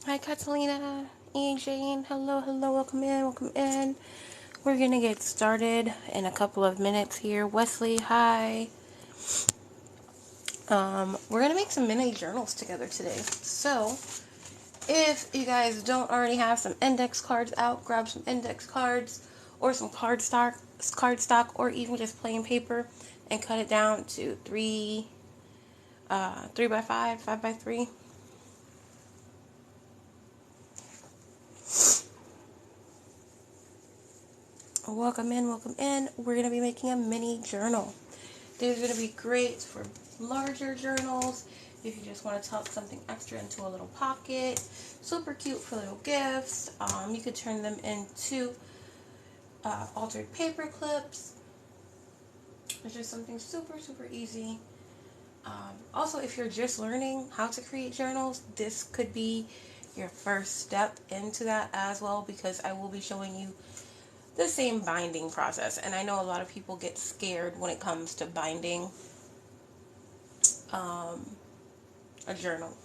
Hi, Catalina. E. Jane. Hello, hello. Welcome in. Welcome in. We're going to get started in a couple of minutes here. Wesley, hi. We're going to make some mini journals together today. So, if you guys don't already have some index cards out, grab some index cards or some cardstock, or even just plain paper and cut it down to 3 by 5, 5 by 3. Welcome in, welcome in. We're going to be making a mini journal. These are going to be great for larger journals. If you just want to tuck something extra into a little pocket. Super cute for little gifts. You could turn them into altered paper clips. It's just something super, super easy. Also, if you're just learning how to create journals, this could be your first step into that as well, because I will be showing you the same binding process. And I know a lot of people get scared when it comes to binding a journal.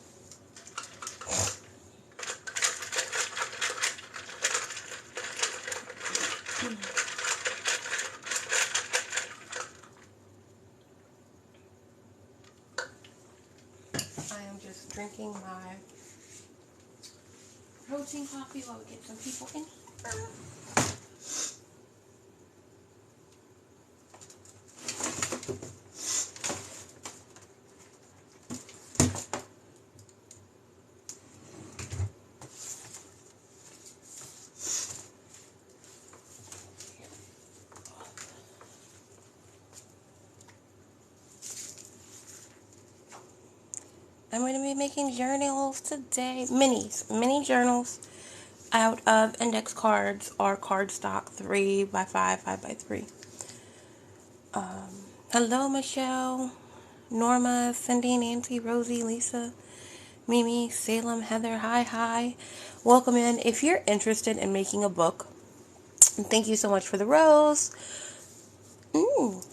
I am just drinking my protein coffee while we get some people in here. I'm going to be making journals today. Mini journals out of index cards or cardstock 3 by 5, 5 by 3. Hello, Michelle, Norma, Cindy, Nancy, Rosie, Lisa, Mimi, Salem, Heather. Hi. Welcome in. If you're interested in making a book, and thank you so much for the rose.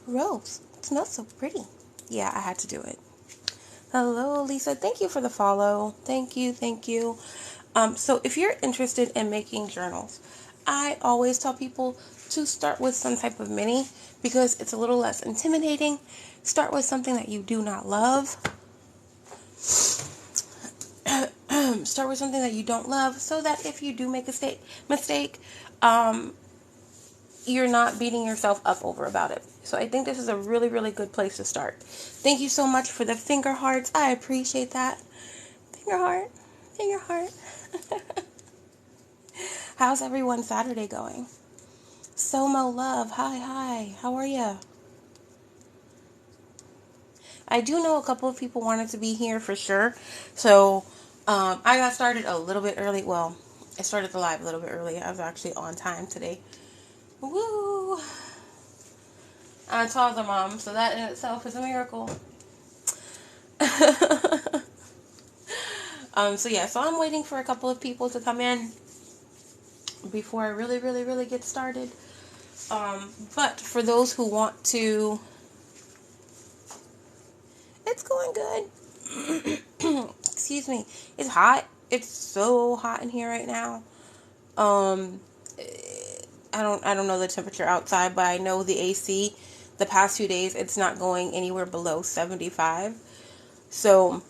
Rose. It smells so pretty. Yeah, I had to do it. Hello, Lisa. Thank you for the follow. Thank you. So if you're interested in making journals, I always tell people to start with some type of mini because it's a little less intimidating. Start with something that you do not love. Start with something that you don't love so that if you do make a mistake, you're not beating yourself up over about it. So I think this is a really, really good place to start. Thank you so much for the finger hearts. I appreciate that. Finger heart. How's everyone's Saturday going? Somo Love, hi. How are you? I do know a couple of people wanted to be here for sure. So I got started a little bit early. Well, I started the live a little bit early. I was actually on time today. Woo! I'm a toddler mom, so that in itself is a miracle. So I'm waiting for a couple of people to come in before I really, really, really get started. But for those who want to, it's going good. Excuse me. It's hot. It's so hot in here right now. I don't know the temperature outside, but I know the AC the past 2 days it's not going anywhere below 75. So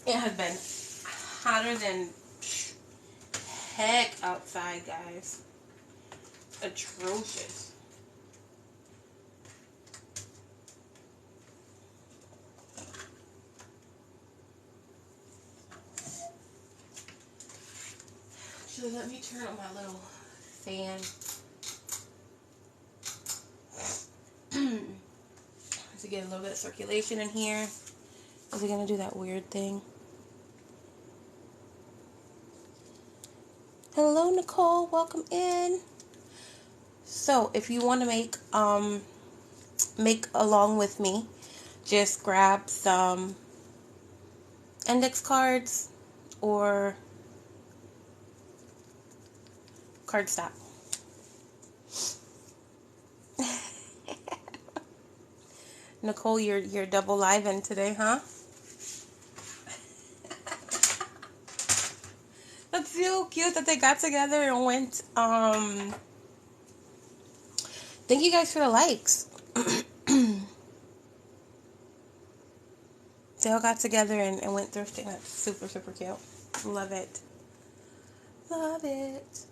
it has been hotter than heck outside, guys. Atrocious. So let me turn on my little fan. To get a little bit of circulation in here. Is it gonna do that weird thing? Hello, Nicole. Welcome in. So if you want to make along with me, just grab some index cards or cardstock. Nicole, you're double live in today, huh? That's so cute that they got together and went. Thank you guys for the likes. They all got together and went thrifting. That's super, super cute. Love it. Love it.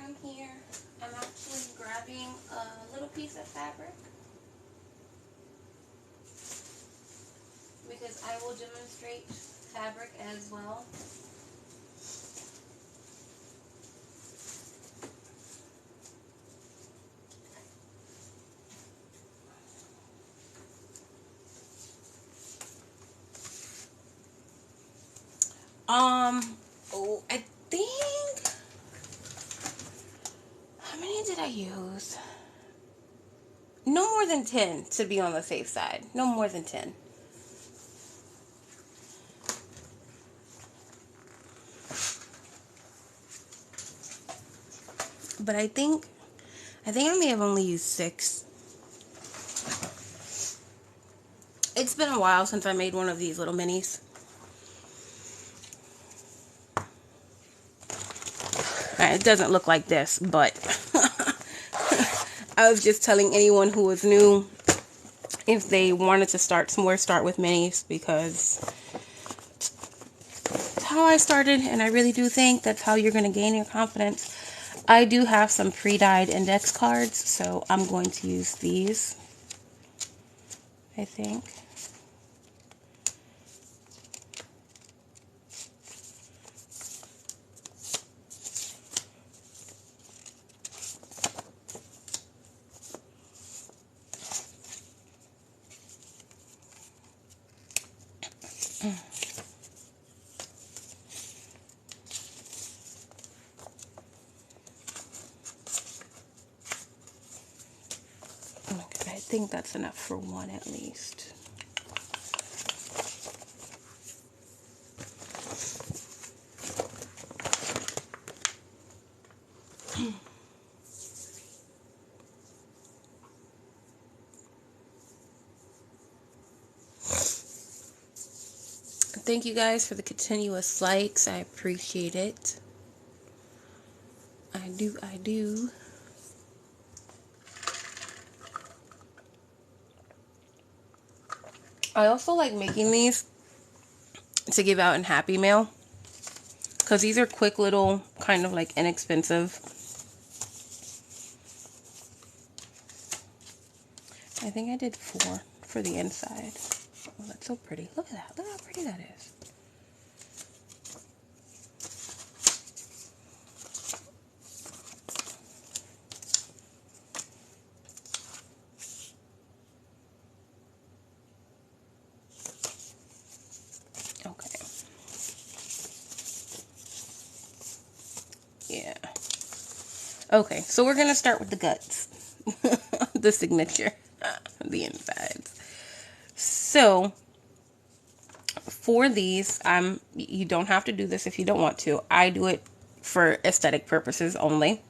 I'm here. I'm actually grabbing a little piece of fabric because I will demonstrate fabric as well. Oh, I think, how many did I use? No more than 10 to be on the safe side. No more than 10. But I think I may have only used 6. It's been a while since I made one of these little minis. It doesn't look like this, but I was just telling anyone who was new, if they wanted to start somewhere, start with minis, because that's how I started, and I really do think that's how you're going to gain your confidence. I do have some pre-dyed index cards, so I'm going to use these, I think. Okay, I think that's enough for one at least. Thank you guys for the continuous likes. I appreciate it. I do. I also like making these to give out in Happy Mail, because these are quick little, kind of like inexpensive. I think I did 4 for the inside. Oh, that's so pretty. Look at that. Look how pretty that is. Okay. Yeah. Okay, so we're going to start with the guts. The signature. The insides. So, for these, you don't have to do this if you don't want to. I do it for aesthetic purposes only.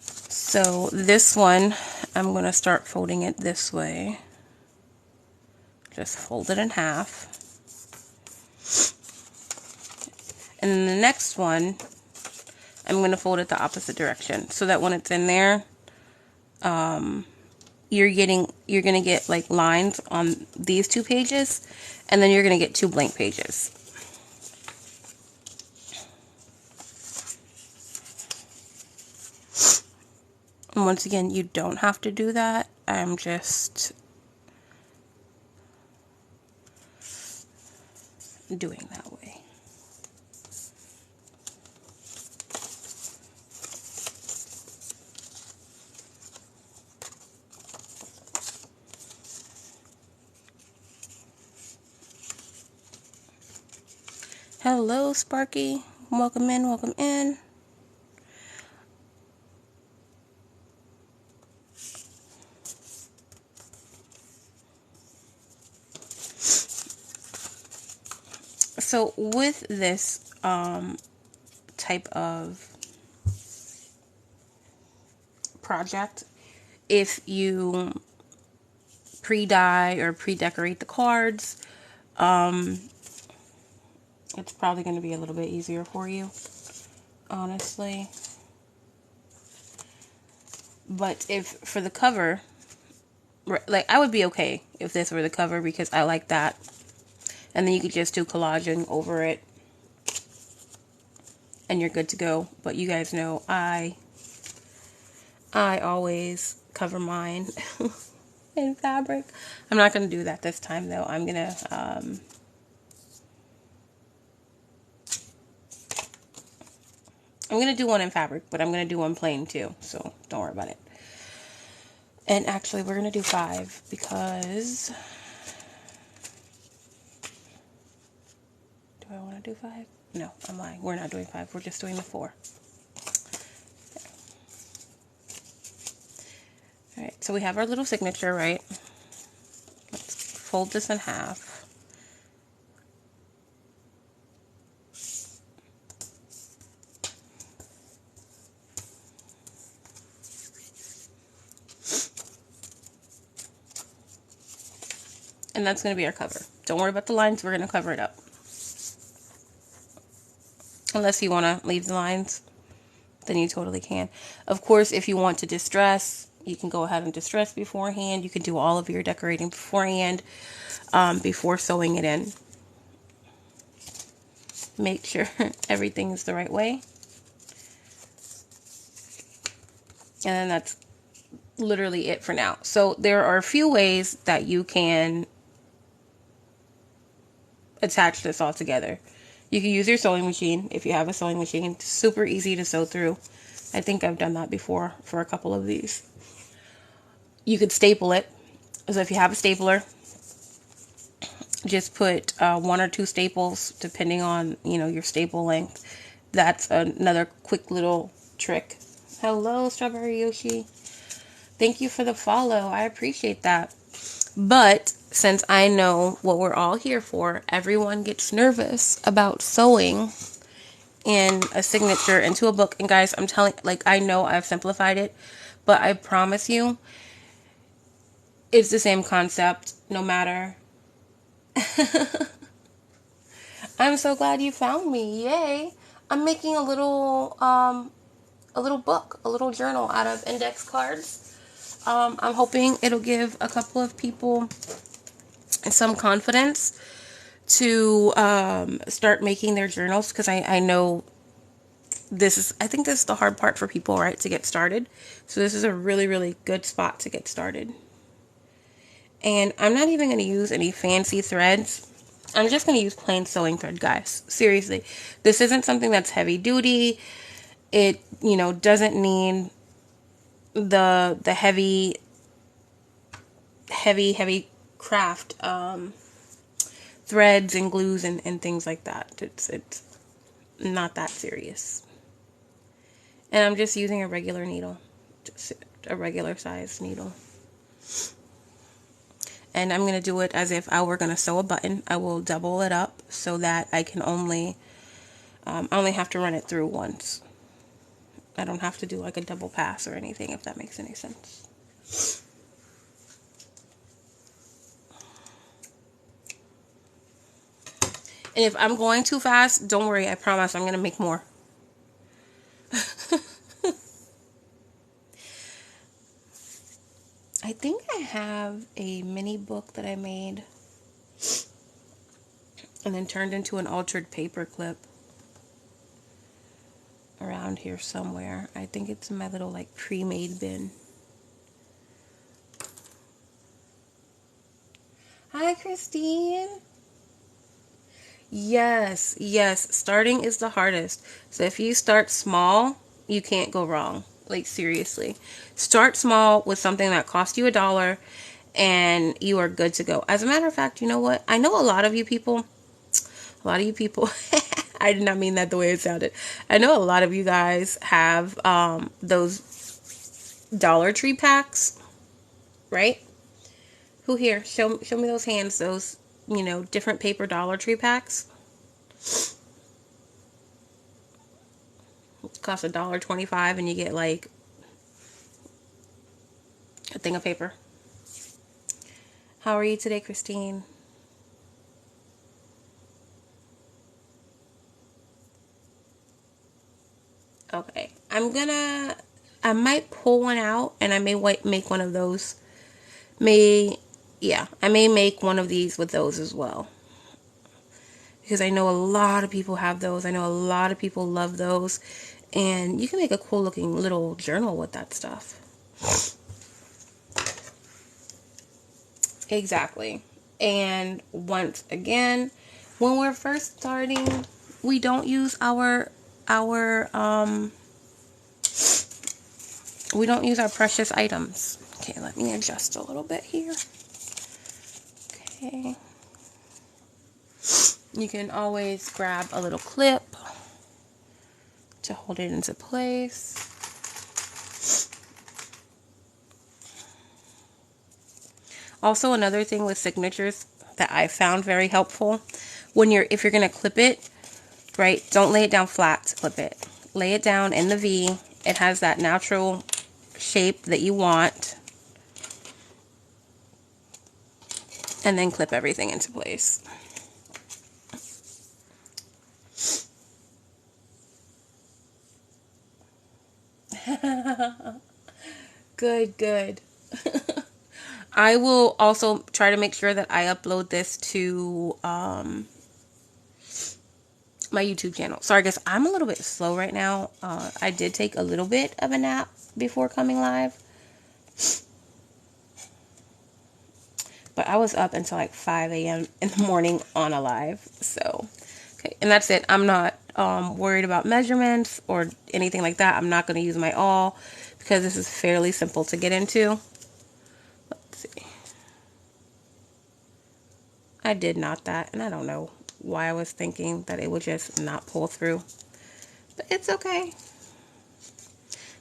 So, this one, I'm going to start folding it this way. Just fold it in half. And then the next one, I'm going to fold it the opposite direction, so that when it's in there, you're going to get like lines on these 2 pages, and then you're going to get 2 blank pages. And once again, you don't have to do that. I'm just doing that way. Hello, Sparky. Welcome in, welcome in. So with this type of project, if you pre-dye or pre-decorate the cards, it's probably going to be a little bit easier for you, honestly. But if for the cover, like, I would be okay if this were the cover, because I like that. And then you could just do collaging over it and you're good to go. But you guys know I always cover mine in fabric. I'm not going to do that this time, though. I'm going to do one in fabric, but I'm going to do one plain too, so don't worry about it. And actually, we're going to do 5 because... Do I want to do 5? No, I'm lying. We're not doing 5. We're just doing the 4. Alright, so we have our little signature, right? Let's fold this in half. And that's going to be our cover. Don't worry about the lines. We're going to cover it up. Unless you want to leave the lines, then you totally can. Of course, if you want to distress, you can go ahead and distress beforehand. You can do all of your decorating beforehand, before sewing it in. Make sure everything's the right way. And then that's literally it for now. So there are a few ways that you can attach this all together. You can use your sewing machine if you have a sewing machine. It's super easy to sew through. I think I've done that before for a couple of these. You could staple it. So if you have a stapler, just put 1 or 2 staples depending on, your staple length. That's another quick little trick. Hello, Strawberry Yoshi. Thank you for the follow. I appreciate that. But since I know what we're all here for, everyone gets nervous about sewing in a signature into a book. And guys, I'm telling, like, I know I've simplified it, but I promise you, it's the same concept no matter. I'm so glad you found me. Yay. I'm making a little book, a little journal out of index cards. I'm hoping it'll give a couple of people some confidence to start making their journals, because I know I think this is the hard part for people, right, to get started. So this is a really, really good spot to get started. And I'm not even going to use any fancy threads. I'm just going to use plain sewing thread, guys. Seriously. This isn't something that's heavy duty. It, doesn't need the heavy craft threads and glues and things like that. It's not that serious. And I'm just using a regular needle, just a regular size needle. And I'm going to do it as if I were going to sew a button. I will double it up so that I can only have to run it through once. I don't have to do like a double pass or anything, if that makes any sense. And if I'm going too fast, don't worry, I promise I'm going to make more. I think I have a mini book that I made and then turned into an altered paper clip around here somewhere. I think it's in my little like pre-made bin. Hi, Christine. Yes, starting is the hardest. So if you start small, you can't go wrong. Like, seriously. Start small with something that cost you $1 and you are good to go. As a matter of fact, you know what? I know a lot of you people, I did not mean that the way it sounded. I know a lot of you guys have those Dollar Tree packs, right? Who here? Show me those hands, those, different paper Dollar Tree packs. It costs $1.25 and you get like a thing of paper. How are you today, Christine? Okay, I might pull one out and I may make one of those. I may make one of these with those as well. Because I know a lot of people have those. I know a lot of people love those. And you can make a cool looking little journal with that stuff. Exactly. And once again, when we're first starting, we don't use our we don't use our precious items. Okay, let me adjust a little bit here. Okay. You can always grab a little clip to hold it into place. Also, another thing with signatures that I found very helpful, if you're going to clip it, right, don't lay it down flat, clip it. Lay it down in the V. It has that natural shape that you want. And then clip everything into place. Good, good. I will also try to make sure that I upload this to my YouTube channel. Sorry guys, I'm a little bit slow right now. I did take a little bit of a nap before coming live. But I was up until like 5 a.m. in the morning on a live. So, okay. And that's it. I'm not worried about measurements or anything like that. I'm not going to use my awl because this is fairly simple to get into. Let's see. I did knot that, and I don't know why I was thinking that it would just not pull through. But it's okay.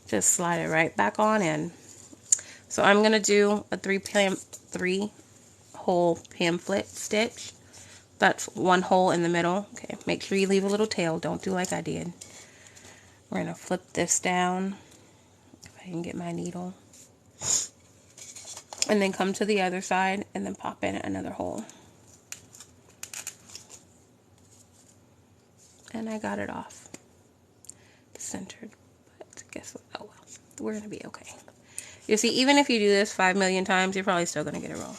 Just slide it right back on in. So I'm going to do a three hole pamphlet stitch. That's one hole in the middle. Okay, make sure you leave a little tail. Don't do like I did. We're going to flip this down. If I can get my needle. And then come to the other side and then pop in another hole. And I got it off. Centered. But guess what? Oh well. We're going to be okay. You see, even if you do this 5 million times, you're probably still going to get it wrong.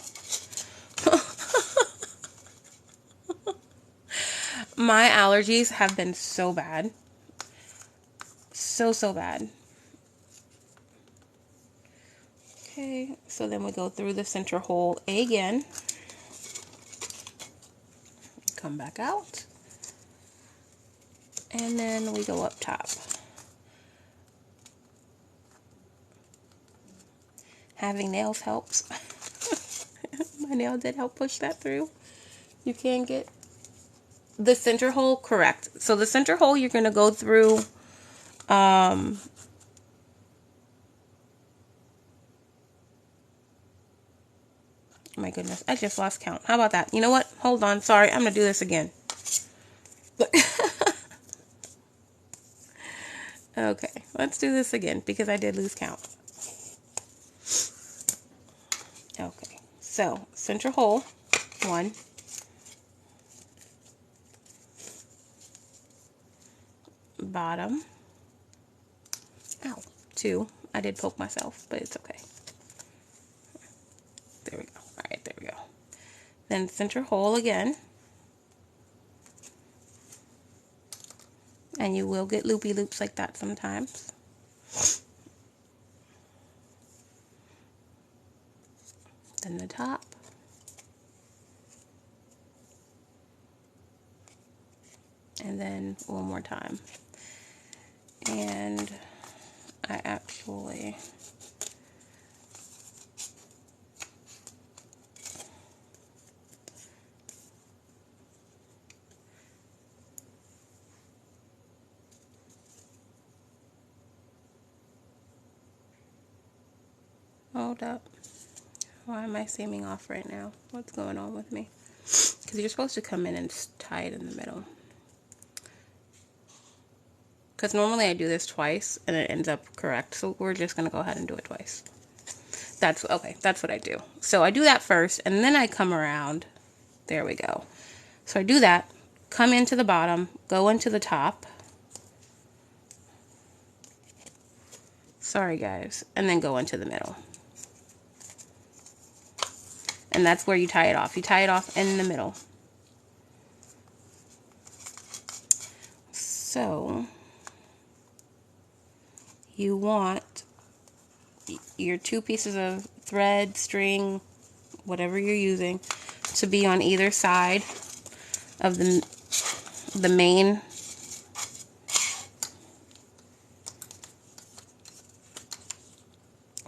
My allergies have been so bad. So bad. Okay, so then we go through the center hole again. Come back out. And then we go up top. Having nails helps. My nail did help push that through. You can get the center hole correct. So the center hole you're going to go through my goodness, I just lost count. How about that? You know what? Hold on. Sorry, I'm going to do this again. Okay, let's do this again because I did lose count. Okay, so center hole, 1. Bottom, ow, 2. I did poke myself, but it's okay. There we go. All right, there we go. Then center hole again. And you will get loopy loops like that sometimes. Then the top. And then one more time. And I actually hold up. Why am I seeming off right now? What's going on with me? Because you're supposed to come in and tie it in the middle. because normally I do this twice and it ends up correct. So we're just going to go ahead and do it twice. That's okay. That's what I do. So I do that first and then I come around. There we go. So I do that, come into the bottom, go into the top. Sorry guys. And then go into the middle. And that's where you tie it off. You tie it off in the middle. So you want your 2 pieces of thread, string, whatever you're using, to be on either side of the main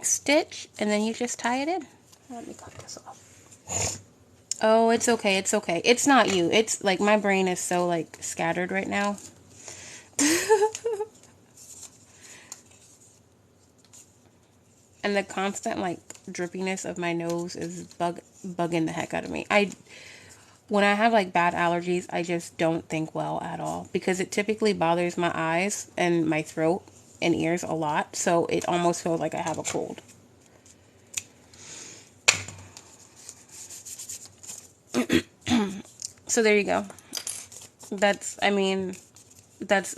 stitch, and then you just tie it in. Let me cut this off. Oh, it's okay, it's okay. It's not you. It's like my brain is so like scattered right now. And the constant like drippiness of my nose is bugging the heck out of me. When I have like bad allergies, I just don't think well at all because it typically bothers my eyes and my throat and ears a lot. So it almost feels like I have a cold. So there you go. That's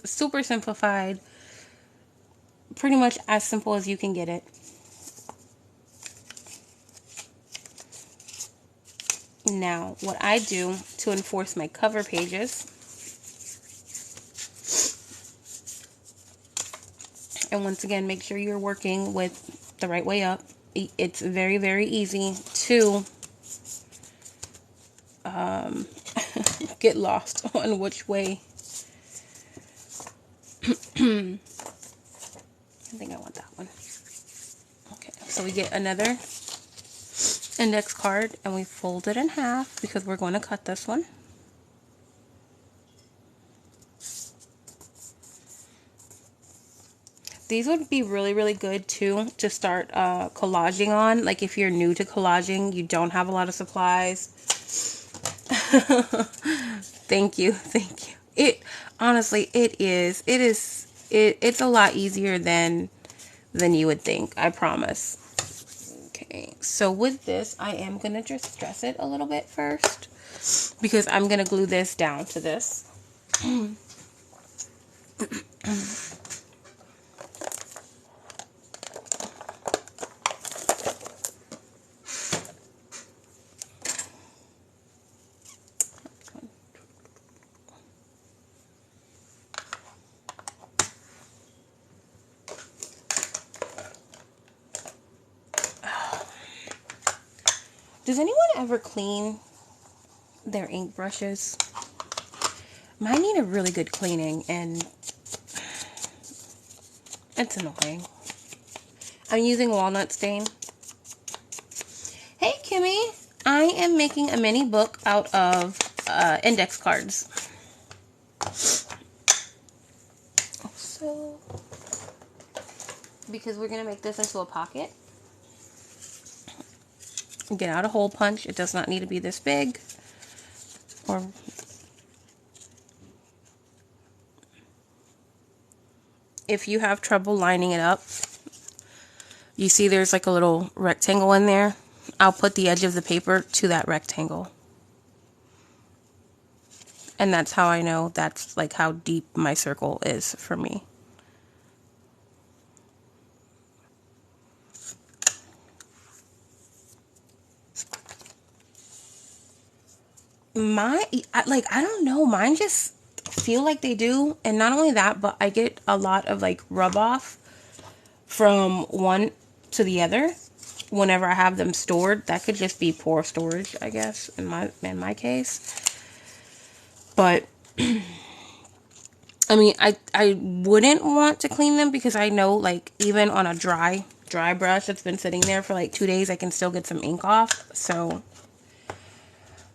super simplified. Pretty much as simple as you can get it. Now, what I do to enforce my cover pages, and once again, make sure you're working with the right way up. It's very, very easy to get lost on which way. I think I want that one. Okay, so we get another index card and we fold it in half because we're going to cut this one. These would be really, really good too to start collaging on. Like if you're new to collaging, you don't have a lot of supplies. Thank you. Honestly, it's a lot easier than you would think, I promise. Okay, so with this, I am going to just dress it a little bit first because I'm going to glue this down to this. Does anyone ever clean their ink brushes? Mine need a really good cleaning and it's annoying. I'm using walnut stain. Hey Kimmy, I am making a mini book out of index cards. So, because we're going to make this into a pocket. Get out a hole punch. It does not need to be this big. Or if you have trouble lining it up, you see there's like a little rectangle in there. I'll put the edge of the paper to that rectangle. And that's how I know that's like how deep my circle is for me. I don't know, mine just feel like they do. And not only that, but I get a lot of like rub off from one to the other whenever I have them stored. That could just be poor storage, I guess, in my case. But I mean, I wouldn't want to clean them because I know like even on a dry brush that's been sitting there for like 2 days, I can still get some ink off. So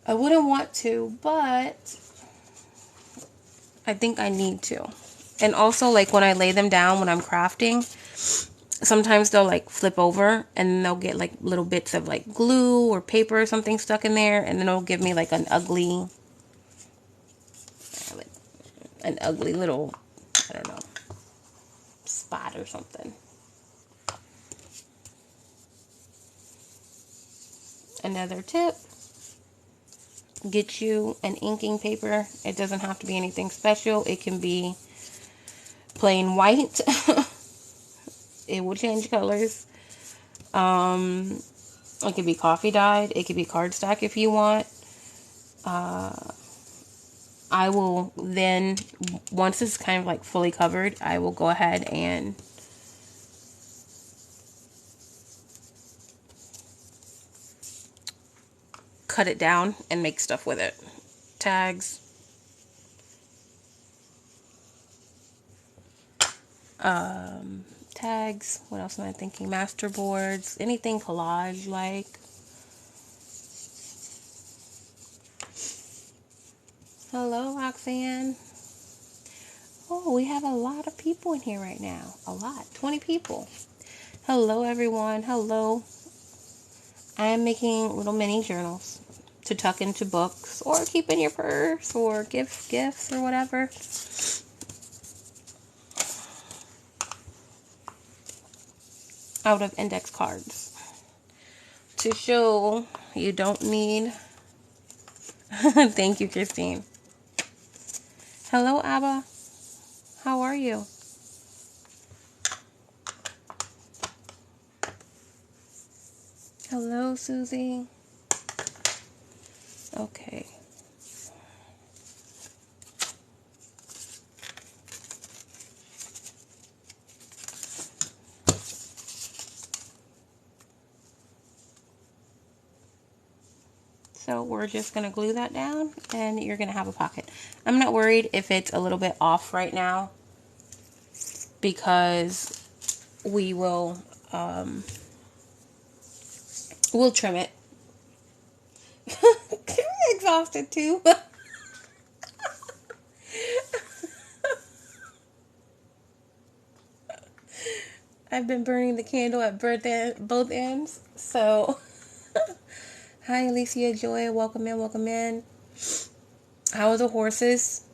I wouldn't want to, but I think I need to. And also, like, when I lay them down when I'm crafting, sometimes they'll, like, flip over, and they'll get, like, little bits of, like, glue or paper or something stuck in there, and then it'll give me, like, an ugly little, I don't know. spot or something. Another tip, get you an inking paper. It doesn't have to be anything special. It can be plain white. It will change colors. It could be coffee dyed. It could be cardstock if you want. I will then, once it's kind of like fully covered, I will go ahead and cut it down and make stuff with it. Tags. Tags. What else am I thinking? Masterboards. Anything collage like. Hello, Roxanne. Oh, we have a lot of people in here right now. A lot. 20 people. Hello, everyone. Hello. I am making little mini journals to tuck into books or keep in your purse or give gifts or whatever. Out of index cards. To show you don't need... Thank you, Christine. Hello, Abba. How are you? Hello, Susie. Okay. So we're just going to glue that down and you're going to have a pocket. I'm not worried if it's a little bit off right now because we will we'll trim it. I'm exhausted too. I've been burning the candle at both ends. So, hi Alicia Joy, welcome in, welcome in. How are the horses?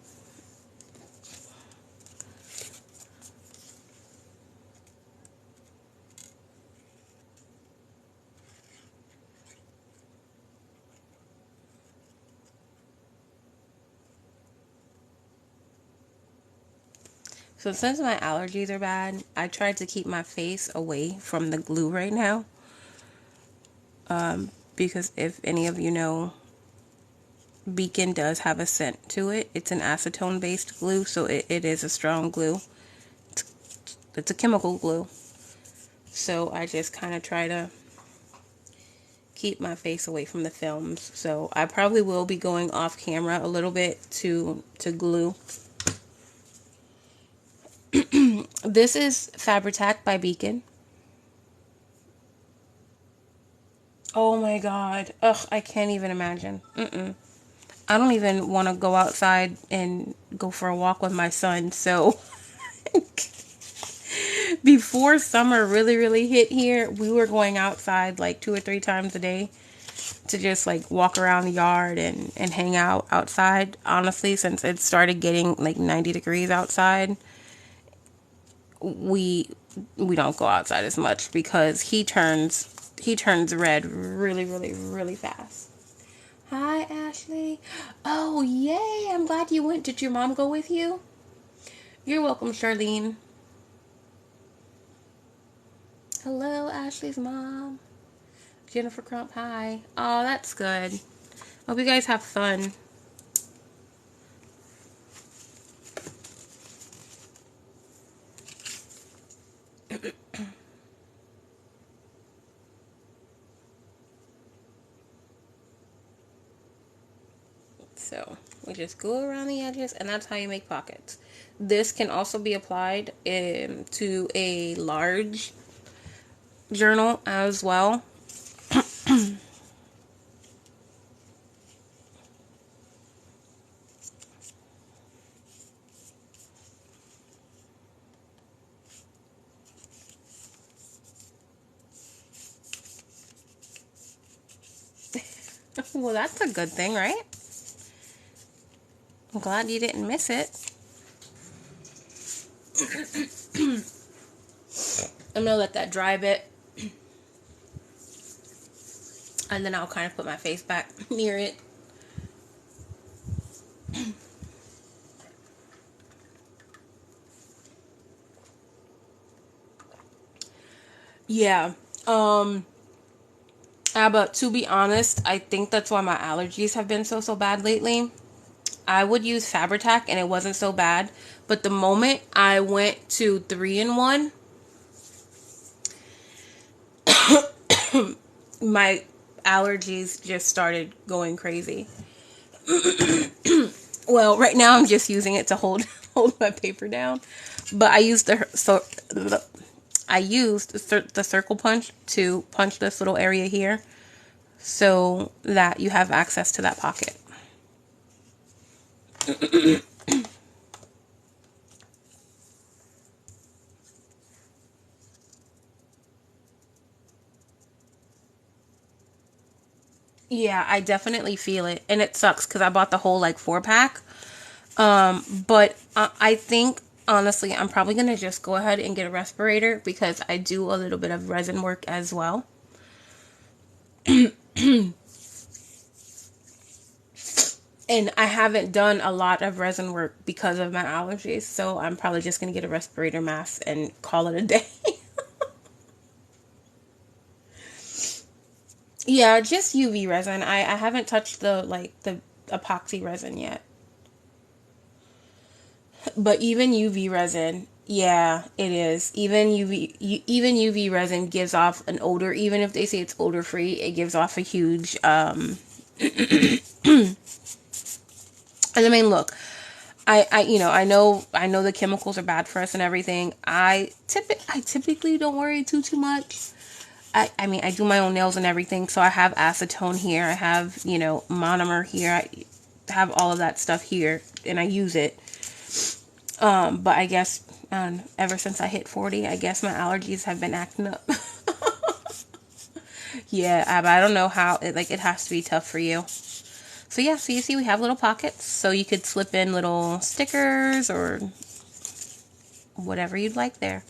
So since my allergies are bad, I tried to keep my face away from the glue right now. Because if any of you know, Beacon does have a scent to it. It's an acetone based glue, so it is a strong glue. It's a chemical glue. So I just kind of try to keep my face away from the films. So I probably will be going off camera a little bit to glue. This is Fabri-Tac by Beacon. Oh my god. Ugh, I can't even imagine. I don't even want to go outside and go for a walk with my son. So before summer really hit here, we were going outside like 2 or 3 times a day to just like walk around the yard and hang out outside. Honestly, since it started getting like 90 degrees outside, we don't go outside as much because he turns red really fast. Hi, Ashley. Oh, yay. I'm glad you went. Did your mom go with you? You're welcome, Charlene. Hello, Ashley's mom. Jennifer Crump, hi. Oh, that's good. Hope you guys have fun. So we just go around the edges, and that's how you make pockets. This can also be applied to a large journal as well. Well, that's a good thing, right? I'm glad you didn't miss it. I'm gonna let that dry a bit, and then I'll kind of put my face back near it. Yeah. But to be honest, I think that's why my allergies have been so bad lately. I would use Fabri-Tac and it wasn't so bad, but the moment I went to 3-in-1, my allergies just started going crazy. Well, right now I'm just using it to hold my paper down, but I used the circle punch to punch this little area here so that you have access to that pocket. Yeah, I definitely feel it, and it sucks because I bought the whole like 4-pack. But I think honestly, I'm probably gonna just go ahead and get a respirator because I do a little bit of resin work as well. And I haven't done a lot of resin work because of my allergies, so I'm probably just gonna get a respirator mask and call it a day. Yeah, just UV resin. I haven't touched the epoxy resin yet. But even UV resin, yeah, it is. Even UV resin gives off an odor. Even if they say it's odor free, it gives off a huge and I mean, look, I know the chemicals are bad for us and everything. I typically don't worry too much. I mean, I do my own nails and everything, so I have acetone here. I have, monomer here. I have all of that stuff here, and I use it. But I guess ever since I hit 40, I guess my allergies have been acting up. Yeah, but I don't know how. It has to be tough for you. So yeah, so you see we have little pockets, so you could slip in little stickers or whatever you'd like there.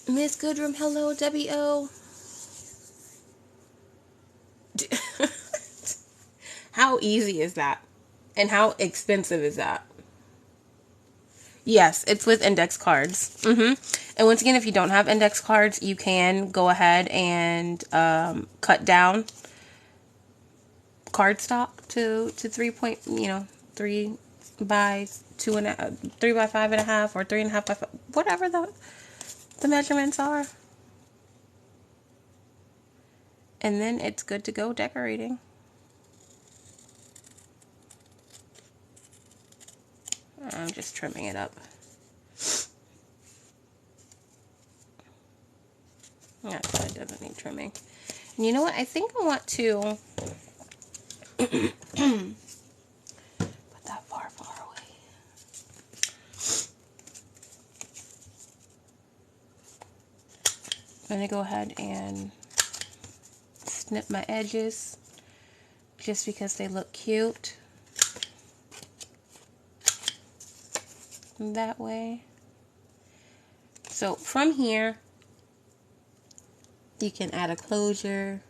Miss Goodrum, hello, W.O. How easy is that? And how expensive is that? Yes, it's with index cards. And once again, if you don't have index cards, you can go ahead and cut down cardstock to 3 by 3 by 5.5, or 3.5 by 5, whatever the measurements are. And then it's good to go decorating. I'm just trimming it up. Yeah, so it doesn't need trimming. And you know what? I think I want to put that far away. I'm going to go ahead and snip my edges just because they look cute. That way. So from here, you can add a closure.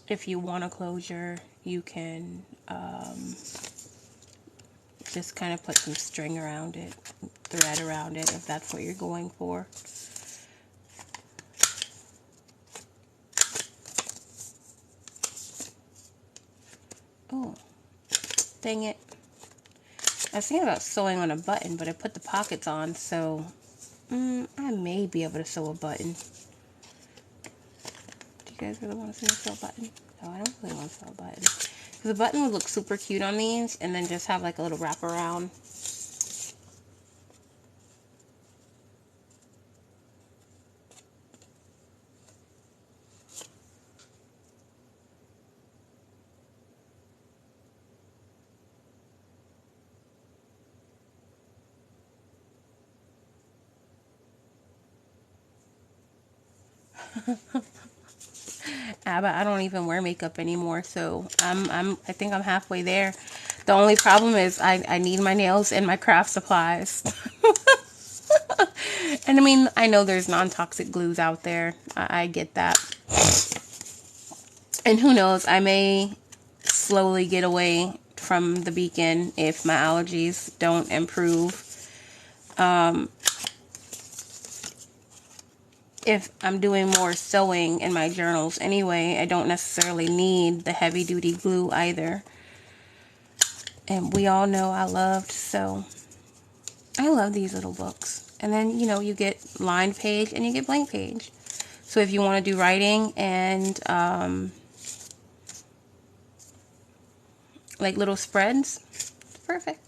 If you want a closure, you can just kind of put some string around it, thread around it, if that's what you're going for. Oh, dang it. I was thinking about sewing on a button, but I put the pockets on, so I may be able to sew a button. Do you guys really want to see me sew a button? No, I don't really want to sew a button. Because the button would look super cute on these, and then just have like a little wraparound. But I don't even wear makeup anymore, so I think I'm halfway there. The only problem is I need my nails and my craft supplies. And I mean, I know there's non-toxic glues out there. I get that. And who knows, I may slowly get away from the Beacon if my allergies don't improve. If I'm doing more sewing in my journals anyway, I don't necessarily need the heavy duty glue either. And we all know I love to sew. I love these little books. And then, you know, you get lined page and you get blank page. So if you want to do writing and like little spreads, it's perfect.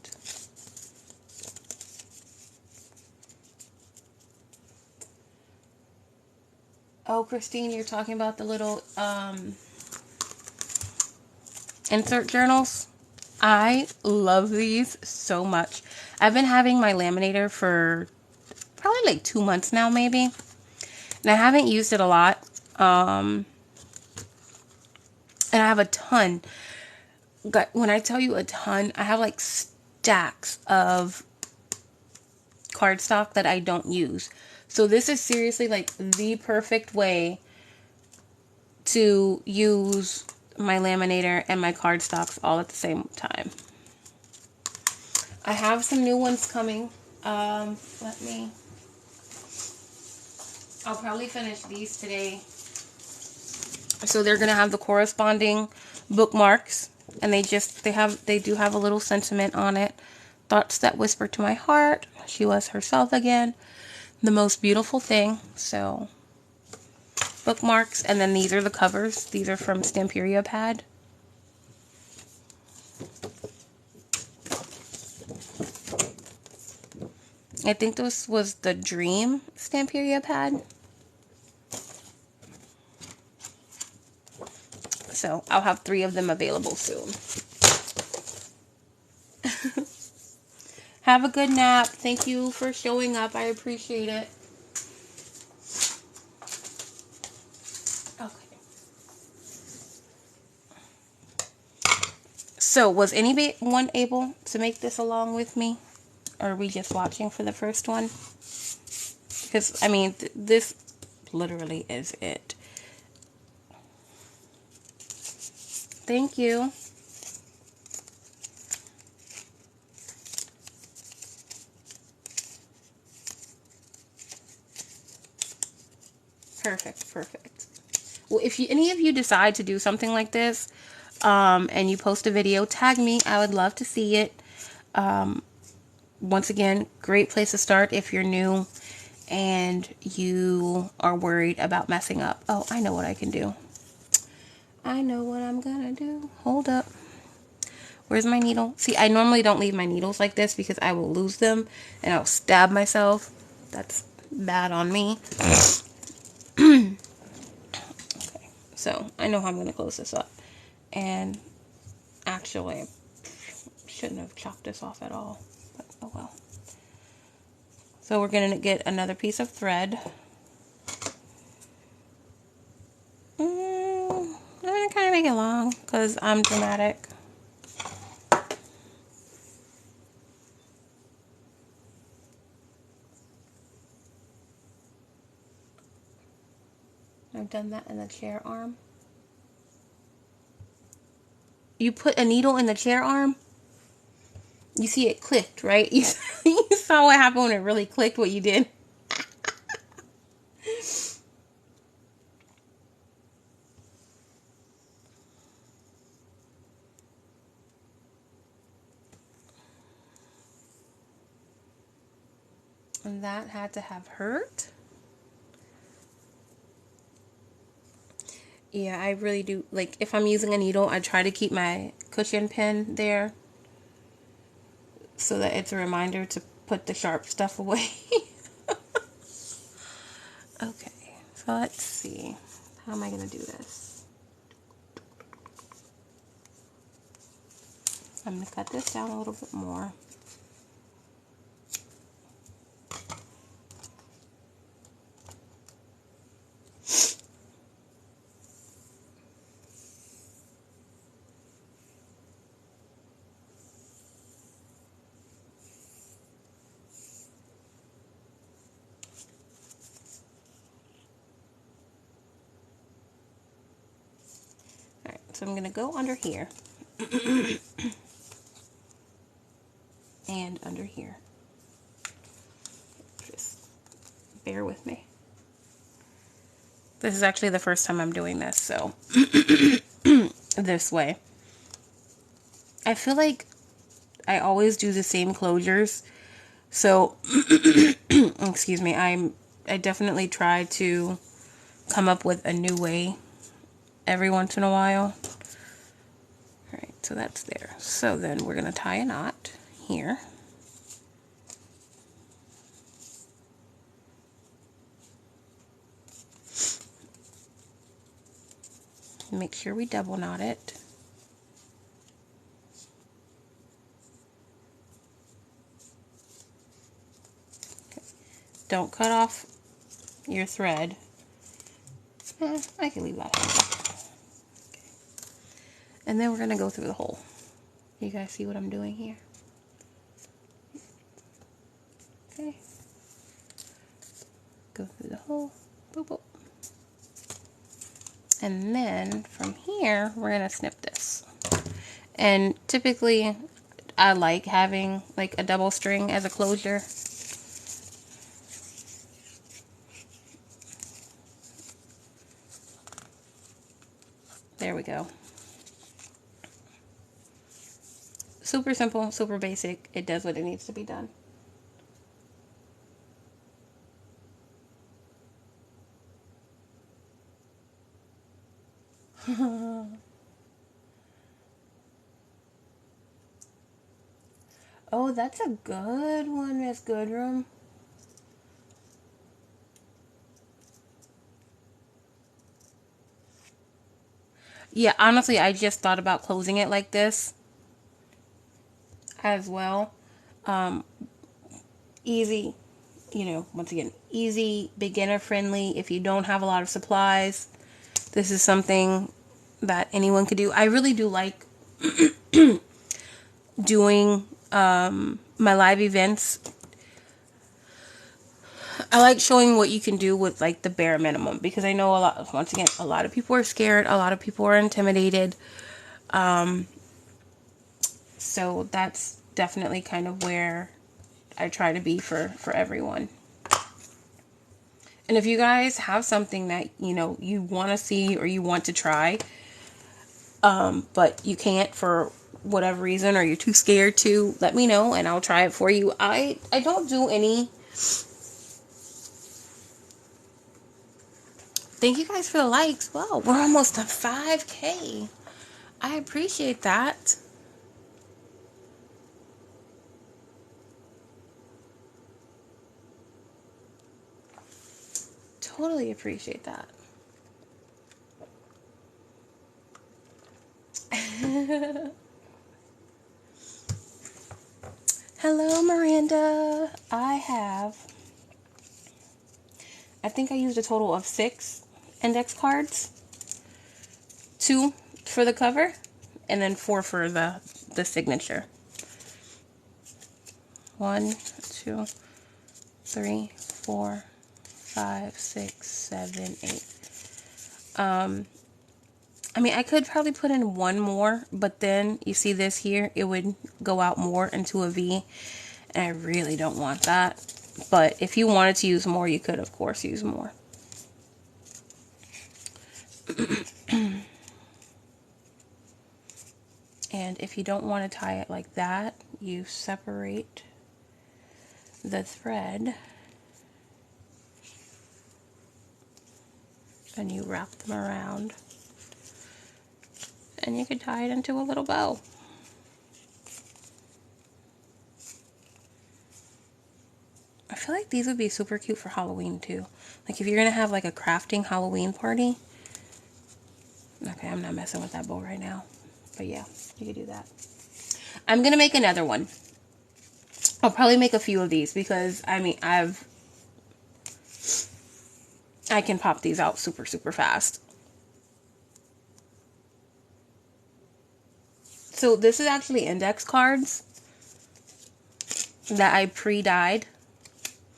Oh, Christine, you're talking about the little insert journals. I love these so much. I've been having my laminator for probably like 2 months now, maybe. And I haven't used it a lot. And I have a ton. When I tell you a ton, I have like stacks of cardstock that I don't use. So this is seriously like the perfect way to use my laminator and my cardstocks all at the same time. I have some new ones coming. I'll probably finish these today. So they're gonna have the corresponding bookmarks, and they do have a little sentiment on it. Thoughts that whisper to my heart. She was herself again. The most beautiful thing. So bookmarks, and then these are the covers. These are from Stamperia Pad. I think this was the Dream Stamperia Pad. So I'll have 3 of them available soon. Have a good nap. Thank you for showing up. I appreciate it. Okay. So was anyone able to make this along with me? Or are we just watching for the first one? Because, I mean, this literally is it. Thank you. Perfect, perfect. Well, if any of you decide to do something like this, and you post a video, tag me. I would love to see it. Once again, great place to start if you're new and you are worried about messing up. Oh, I know what I can do. I know what I'm gonna do. Hold up. Where's my needle? See, I normally don't leave my needles like this because I will lose them and I'll stab myself. That's bad on me. Okay, so I know how I'm gonna close this up. And actually, I shouldn't have chopped this off at all. But oh well. So we're going to get another piece of thread. I'm going to kind of make it long because I'm dramatic. I've done that in the chair arm. You put a needle in the chair arm? You see it clicked, right? You saw what happened when it really clicked what you did. And that had to have hurt. Yeah, I really do. Like, if I'm using a needle, I try to keep my cushion pin there so that it's a reminder to put the sharp stuff away. Okay, so let's see. How am I going to do this? I'm going to cut this down a little bit more. So I'm going to go under here and under here. Just bear with me. This is actually the first time I'm doing this, so this way. I feel like I always do the same closures, so excuse me, I definitely try to come up with a new way every once in a while. Alright, so that's there. So then we're going to tie a knot here. Make sure we double knot it. Okay. Don't cut off your thread. I can leave that. Okay. And then we're going to go through the hole. You guys see what I'm doing here? Okay. Go through the hole. Boop, boop. And then from here, we're going to snip this. And typically, I like having like a double string as a closure. There we go. Super simple, super basic. It does what it needs to be done. Oh, that's a good one, Miss Goodrum. Yeah, honestly, I just thought about closing it like this as well. Easy, you know, once again, easy, beginner friendly. If you don't have a lot of supplies, this is something that anyone could do. I really do like doing my live events. I like showing what you can do with like the bare minimum, because I know once again, a lot of people are scared, a lot of people are intimidated. So that's definitely kind of where I try to be for everyone. And if you guys have something that, you know, you want to see or you want to try, but you can't for whatever reason, or you're too scared to, let me know and I'll try it for you. I don't do any. Thank you guys for the likes. Wow, we're almost at 5K. I appreciate that. Totally appreciate that. Hello, Miranda. I think I used a total of 6 index cards. 2 for the cover, and then 4 for the signature. 1, 2, 3, 4, 5, 6, 7, 8. I mean, I could probably put in 1 more, but then you see this here, it would go out more into a V, and I really don't want that. But if you wanted to use more, you could, of course, use more. And if you don't want to tie it like that, you separate the thread and you wrap them around, and you could tie it into a little bow. I feel like these would be super cute for Halloween too. Like if you're gonna have like a crafting Halloween party. Okay, I'm not messing with that bow right now. But yeah, you could do that. I'm gonna make another one. I'll probably make a few of these because I mean I can pop these out super, super fast. So this is actually index cards that I pre-dyed.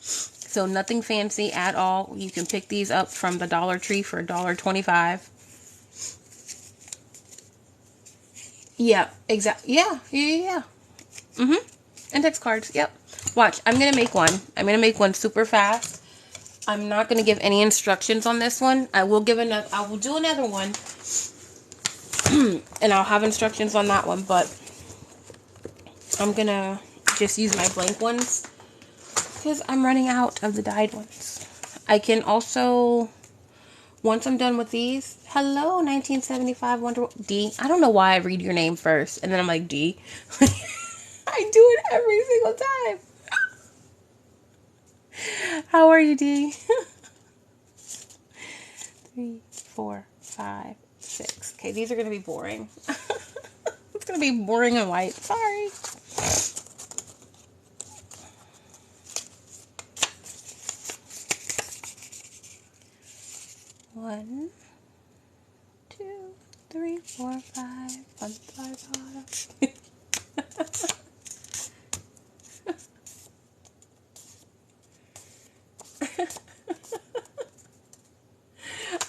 So nothing fancy at all. You can pick these up from the Dollar Tree for $1.25. Yeah, exactly. Yeah. Index cards. Yep. Watch. I'm gonna make one. I'm gonna make one super fast. I'm not gonna give any instructions on this one. I will give another. I will do another one, and I'll have instructions on that one. But I'm gonna just use my blank ones because I'm running out of the dyed ones. I can also, once I'm done with these, hello 1975 Wonder D. I don't know why I read your name first and then I'm like D. I do it every single time. How are you, D? 3, 4, 5, 6. Okay, these are gonna be boring. It's gonna be boring and white. Sorry. One, 2, 3, 4, 5. 1, 5, 5.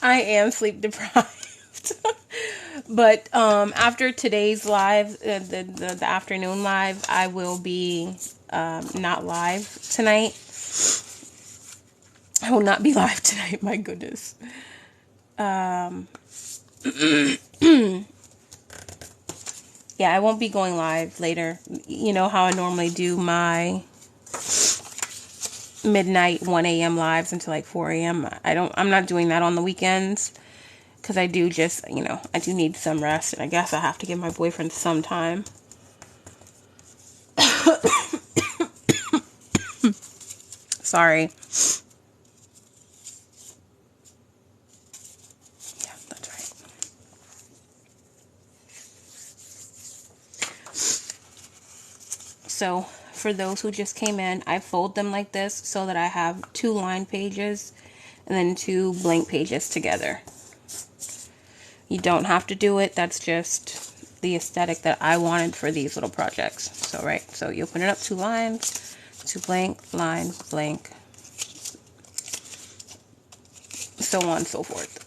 I am sleep deprived. But after today's live, the afternoon live, I will be not live tonight. I will not be live tonight, my goodness. Yeah, I won't be going live later. You know how I normally do my midnight 1 a.m. lives until like 4 a.m. I'm not doing that on the weekends because I do just, I do need some rest, and I guess I have to give my boyfriend some time. Sorry. Yeah, that's right. So, for those who just came in, I fold them like this so that I have 2 line pages and then 2 blank pages together. You don't have to do it. That's just the aesthetic that I wanted for these little projects. So, right. So, you open it up, 2 lines, 2 blank, line, blank, so on and so forth.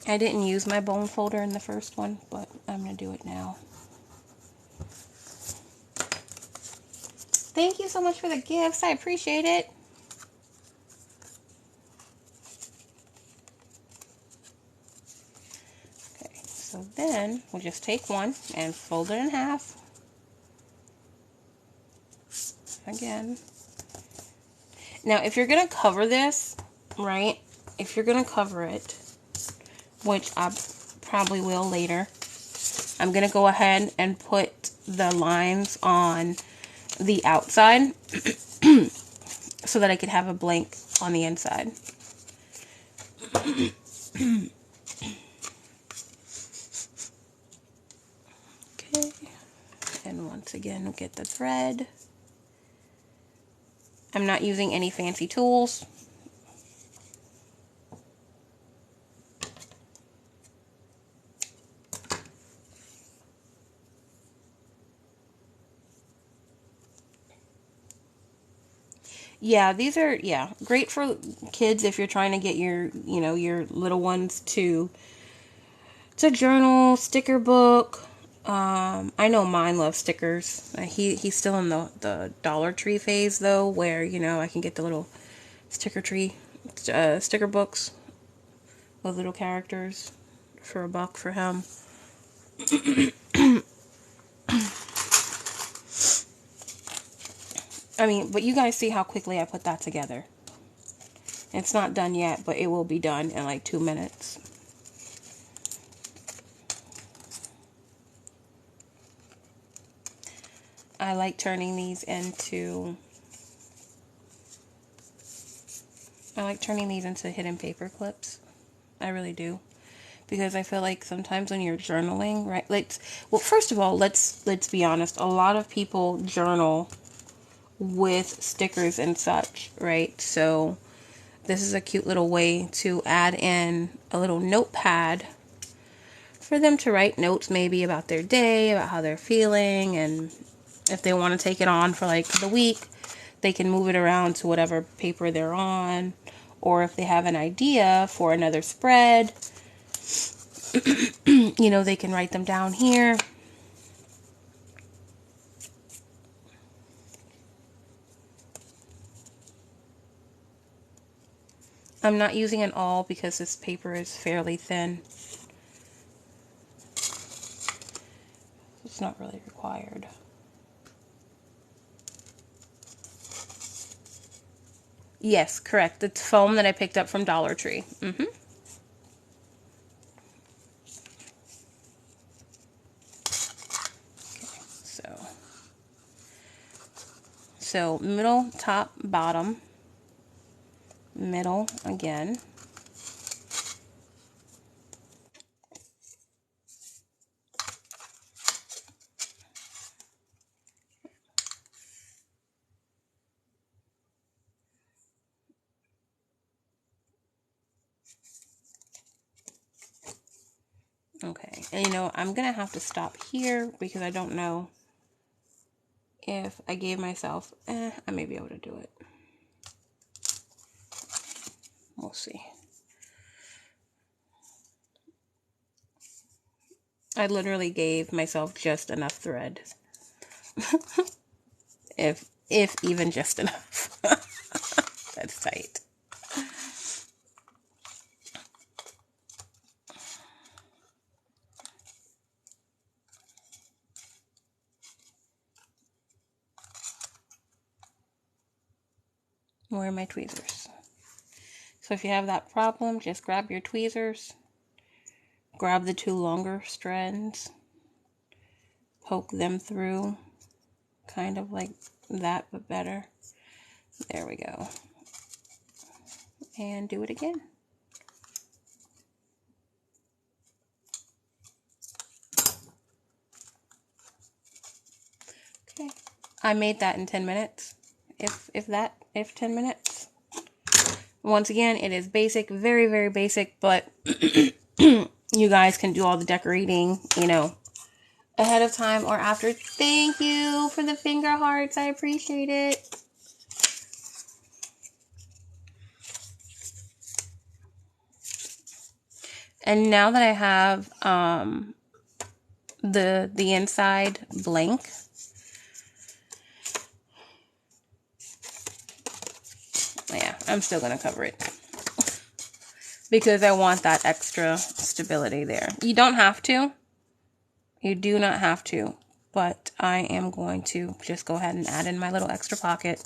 I didn't use my bone folder in the first one, but I'm going to do it now. Thank you so much for the gifts. I appreciate it. Okay, so then we'll just take one and fold it in half. Again. Now, if you're going to cover this, right, if you're going to cover it, which I probably will later, I'm going to go ahead and put the lines on the outside so that I could have a blank on the inside. Okay, and once again, we'll get the thread. I'm not using any fancy tools. Yeah, these are, great for kids if you're trying to get your, your little ones to journal, sticker book. I know mine loves stickers. He's still in the Dollar Tree phase though, where, I can get the little sticker books with little characters for $1 for him. I mean, but you guys see how quickly I put that together. It's not done yet, but it will be done in like 2 minutes. I like turning these into hidden paper clips. I really do. Because I feel like sometimes when you're journaling, right? First of all, let's be honest. A lot of people journal with stickers and such, right? So this is a cute little way to add in a little notepad for them to write notes maybe about their day, about how they're feeling, and if they want to take it on for like the week, they can move it around to whatever paper they're on, or if they have an idea for another spread, you know, they can write them down here. I'm not using an awl because this paper is fairly thin. It's not really required. Yes, correct. It's foam that I picked up from Dollar Tree. So middle, top, bottom, middle again. Okay, and you know, I'm gonna have to stop here because I don't know if I gave myself, I may be able to do it. We'll see. I literally gave myself just enough thread. if even just enough. That's tight. Where are my tweezers? So if you have that problem, just grab your tweezers, grab the two longer strands, poke them through, kind of like that, but better. There we go. And do it again. Okay. I made that in 10 minutes. If 10 minutes. Once again, it is basic, very, very basic, but you guys can do all the decorating, you know, ahead of time or after. Thank you for the finger hearts. I appreciate it. And now that I have the inside blank, yeah, I'm still gonna cover it because I want that extra stability there. You don't have to. You do not have to, but I am going to just go ahead and add in my little extra pocket.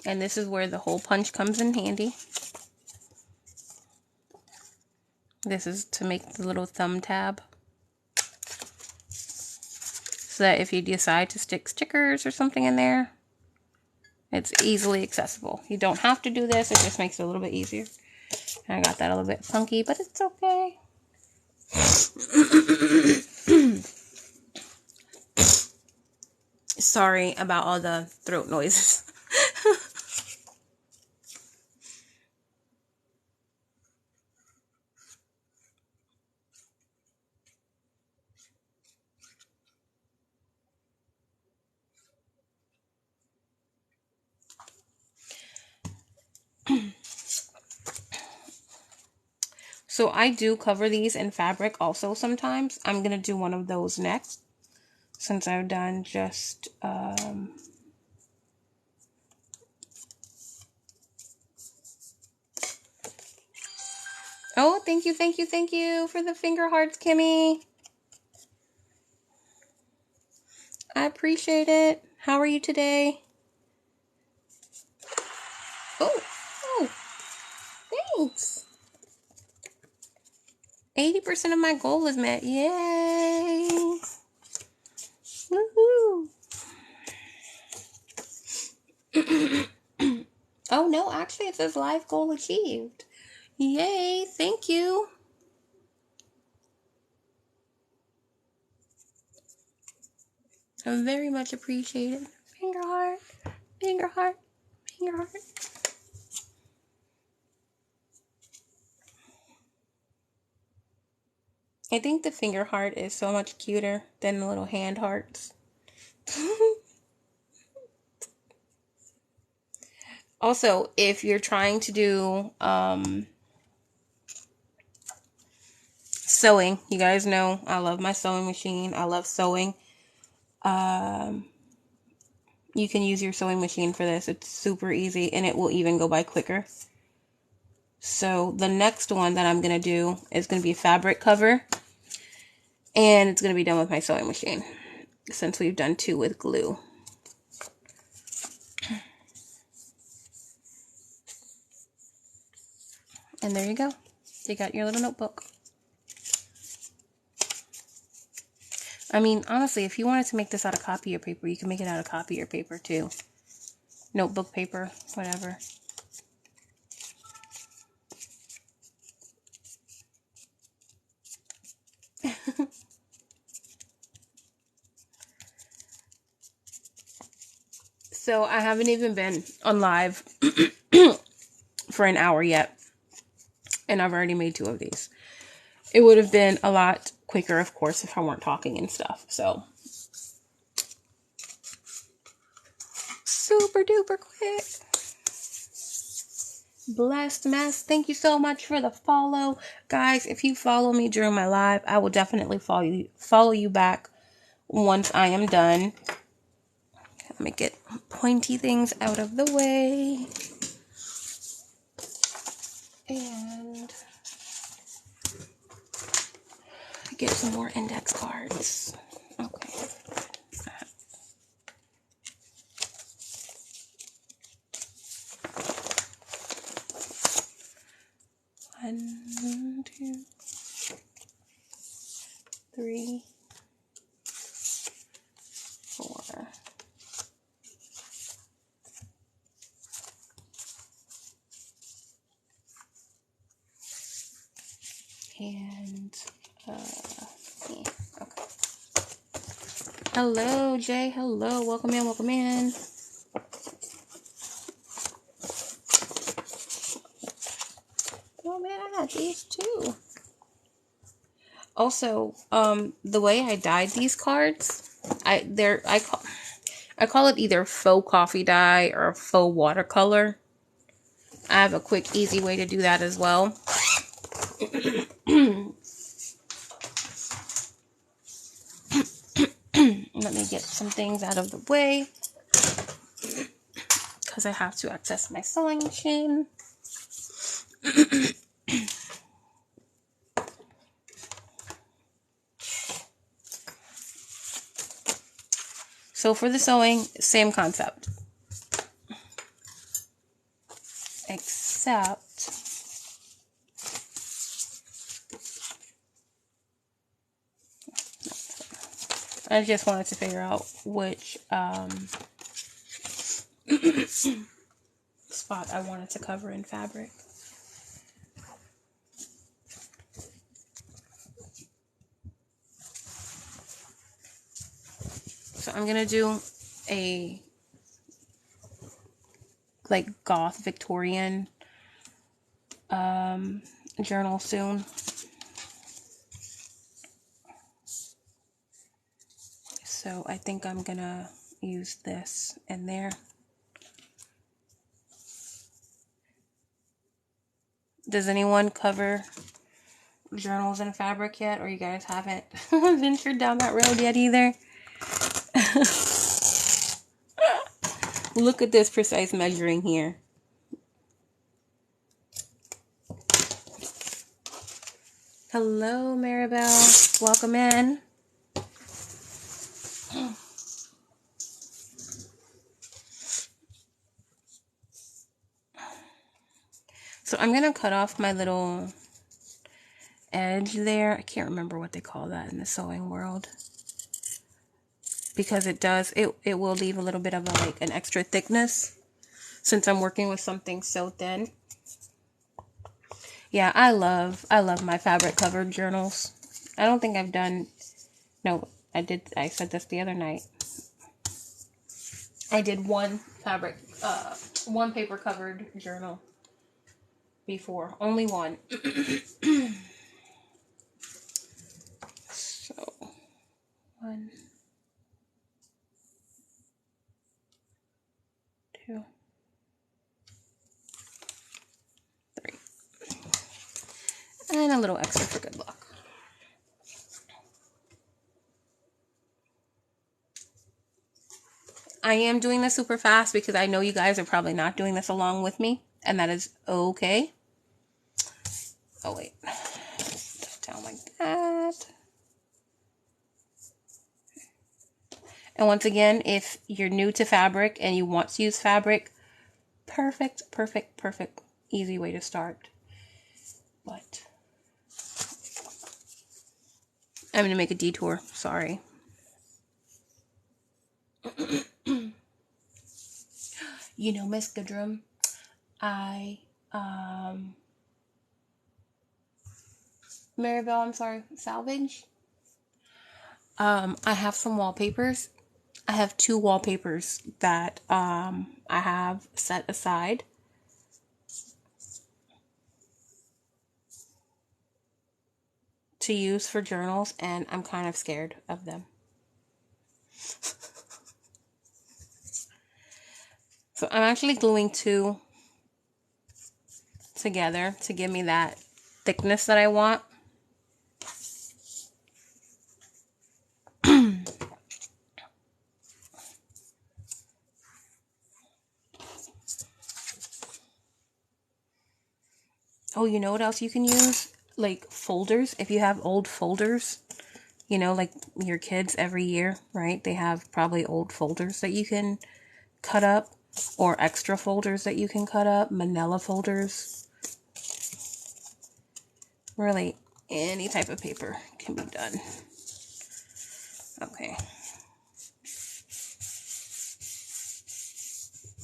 And this is where the hole punch comes in handy. This is to make the little thumb tab, so that if you decide to stick stickers or something in there, it's easily accessible. You don't have to do this, it just makes it a little bit easier. I got that a little bit funky, but it's okay. Sorry about all the throat noises. So I do cover these in fabric also sometimes. I'm going to do one of those next, since I've done just oh, thank you for the finger hearts, Kimmy. I appreciate it. How are you today? Oh, thanks. 80% of my goal is met. Yay. Woohoo. Oh no, actually it says life goal achieved. Yay, thank you. I'm very much appreciated. Finger heart, finger heart, finger heart. I think the finger heart is so much cuter than the little hand hearts. Also, if you're trying to do sewing, you guys know I love my sewing machine. I love sewing. You can use your sewing machine for this. It's super easy and it will even go by quicker. So the next one that I'm going to do is going to be a fabric cover. And it's going to be done with my sewing machine, since we've done 2 with glue. And there you go. You got your little notebook. I mean, honestly, if you wanted to make this out of copier paper, you can make it out of copier paper too. Notebook paper, whatever. So I haven't even been on live for an hour yet. And I've already made 2 of these. It would have been a lot quicker, of course, if I weren't talking and stuff. So super duper quick. Blessed Mess, thank you so much for the follow. Guys, if you follow me during my live, I will definitely follow you back once I am done. Let me get pointy things out of the way. And get some more index cards. Okay. One, 2, 3, 4. And yeah, okay. Hello, Jay. Hello. Welcome in. Welcome in. Oh man, I got these too. Also, the way I dyed these cards, I call it either faux coffee dye or faux watercolor. I have a quick, easy way to do that as well. Let me get some things out of the way because I have to access my sewing machine. So for the sewing, same concept. Except I just wanted to figure out which spot I wanted to cover in fabric. So I'm gonna do a like goth Victorian journal soon. So I think I'm gonna use this in there. Does anyone cover journals in fabric yet, or you guys haven't ventured down that road yet either? Look at this precise measuring here. Hello, Maribel. Welcome in. So I'm going to cut off my little edge there. I can't remember what they call that in the sewing world. Because it will leave a little bit of like an extra thickness. since I'm working with something so thin. Yeah, I love my fabric covered journals. I don't think I've done, no, I said this the other night. I did one paper covered journal before. Only one. So, 1, 2, 3. And a little extra for good luck. I am doing this super fast because I know you guys are probably not doing this along with me, and that is okay. Oh, wait. Down like that. And once again, if you're new to fabric and you want to use fabric, perfect, easy way to start. But I'm going to make a detour. Sorry. You know, Miss Goodrum, Maribel, I'm sorry, Salvage. I have some wallpapers. I have 2 wallpapers that I have set aside. To use for journals, and I'm kind of scared of them. So I'm actually gluing 2 together to give me that thickness that I want. Oh, you know what else you can use? Like folders. If you have old folders, you know, like your kids every year, right? They have probably old folders that you can cut up, or extra folders that you can cut up, manila folders. Really, any type of paper can be done. Okay.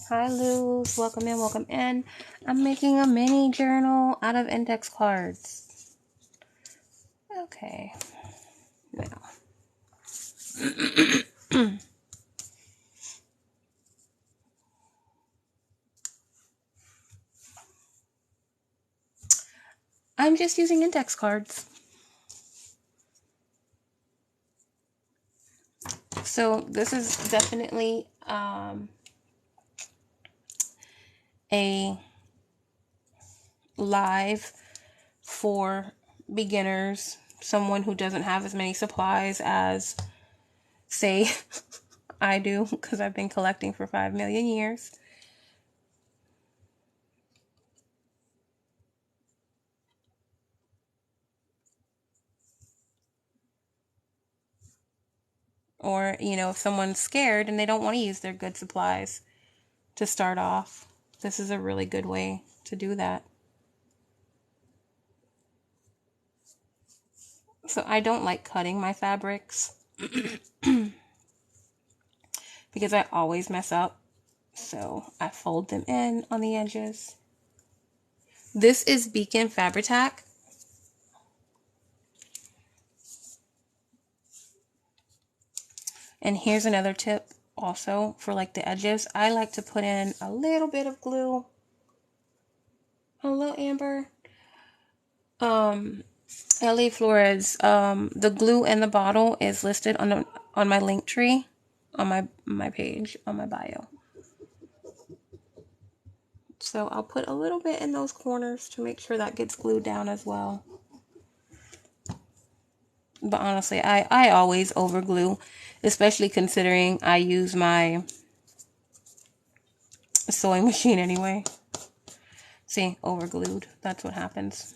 Hi, Luz. Welcome in, welcome in. I'm making a mini journal out of index cards. Okay. Now. I'm just using index cards. So this is definitely a live for beginners, someone who doesn't have as many supplies as, say, I do, because I've been collecting for 5 million years. Or, you know, if someone's scared and they don't want to use their good supplies to start off, this is a really good way to do that. So I don't like cutting my fabrics because I always mess up. So I fold them in on the edges. This is Beacon Fabri-Tac. And here's another tip also for like the edges. I like to put in a little bit of glue. Hello, Amber. LA Flores. The glue in the bottle is listed on my link tree, on my page, on my bio. So I'll put a little bit in those corners to make sure that gets glued down as well. But honestly, I always over glue, especially considering I use my sewing machine anyway. See, over glued. That's what happens.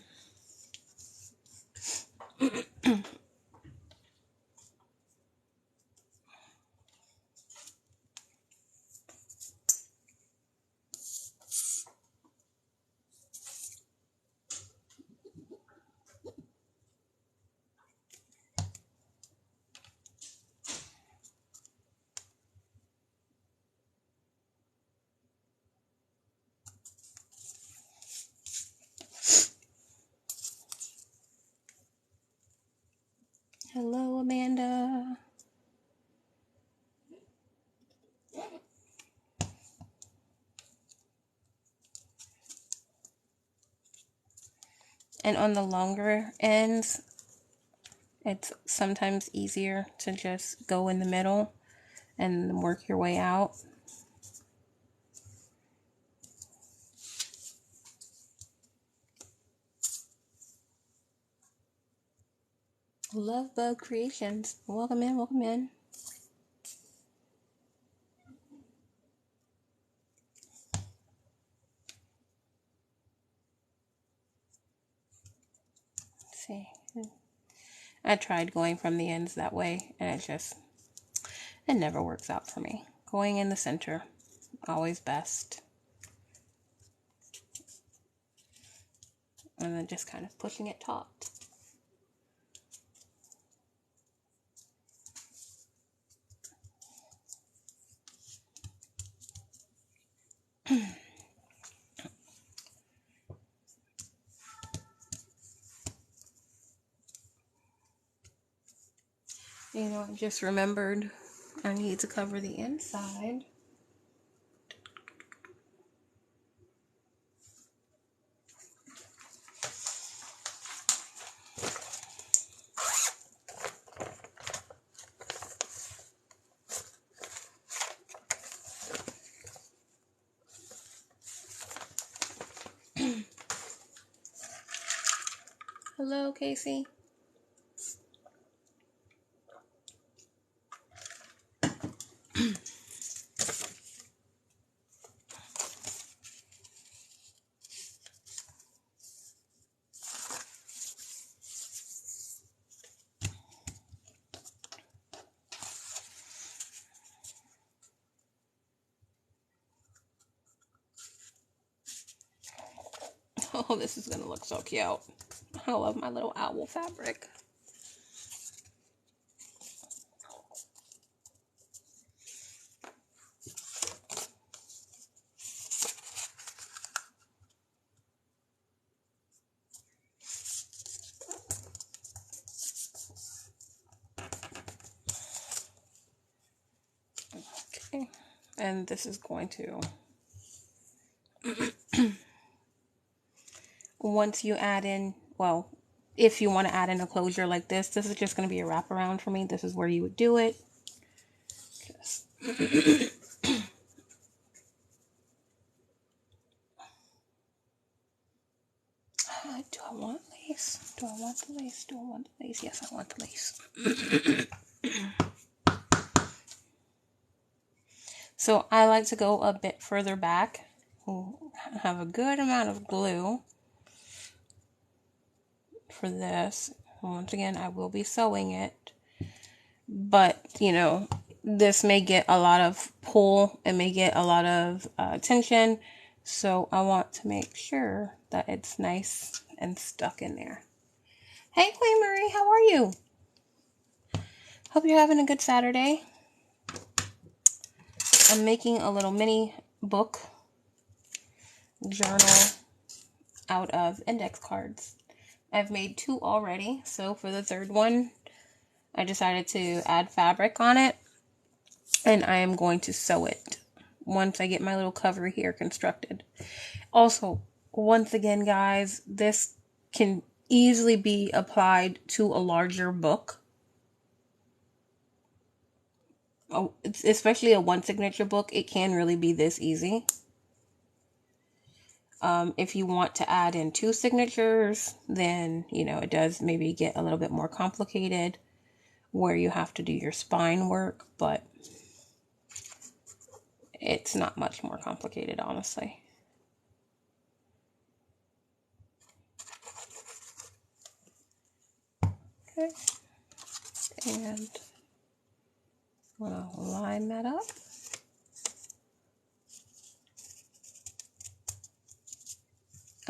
And on the longer ends, it's sometimes easier to just go in the middle and work your way out. Love Bug Creations. Welcome in, welcome in. Let's see. I tried going from the ends that way, and it never works out for me. Going in the center, always best. And then just kind of pushing it taut. You know, I just remembered I need to cover the inside. Hello, Casey. Oh, this is going to look so cute. I love my little owl fabric. Okay, and this is going to... Once you add in, well, if you want to add in a closure like this is just going to be a wraparound for me. This is where you would do it. Do I want lace? Do I want the lace? Do I want the lace? Yes, I want the lace. So I like to go a bit further back. Have a good amount of glue for this. Once again, I will be sewing it. But, you know, this may get a lot of pull. It may get a lot of tension. So I want to make sure that it's nice and stuck in there. Hey, Queen Marie, how are you? Hope you're having a good Saturday. I'm making a little mini book journal out of index cards. I've made 2 already, so for the 3rd one, I decided to add fabric on it, and I am going to sew it once I get my little cover here constructed. Also, once again, guys, this can easily be applied to a larger book. Oh, especially a 1 signature book, it can really be this easy. If you want to add in 2 signatures, then, you know, it does maybe get a little bit more complicated where you have to do your spine work, but it's not much more complicated, honestly. Okay, and I'm going to line that up.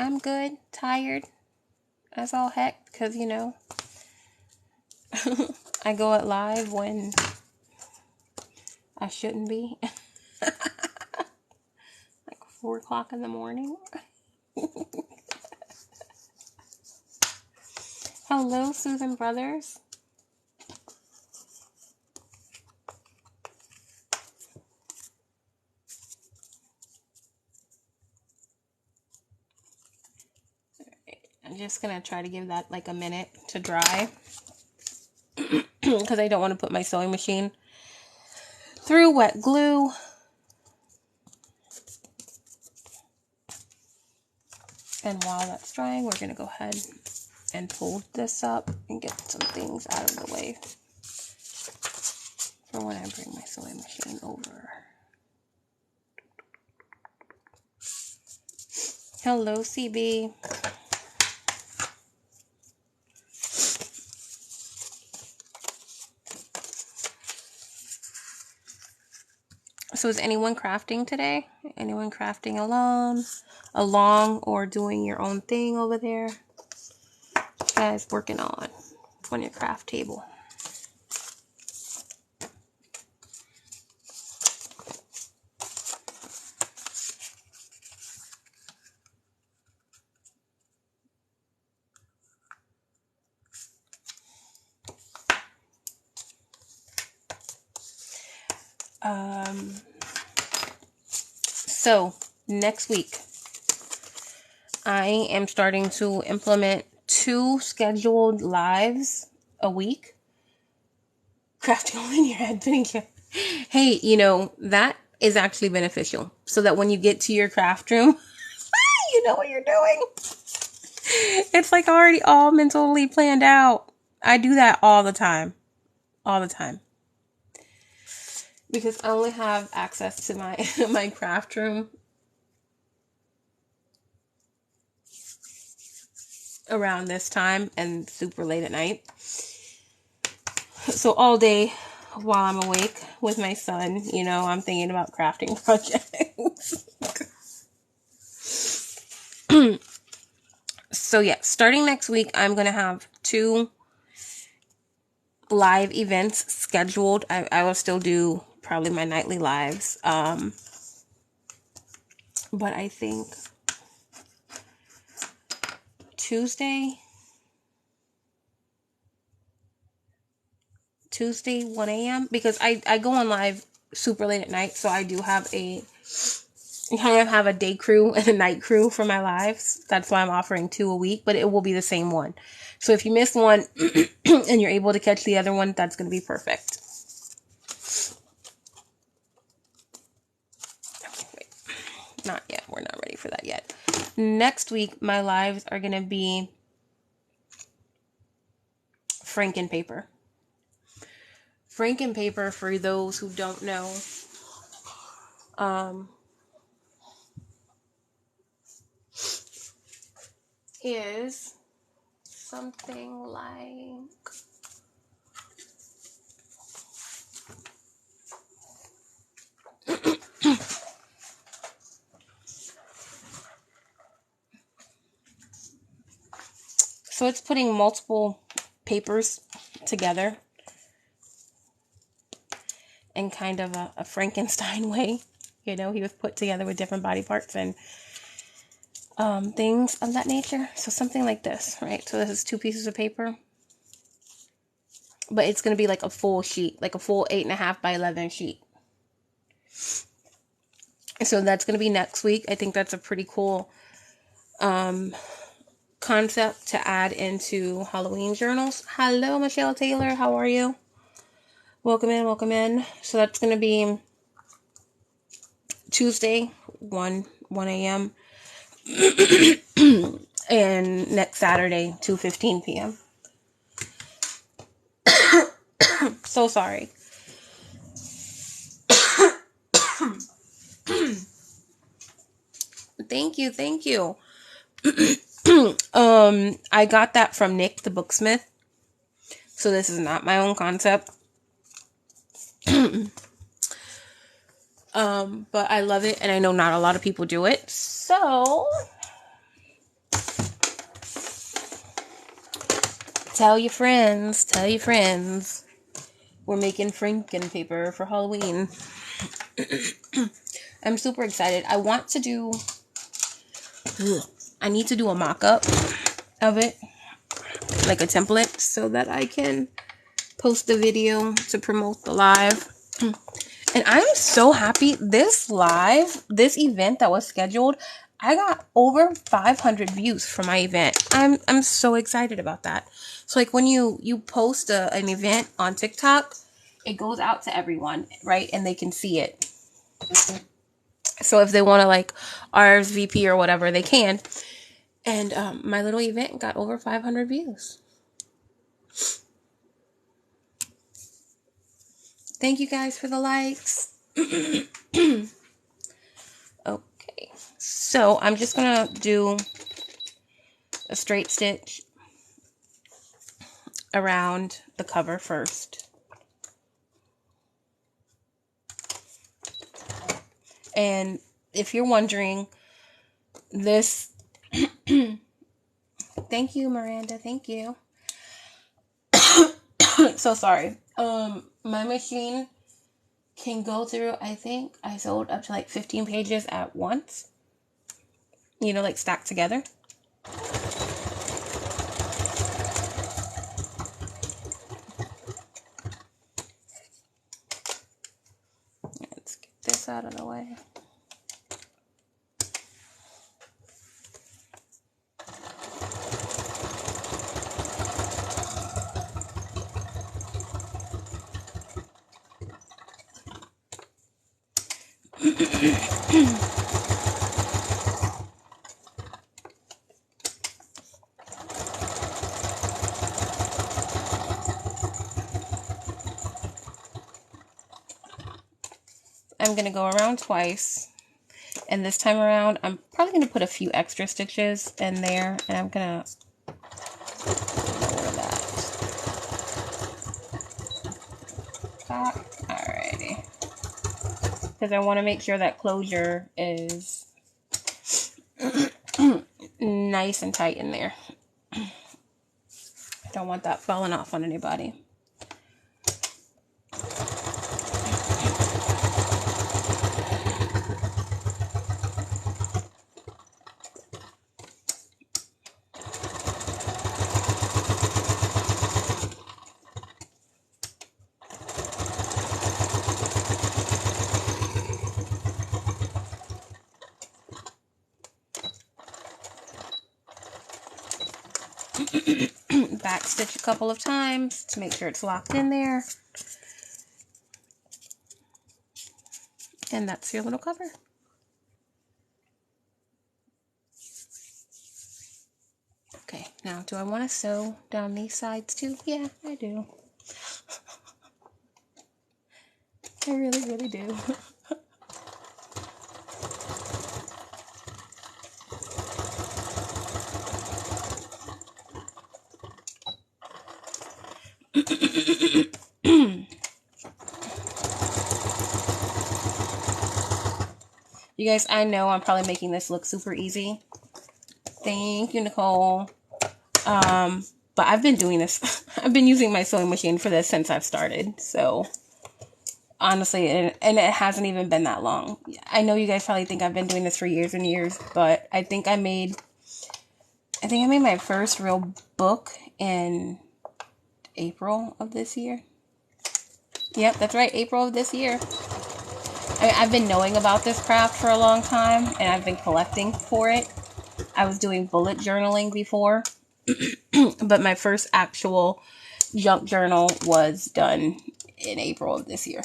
I'm good, tired as all heck, because, you know, I go at live when I shouldn't be. Like 4 o'clock in the morning. Hello, Susan Brothers. just going to try to give that like a minute to dry. Because I don't want to put my sewing machine through wet glue. And while that's drying, we're going to go ahead and fold this up and get some things out of the way for when I bring my sewing machine over. Hello, CB. So is anyone crafting today? Anyone crafting along or doing your own thing over there? What you guys working on your craft table? So next week, I am starting to implement 2 scheduled lives a week. Crafting all in your head, thank you. Hey, you know, that is actually beneficial. So that when you get to your craft room, you know what you're doing. It's like already all mentally planned out. I do that all the time. All the time. Because I only have access to my craft room around this time and super late at night. So all day while I'm awake with my son, you know, I'm thinking about crafting projects. So yeah, starting next week, I'm going to have 2 live events scheduled. I will still do probably my nightly lives. But I think Tuesday 1 a.m. because I go on live super late at night, so I do have I kind of have a day crew and a night crew for my lives. That's why I'm offering 2 a week, but it will be the same one. So if you miss one and you're able to catch the other one, that's going to be perfect. Okay, wait. Not yet. We're not ready for that yet. Next week, my lives are going to be Frankenpaper. Frankenpaper, for those who don't know, is something like so it's putting multiple papers together in kind of a Frankenstein way. You know, he was put together with different body parts and things of that nature. So something like this, right? So this is 2 pieces of paper, but it's going to be like a full sheet, like a full 8.5 by 11 sheet. So that's going to be next week. I think that's a pretty cool concept to add into Halloween journals. Hello, Michelle Taylor. How are you? Welcome in, welcome in. So that's going to be Tuesday, 1 a.m. and next Saturday, 2:15 p.m. So sorry. Thank you. I got that from Nick the Booksmith. So this is not my own concept. But I love it, and I know not a lot of people do it. So tell your friends. We're making Frankenpaper for Halloween. I'm super excited. I need to do a mock-up of it, like a template, so that I can post the video to promote the live. And I'm so happy this event that was scheduled, I got over 500 views for my event. I'm so excited about that. So like when you post an event on TikTok, it goes out to everyone, right? And they can see it. So if they want to like RSVP or whatever, they can. And my little event got over 500 views. Thank you guys for the likes. Okay, so I'm just gonna do a straight stitch around the cover first. And if you're wondering, this thank you, Miranda, thank you. So sorry. My machine can go through, I think I sold up to like 15 pages at once. You know, like stacked together. Let's get this out of the way. I'm going to go around twice, and this time around I'm probably going to put a few extra stitches in there, and I'm going to lower that. Alrighty. Because I want to make sure that closure is nice and tight in there. I don't want that falling off on anybody. Back stitch a couple of times to make sure it's locked in there. And that's your little cover. Okay, now do I want to sew down these sides too? Yeah, I do. I really, really do. You guys, I know I'm probably making this look super easy. Thank you, Nicole. But I've been doing this. I've been using my sewing machine for this since I've started. So, honestly, and it hasn't even been that long. I know you guys probably think I've been doing this for years and years, but I think I made my first real book in April of this year. Yep, that's right, April of this year. I've been knowing about this craft for a long time, and I've been collecting for it. I was doing bullet journaling before, but my first actual junk journal was done in April of this year.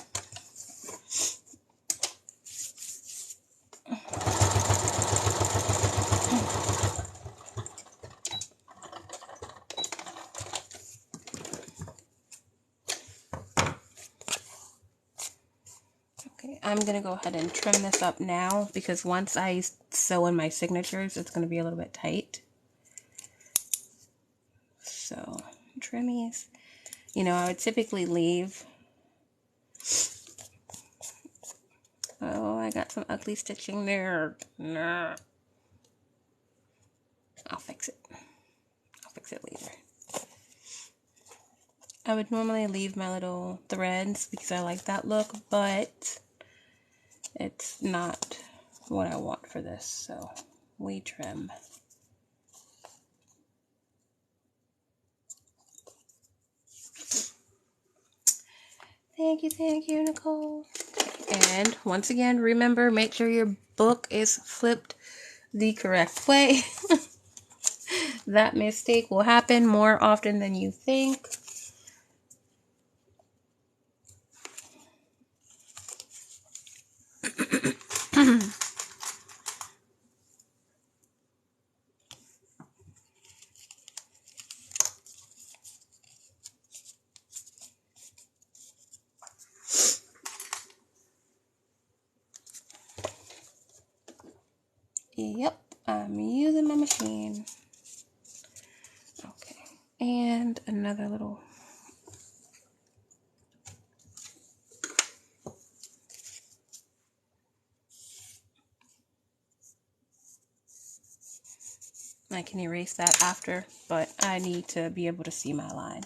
I'm going to go ahead and trim this up now because once I sew in my signatures, it's going to be a little bit tight. So, trimmies. You know, I would typically leave. Oh, I got some ugly stitching there. Nah. I'll fix it. I'll fix it later. I would normally leave my little threads because I like that look, but it's not what I want for this, so we trim. Thank you, Nicole. And once again, remember, make sure your book is flipped the correct way. That mistake will happen more often than you think. Yep, I'm using my machine. Okay, and another little. I can erase that after, but I need to be able to see my line.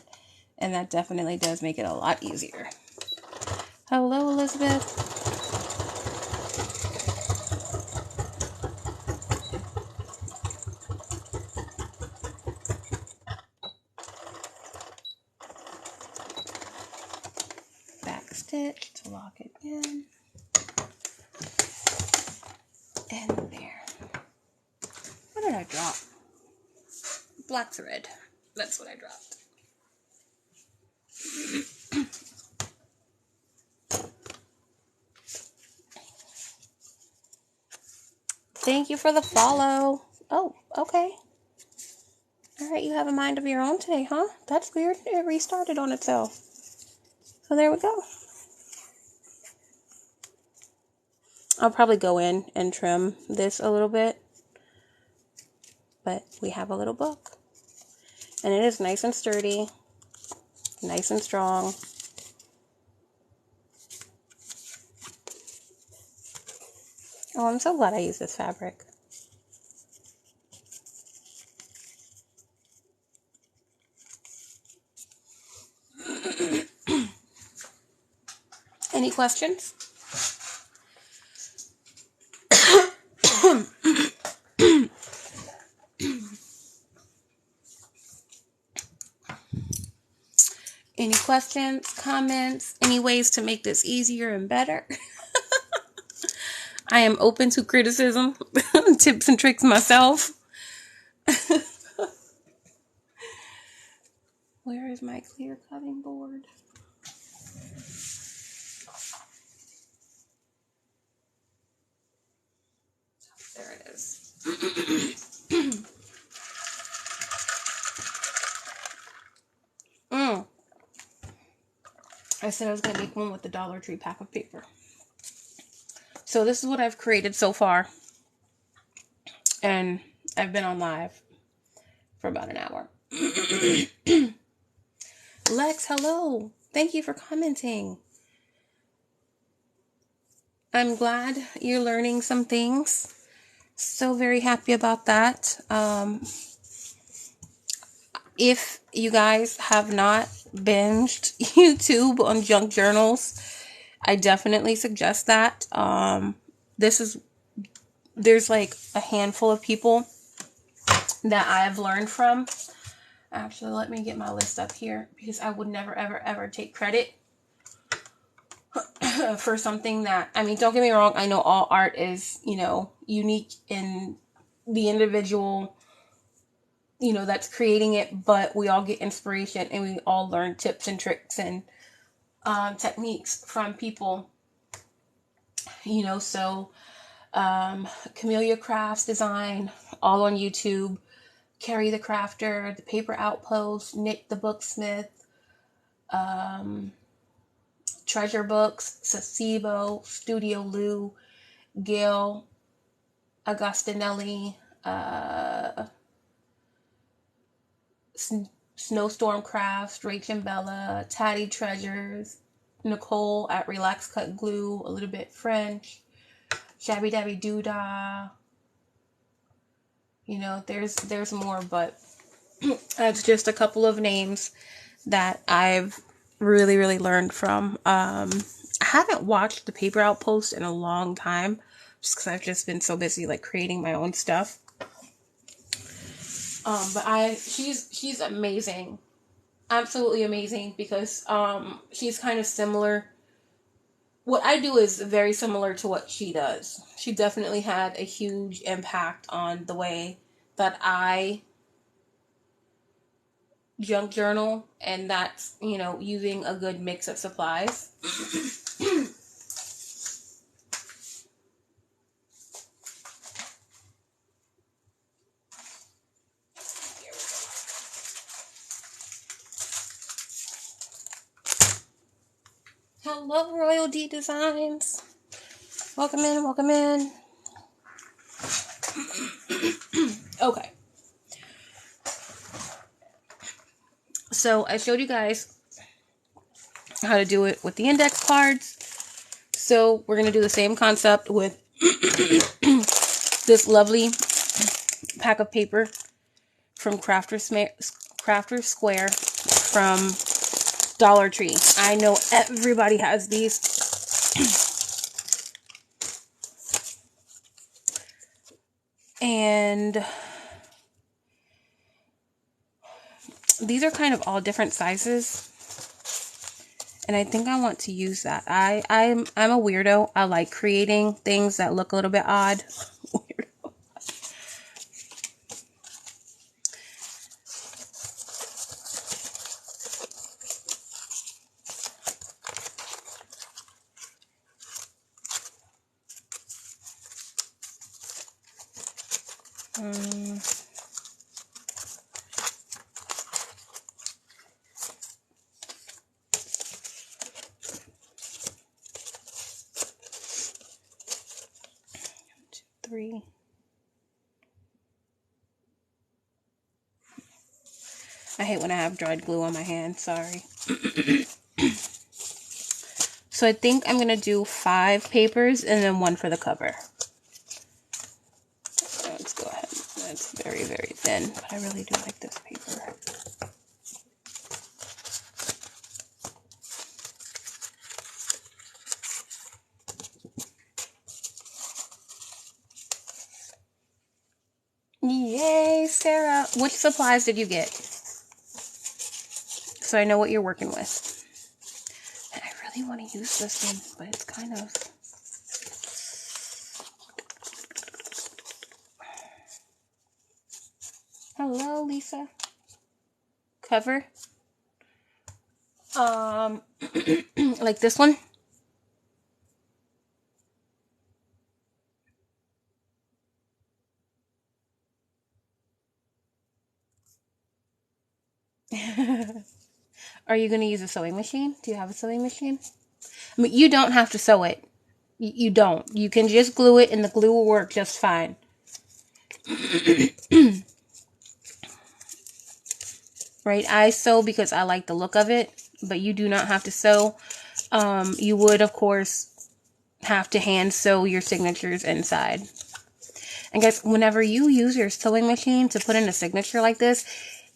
And that definitely does make it a lot easier. Hello, Elizabeth. Back stitch to lock it in. And there. What did I drop? Black thread. That's what I dropped. Thank you for the follow. Oh, okay. All right, you have a mind of your own today, huh? That's weird. It restarted on itself. So there we go. I'll probably go in and trim this a little bit. But we have a little book. And it is nice and sturdy. Nice and strong. Oh, I'm so glad I used this fabric. Any questions? Any questions, comments, any ways to make this easier and better? I am open to criticism, tips and tricks myself. Where is my clear cutting board? There it is. I said I was going to make one with the Dollar Tree pack of paper. So this is what I've created so far. And I've been on live for about an hour. Lex, hello. Thank you for commenting. I'm glad you're learning some things. So very happy about that. If you guys have not binged YouTube on junk journals, I definitely suggest that. There's like a handful of people that I've learned from. Actually, let me get my list up here because I would never, ever, ever take credit for something that, I mean, don't get me wrong. I know all art is, unique in the individual, that's creating it, but we all get inspiration and we all learn tips and tricks and techniques from people, so Camellia Crafts Design, all on YouTube, Carrie the Crafter, The Paper Outpost, Nick the Booksmith, Treasure Books, Sasebo, Studio Lou, Gail Agostinelli, Snowstorm Crafts, Rach and Bella, Tatty Treasures, Nicole at Relax Cut Glue, a little bit French, Shabby Dabby Doodah. There's more, but that's just a couple of names that I've really, really learned from. I haven't watched The Paper Outpost in a long time, just because I've just been so busy like creating my own stuff. But she's amazing, absolutely amazing, because she's kind of similar what I do is very similar to what she does. She definitely had a huge impact on the way that I junk journal, and that's, you know, using a good mix of supplies. Hello, Royal D Designs. Welcome in, welcome in. Okay. So I showed you guys how to do it with the index cards. So we're going to do the same concept with this lovely pack of paper from Crafter Square from Dollar Tree. I know everybody has these. And these are kind of all different sizes. And I think I want to use that. I'm a weirdo. I like creating things that look a little bit odd. Weirdo. Three. I hate when I have dried glue on my hand. Sorry. So I think I'm going to do 5 papers and then 1 for the cover. Let's go ahead. That's very, very thin, but I really do like this paper. Yay, Sarah. Which supplies did you get? So I know what you're working with. And I really want to use this one, but it's kind of... Hello, Lisa. Cover. Like this one. Are you going to use a sewing machine? Do you have a sewing machine? I mean, you don't have to sew it. You don't. You can just glue it and the glue will work just fine. Right? I sew because I like the look of it, but you do not have to sew. You would, of course, have to hand sew your signatures inside. And guys, whenever you use your sewing machine to put in a signature like this,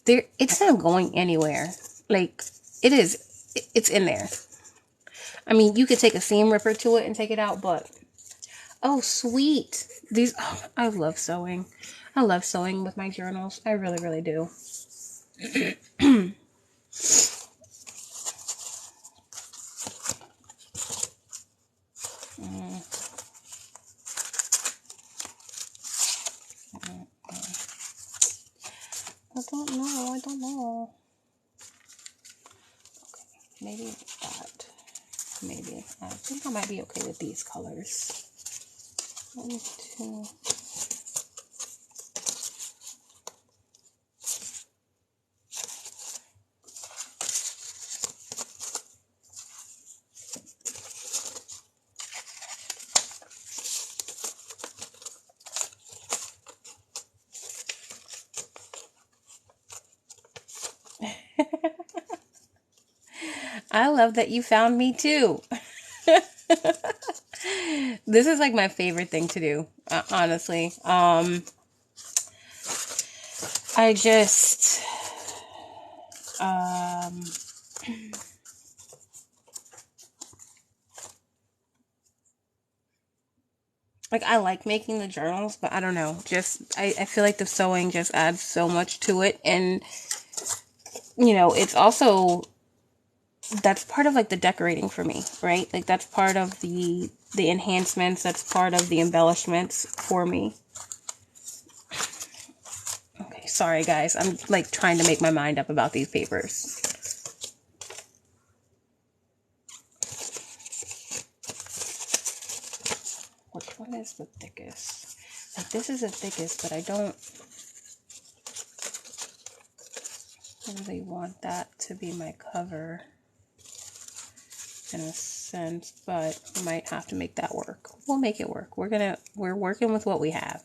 it's not going anywhere. Like, it's in there. I mean, you could take a seam ripper to it and take it out, but... Oh, sweet. I love sewing. I love sewing with my journals. I really, really do. I don't know. Okay, maybe that. Maybe. I think I might be okay with these colors. 1, 2. I love that you found me too. This is like my favorite thing to do, honestly. I just like, I like making the journals, but I don't know, just I feel like the sewing just adds so much to it. And you know, it's also that's part of like the decorating for me, right? Like that's part of the enhancements, that's part of the embellishments for me. Okay, sorry guys, I'm like trying to make my mind up about these papers. Which one is the thickest? Like this is the thickest, but I don't really want that to be my cover in a sense, but we might have to make that work. We'll make it work. We're working with what we have.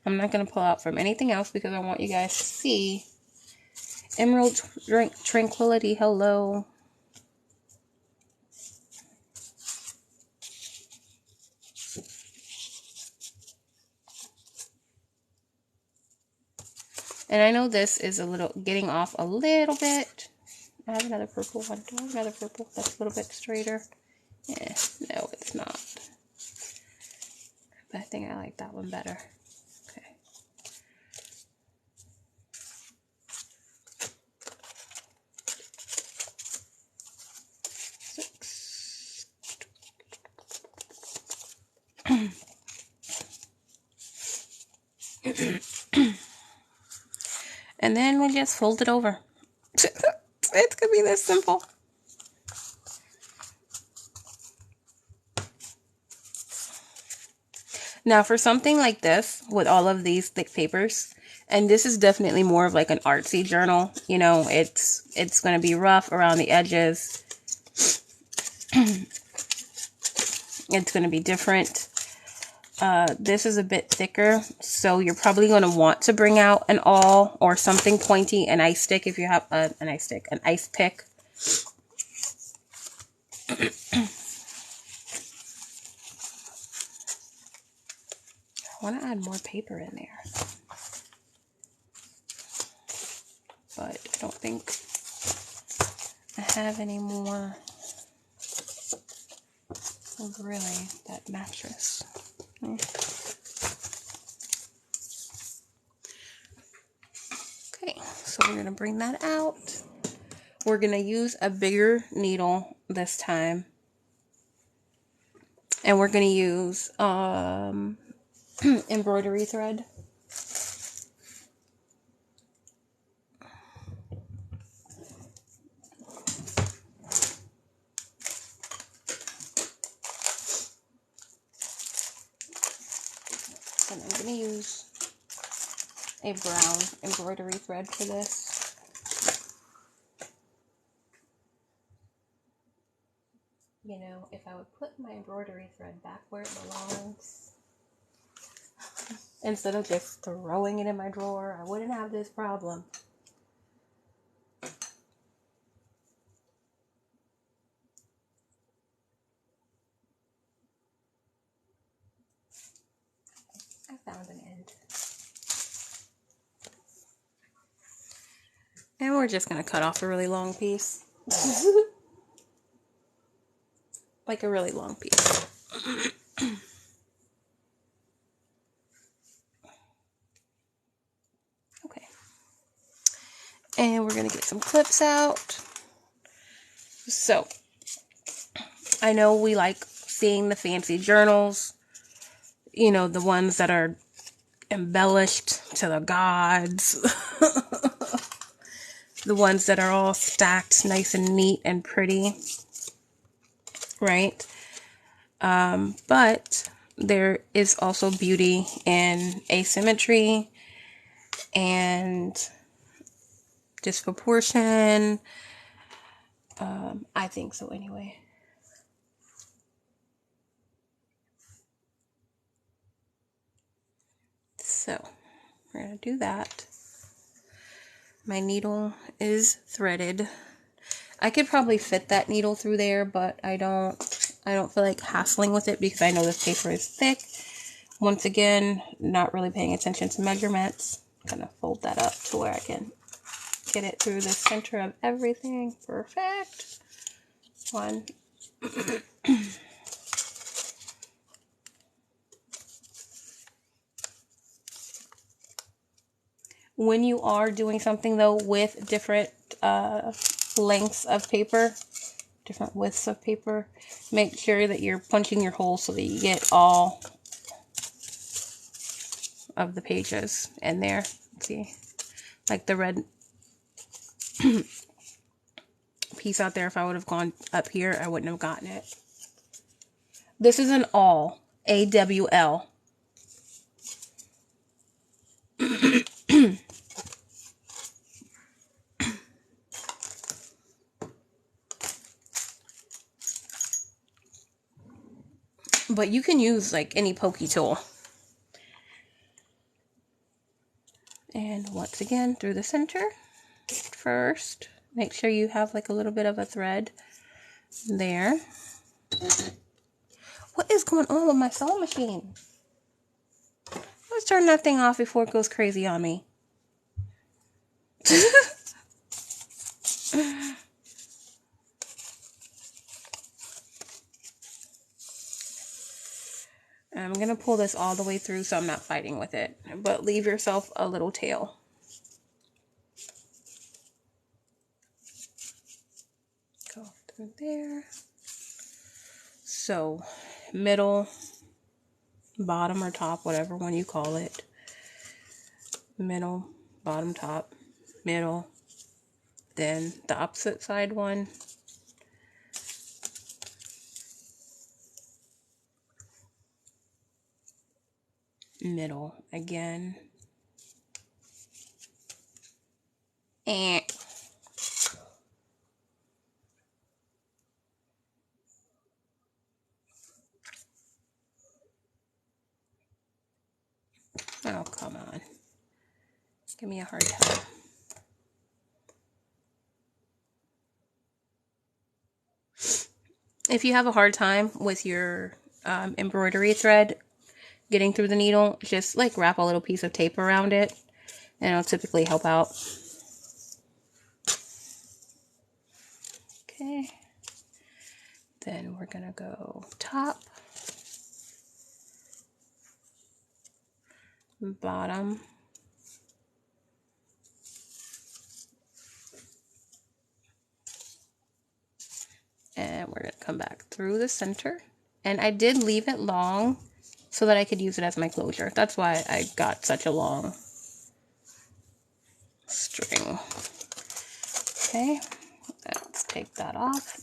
I'm not going to pull out from anything else because I want you guys to see. Emerald Tranquility, hello. And I know this is a little getting off a little bit. I have another purple one. Do I have another purple that's a little bit straighter? Yeah, no, it's not. But I think I like that one better. Okay. And then we just fold it over. It's gonna be this simple. Now for something like this, with all of these thick papers, and this is definitely more of like an artsy journal, you know, it's gonna be rough around the edges. It's gonna be different. This is a bit thicker, so you're probably going to want to bring out an awl or something pointy, an ice stick if you have an ice pick. I want to add more paper in there, but I don't think I have any more of really that mattress. Okay, so we're going to bring that out. We're going to use a bigger needle this time. And we're going to use embroidery thread. And I'm going to use a brown embroidery thread for this. You know, if I would put my embroidery thread back where it belongs, instead of just throwing it in my drawer, I wouldn't have this problem. I found an end. And we're just going to cut off a really long piece. Like a really long piece. Okay. And we're going to get some clips out. So, I know we like seeing the fancy journals. You know, the ones that are embellished to the gods. The ones that are all stacked nice and neat and pretty. Right? But there is also beauty in asymmetry and disproportion. I think so anyway. So we're going to do that. My needle is threaded. I could probably fit that needle through there, but I don't feel like hassling with it because I know this paper is thick. Once again, not really paying attention to measurements. I'm going to fold that up to where I can get it through the center of everything. Perfect. One. When you are doing something though with different lengths of paper, different widths of paper. Make sure that you're punching your holes so that you get all of the pages in there. See, like the red piece out there, if I would have gone up here, I wouldn't have gotten it. This is an awl, A-W-L. But you can use like any pokey tool. And once again, through the center first. Make sure you have like a little bit of a thread there. What is going on with my sewing machine? Let's turn that thing off before it goes crazy on me. I'm going to pull this all the way through so I'm not fighting with it. But leave yourself a little tail. Go through there. So, middle, bottom or top, whatever one you call it. Middle, bottom, top, middle. Then the opposite side one. Middle again. And oh, come on. Give me a hard time. If you have a hard time with your embroidery thread getting through the needle, just like wrap a little piece of tape around it and it'll typically help out. Okay. Then we're gonna go top, bottom, and we're gonna come back through the center. And I did leave it long so that I could use it as my closure. That's why I got such a long string. Okay, let's take that off.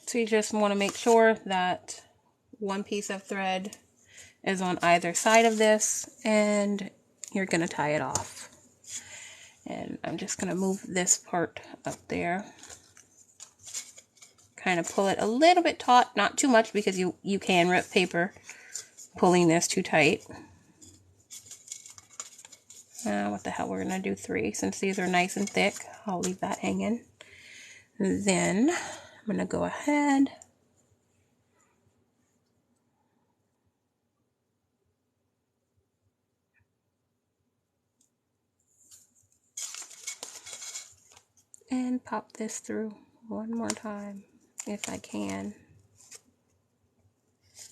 So you just want to make sure that one piece of thread is on either side of this and you're going to tie it off. And I'm just going to move this part up there. Kind of pull it a little bit taut, not too much because you can rip paper pulling this too tight. What the hell, we're going to do 3 since these are nice and thick. I'll leave that hanging. Then I'm going to go ahead and pop this through one more time if I can.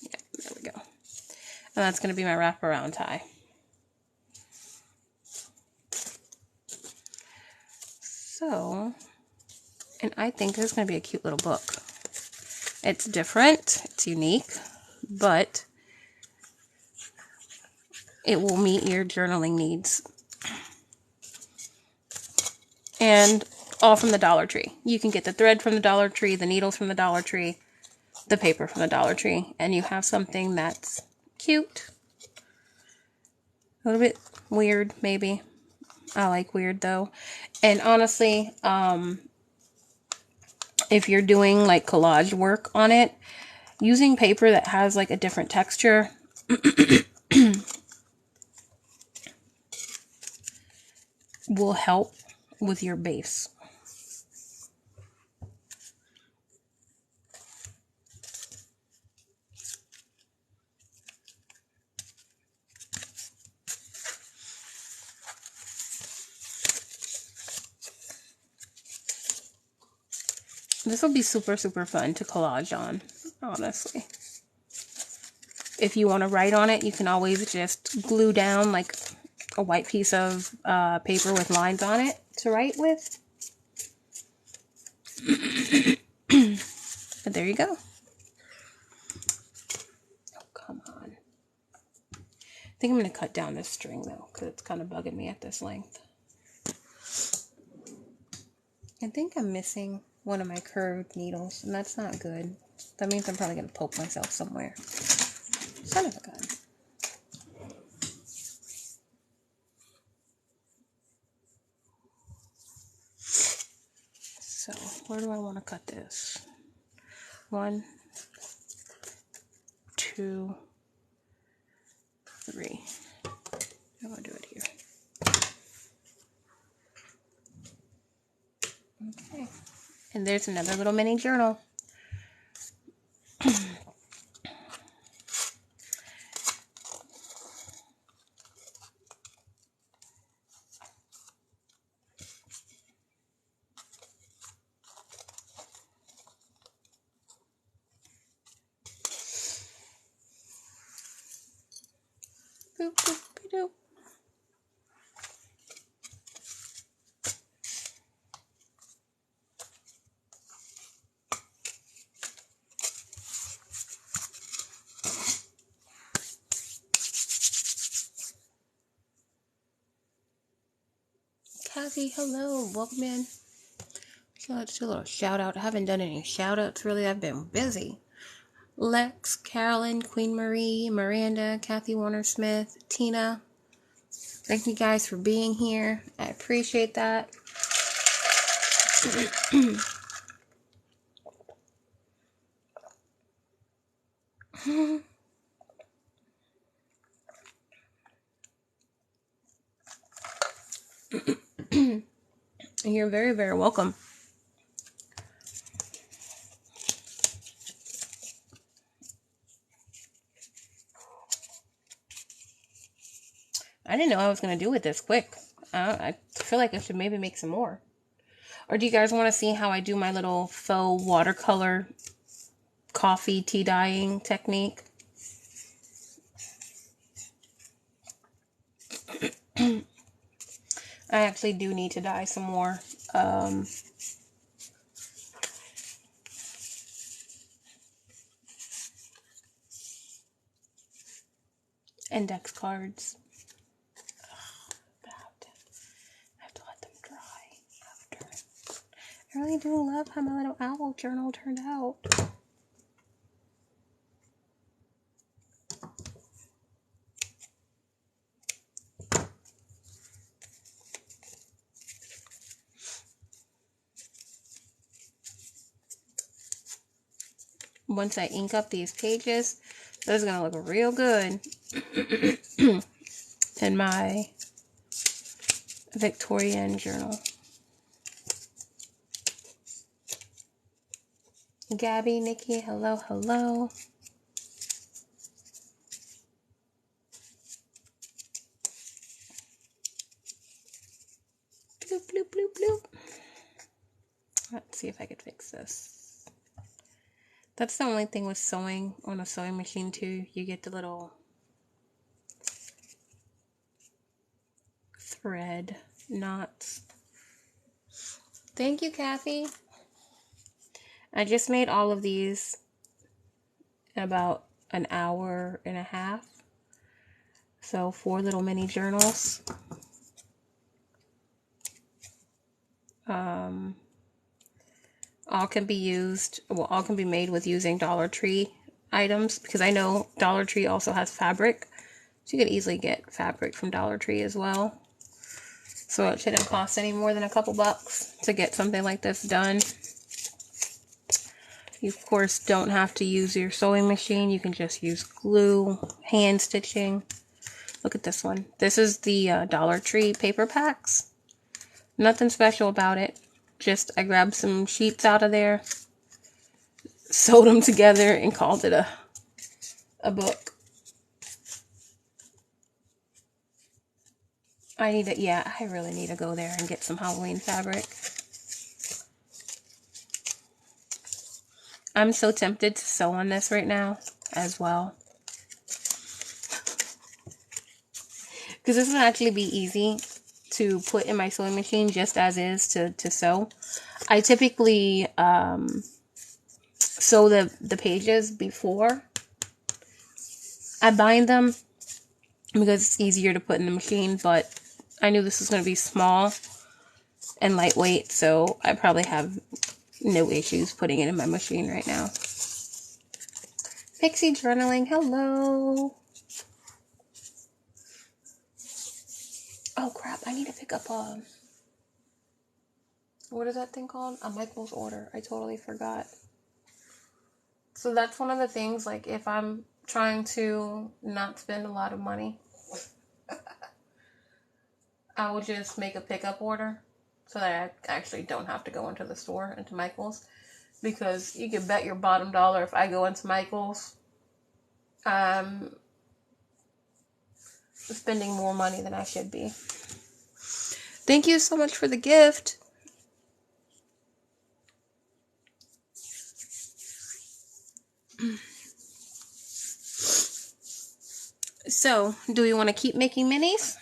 Yeah, there we go. And that's going to be my wraparound tie. So, and I think this is going to be a cute little book. It's different, it's unique, but it will meet your journaling needs. And all from the Dollar Tree. You can get the thread from the Dollar Tree, the needles from the Dollar Tree, the paper from the Dollar Tree, and you have something that's cute. A little bit weird, maybe. I like weird, though. And honestly, if you're doing like collage work on it, using paper that has like a different texture will help with your base. This will be super, super fun to collage on, honestly. If you want to write on it, you can always just glue down like a white piece of paper with lines on it to write with. But there you go. Oh, come on. I think I'm going to cut down this string though, because it's kind of bugging me at this length. I think I'm missing one of my curved needles, and that's not good. That means I'm probably going to poke myself somewhere. Son of a gun. So, where do I want to cut this? 1, 2, 3. I'm going to do it here. Okay. And there's another little mini journal. Boop, boop, boop. Kathy, hello, welcome in. So let's do a little shout out. I haven't done any shout outs really. I've been busy. Lex, Carolyn, Queen Marie, Miranda, Kathy Warner Smith, Tina. Thank you guys for being here. I appreciate that. You're very, very welcome. I didn't know I was going to do it this quick. I feel like I should maybe make some more. Or do you guys want to see how I do my little faux watercolor coffee tea dyeing technique? I actually do need to dye some more index cards. I have to let them dry after. I really do love how my little owl journal turned out. Once I ink up these pages, this is going to look real good in my Victorian journal. Gabby, Nikki, hello, hello. Bloop, bloop, bloop, bloop. Let's see if I could fix this. That's the only thing with sewing on a sewing machine too. You get the little thread knots. Thank you, Kathy. I just made all of these in about an hour and a half. So 4 little mini journals. All can be used, well, all can be made with using Dollar Tree items, because I know Dollar Tree also has fabric. So you could easily get fabric from Dollar Tree as well. So it shouldn't cost any more than a couple bucks to get something like this done. You, of course, don't have to use your sewing machine. You can just use glue, hand stitching. Look at this one. This is the Dollar Tree paper packs. Nothing special about it. Just I grabbed some sheets out of there, sewed them together, and called it a book. I really need to go there and get some Halloween fabric. I'm so tempted to sew on this right now as well. Because this would actually be easy to put in my sewing machine just as is to sew. I typically sew the pages before I bind them because it's easier to put in the machine, but I knew this was going to be small and lightweight, so I probably have no issues putting it in my machine right now. Pixie journaling, hello. Oh crap, I need to pick up what is that thing called? A Michael's order. I totally forgot. So that's one of the things, like if I'm trying to not spend a lot of money, I will just make a pickup order so that I actually don't have to go into the store, into Michael's. Because you can bet your bottom dollar if I go into Michael's, I'm spending more money than I should be. Thank you so much for the gift. So, do we want to keep making minis?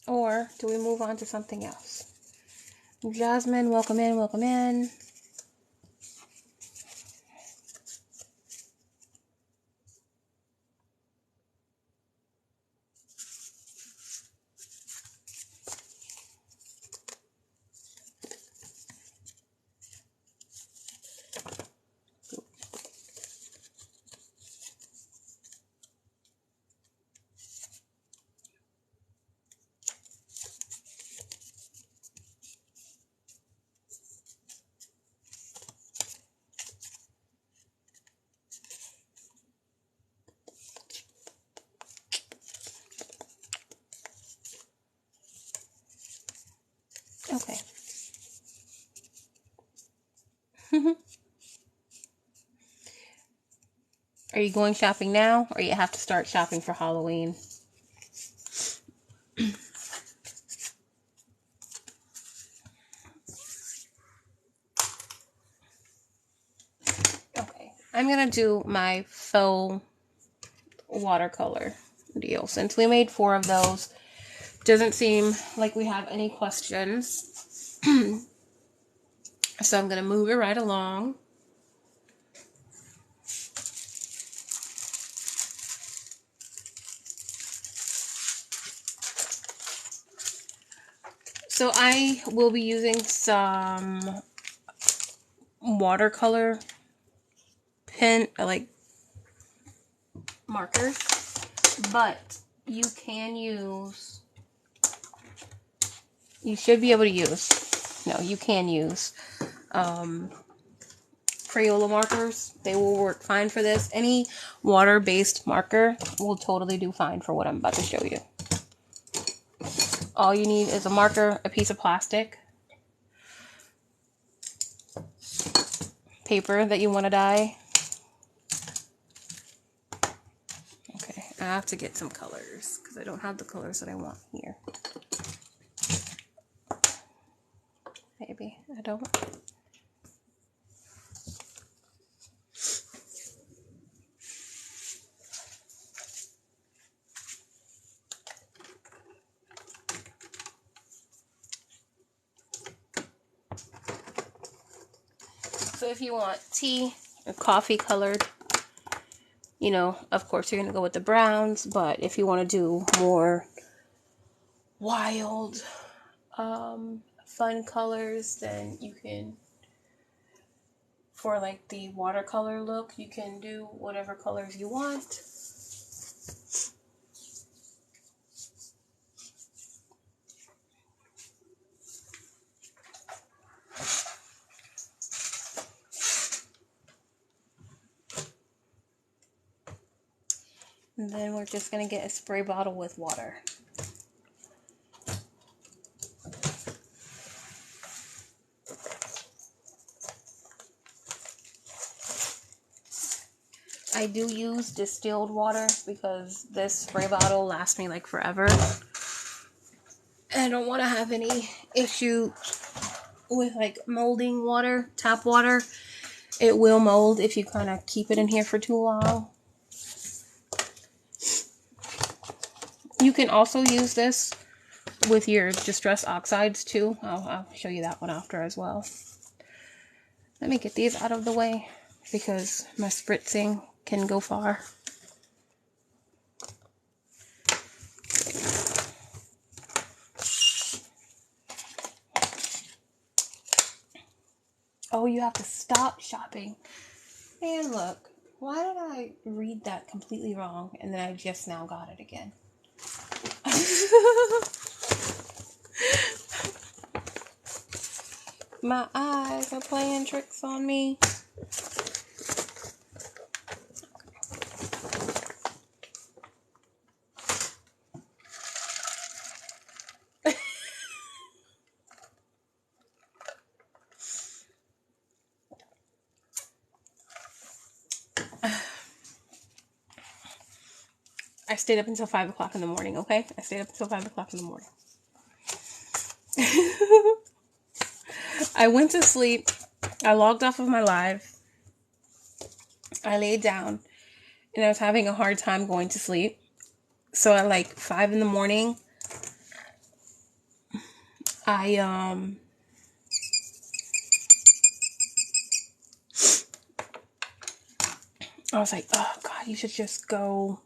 Or do we move on to something else? Jasmine, welcome in, welcome in. Okay. Are you going shopping now, or you have to start shopping for Halloween? Okay. I'm going to do my faux watercolor deal. Since we made 4 of those, doesn't seem like we have any questions. So I'm going to move it right along. So I will be using some watercolor pen, like markers, but you can use, you should be able to use, no, you can use Crayola markers. They will work fine for this. Any water-based marker will totally do fine for what I'm about to show you. All you need is a marker, a piece of plastic, paper that you want to dye. Okay, I have to get some colors because I don't have the colors that I want here. Maybe I don't. So if you want tea or coffee colored, you know, of course you're going to go with the browns, but if you want to do more wild, fun colors, then you can, for like the watercolor look, you can do whatever colors you want. And then we're just going to get a spray bottle with water. I do use distilled water because this spray bottle lasts me like forever. I don't want to have any issue with like molding water, tap water. It will mold if you kind of keep it in here for too long. You can also use this with your distress oxides too. I'll show you that one after as well. Let me get these out of the way because my spritzing can go far. Oh, you have to stop shopping. And look, why did I read that completely wrong and then I just now got it again? My eyes are playing tricks on me. I stayed up until 5 o'clock in the morning, okay? I stayed up until 5 o'clock in the morning. I went to sleep. I logged off of my live. I laid down. And I was having a hard time going to sleep. So at like 5 in the morning, I was like, oh God, you should just go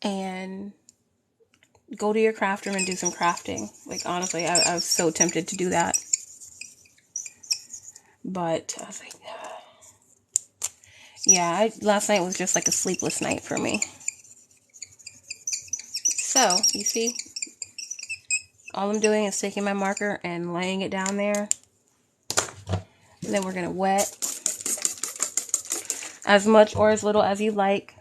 and go to your craft room and do some crafting. Like, honestly, I was so tempted to do that. But I was like, yeah, last night was just like a sleepless night for me. So, you see, all I'm doing is taking my marker and laying it down there. And then we're going to wet as much or as little as you like.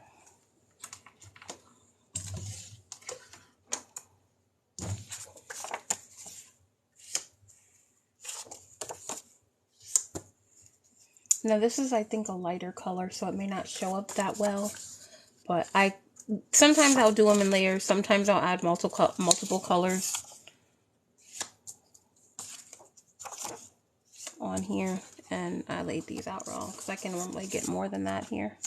Now this is, I think, a lighter color, so it may not show up that well. But sometimes I'll do them in layers. Sometimes I'll add multiple colors on here. And I laid these out wrong because I can normally get more than that here.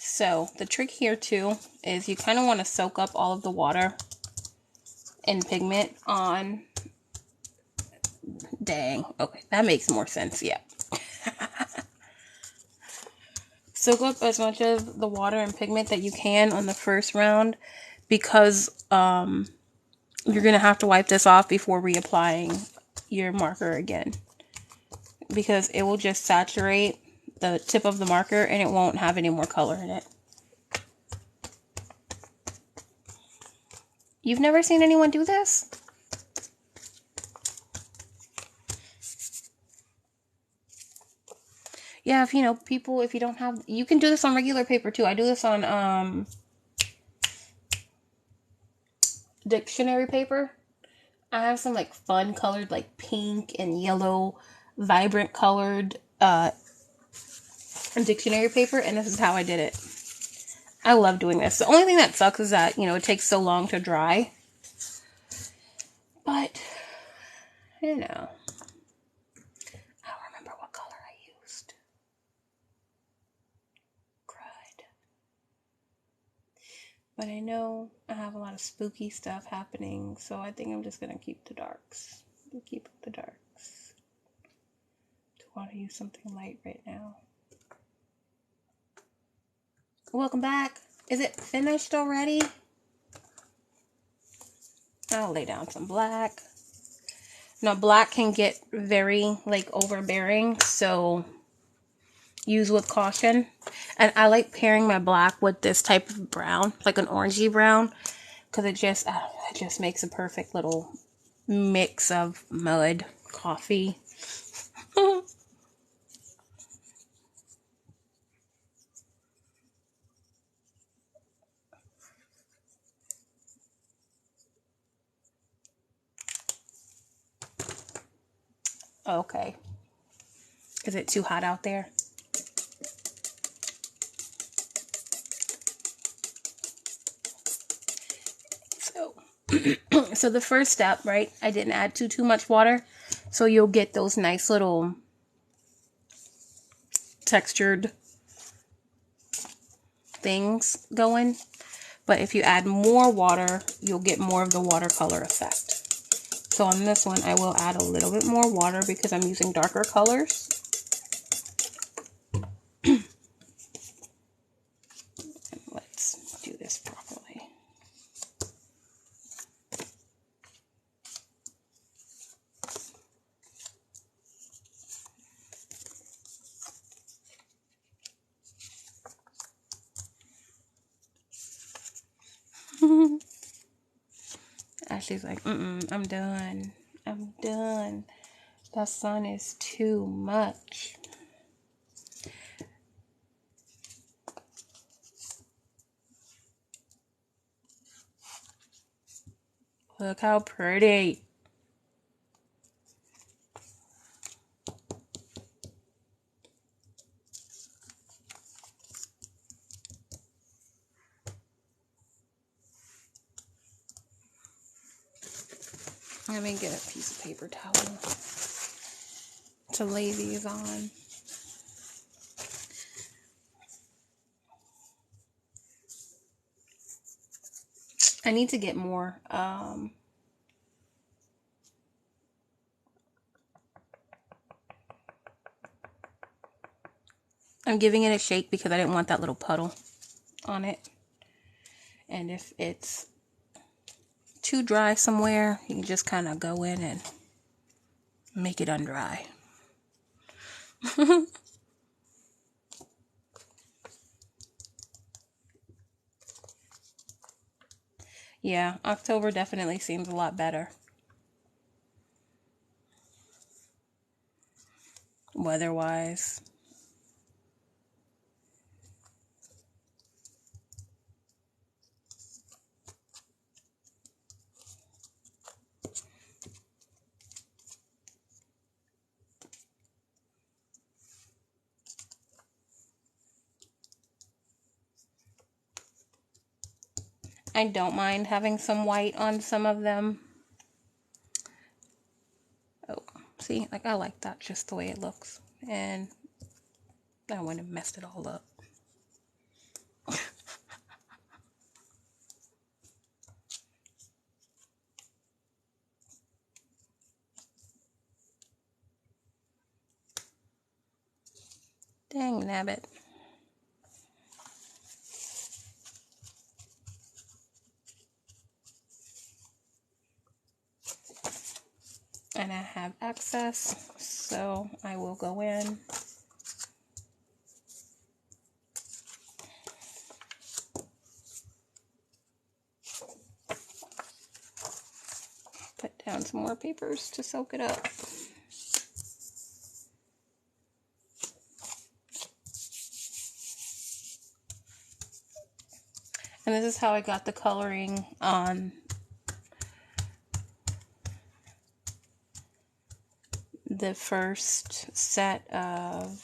So the trick here too is you kind of want to soak up all of the water and pigment on. Dang. Okay, that makes more sense. Yeah. Soak up as much of the water and pigment that you can on the first round because you're going to have to wipe this off before reapplying your marker again. Because it will just saturate the tip of the marker and it won't have any more color in it. You've never seen anyone do this? Yeah, if if you don't have, you can do this on regular paper too. I do this on dictionary paper. I have some like fun colored, like pink and yellow, vibrant colored dictionary paper, and this is how I did it. I love doing this. The only thing that sucks is that, it takes so long to dry. But, I don't know. I don't remember what color I used. Crud. But I know I have a lot of spooky stuff happening, so I think I'm just going to keep the darks. Keep the darks. I want to use something light right now. Welcome back. Is it finished already? I'll lay down some black. Now, black can get very, overbearing, so use with caution. And I like pairing my black with this type of brown, like an orangey brown, because it just makes a perfect little mix of mud, coffee. Okay. Is it too hot out there? So, so the first step, right? I didn't add too much water. So you'll get those nice little textured things going. But if you add more water, you'll get more of the watercolor effect. So on this one, I will add a little bit more water because I'm using darker colors. Let's do this properly. Ashley's like, I'm done. I'm done. That sun is too much. Look how pretty. Let me get a piece of paper towel to lay these on. I need to get more I'm giving it a shake because I didn't want that little puddle on it. And if it's too dry somewhere, you can just kind of go in and make it undry. Yeah, October definitely seems a lot better. Weather-wise. I don't mind having some white on some of them. Oh, see, like I like that just the way it looks. And I went and messed it all up. Dang nabbit. And I have excess, so I will go in. Put down some more papers to soak it up. And this is how I got the coloring on the first set of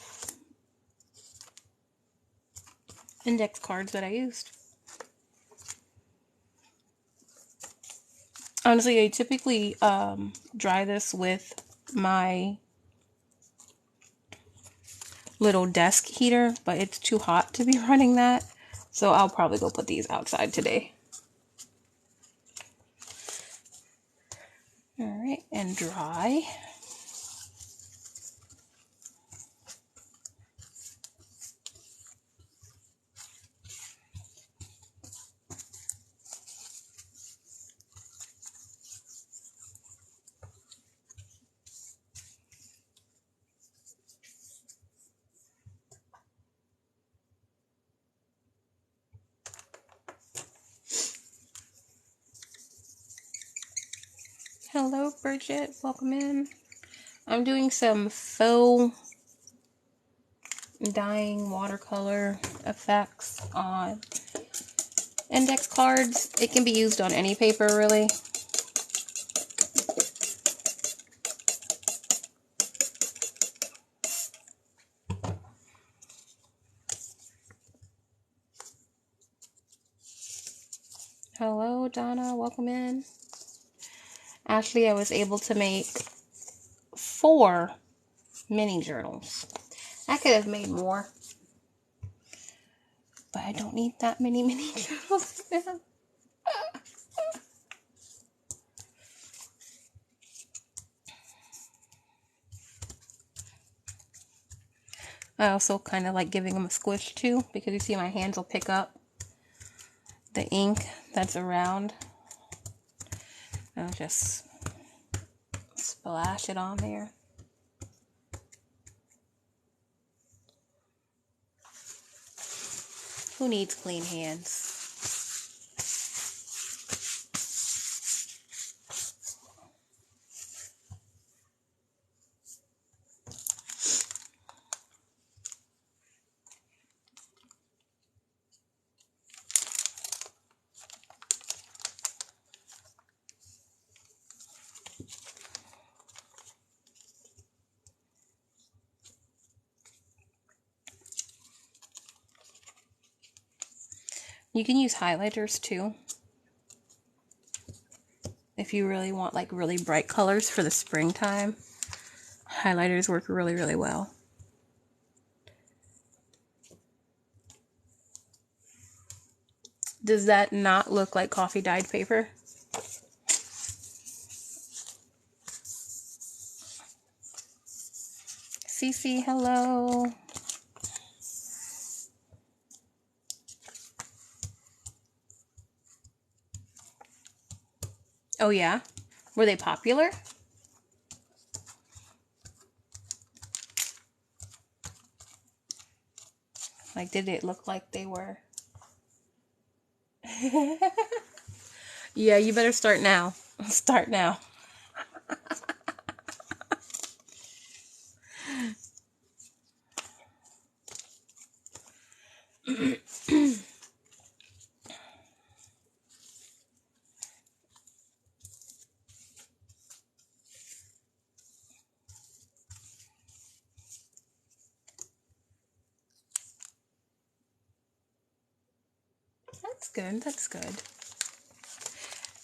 index cards that I used. Honestly, I typically dry this with my little desk heater, but it's too hot to be running that. So I'll probably go put these outside today. Alright, and dry. Hello, Bridget. Welcome in. I'm doing some faux dyeing watercolor effects on index cards. It can be used on any paper, really. Hello, Donna. Welcome in. Actually, I was able to make 4 mini journals. I could have made more, but I don't need that many mini journals now. I also kind of like giving them a squish too, because you see my hands will pick up the ink that's around. I'll just splash it on there. Who needs clean hands? You can use highlighters too, if you really want like really bright colors for the springtime. Highlighters work really, really well. Does that not look like coffee dyed paper? Cece, hello. Oh yeah? Were they popular? Like, did it look like they were? Yeah, you better start now. Start now. That's good, that's good.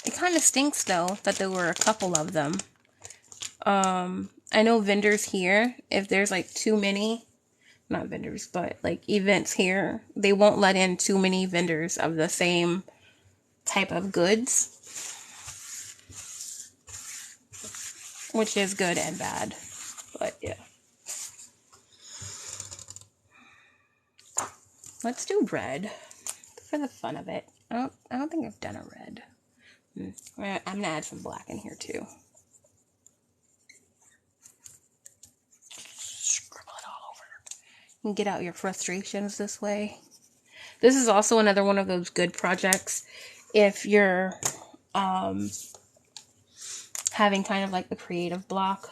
It kind of stinks though that there were a couple of them. I know vendors here, if there's like too many, not vendors, but like events here, they won't let in too many vendors of the same type of goods, which is good and bad, but yeah. Let's do red for the fun of it. I don't think I've done a red. I'm gonna add some black in here too. Scribble it all over. You can get out your frustrations this way. This is also another one of those good projects if you're having kind of like a creative block.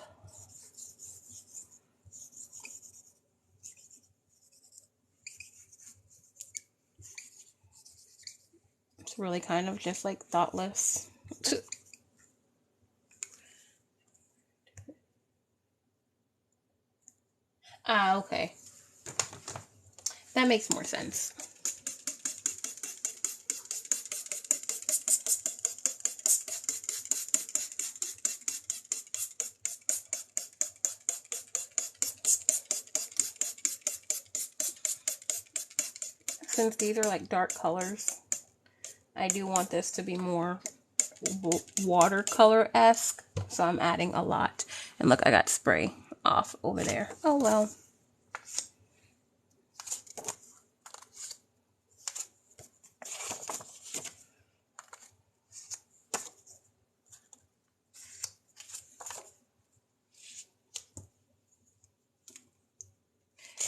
It's really kind of just like thoughtless. Ah, okay. That makes more sense. Since these are like dark colors, I do want this to be more watercolor-esque, so I'm adding a lot. And look, I got spray off over there. Oh well.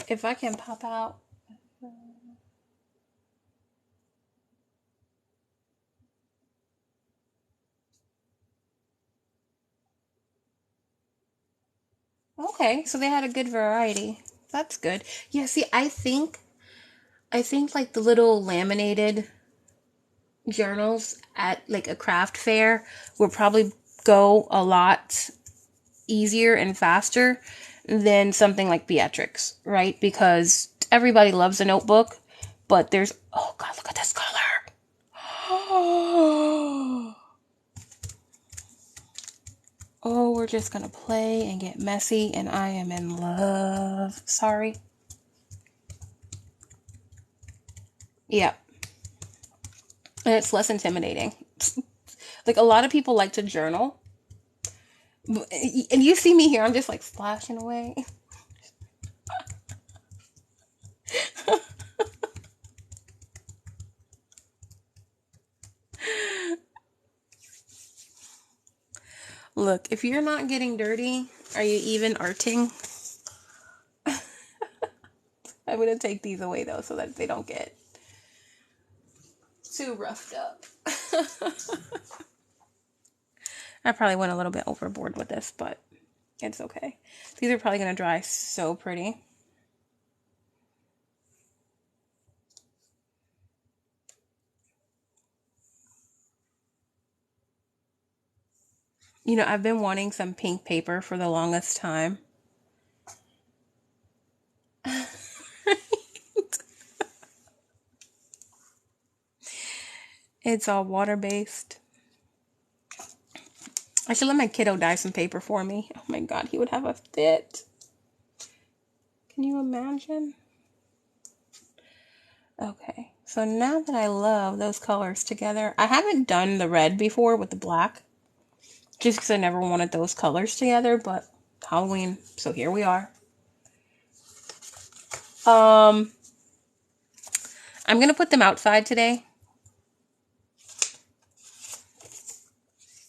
If I can pop out. Okay, so they had a good variety. That's good. Yeah, see, I think like the little laminated journals at like a craft fair will probably go a lot easier and faster than something like Beatrix, right? Because everybody loves a notebook, but there's, oh god, look at this color. we're just going to play and get messy, and I am in love. Sorry. Yeah. And it's less intimidating. Like, a lot of people like to journal. And you see me here, I'm just like splashing away. Look, if you're not getting dirty, are you even arting? I'm going to take these away, though, so that they don't get too roughed up. I probably went a little bit overboard with this, but it's okay. These are probably going to dry so pretty. You know, I've been wanting some pink paper for the longest time. It's all water-based. I should let my kiddo dye some paper for me. Oh my god, he would have a fit. Can you imagine? Okay, so now that I love those colors together, I haven't done the red before with the black, just because I never wanted those colors together, but Halloween, so here we are. I'm gonna put them outside today.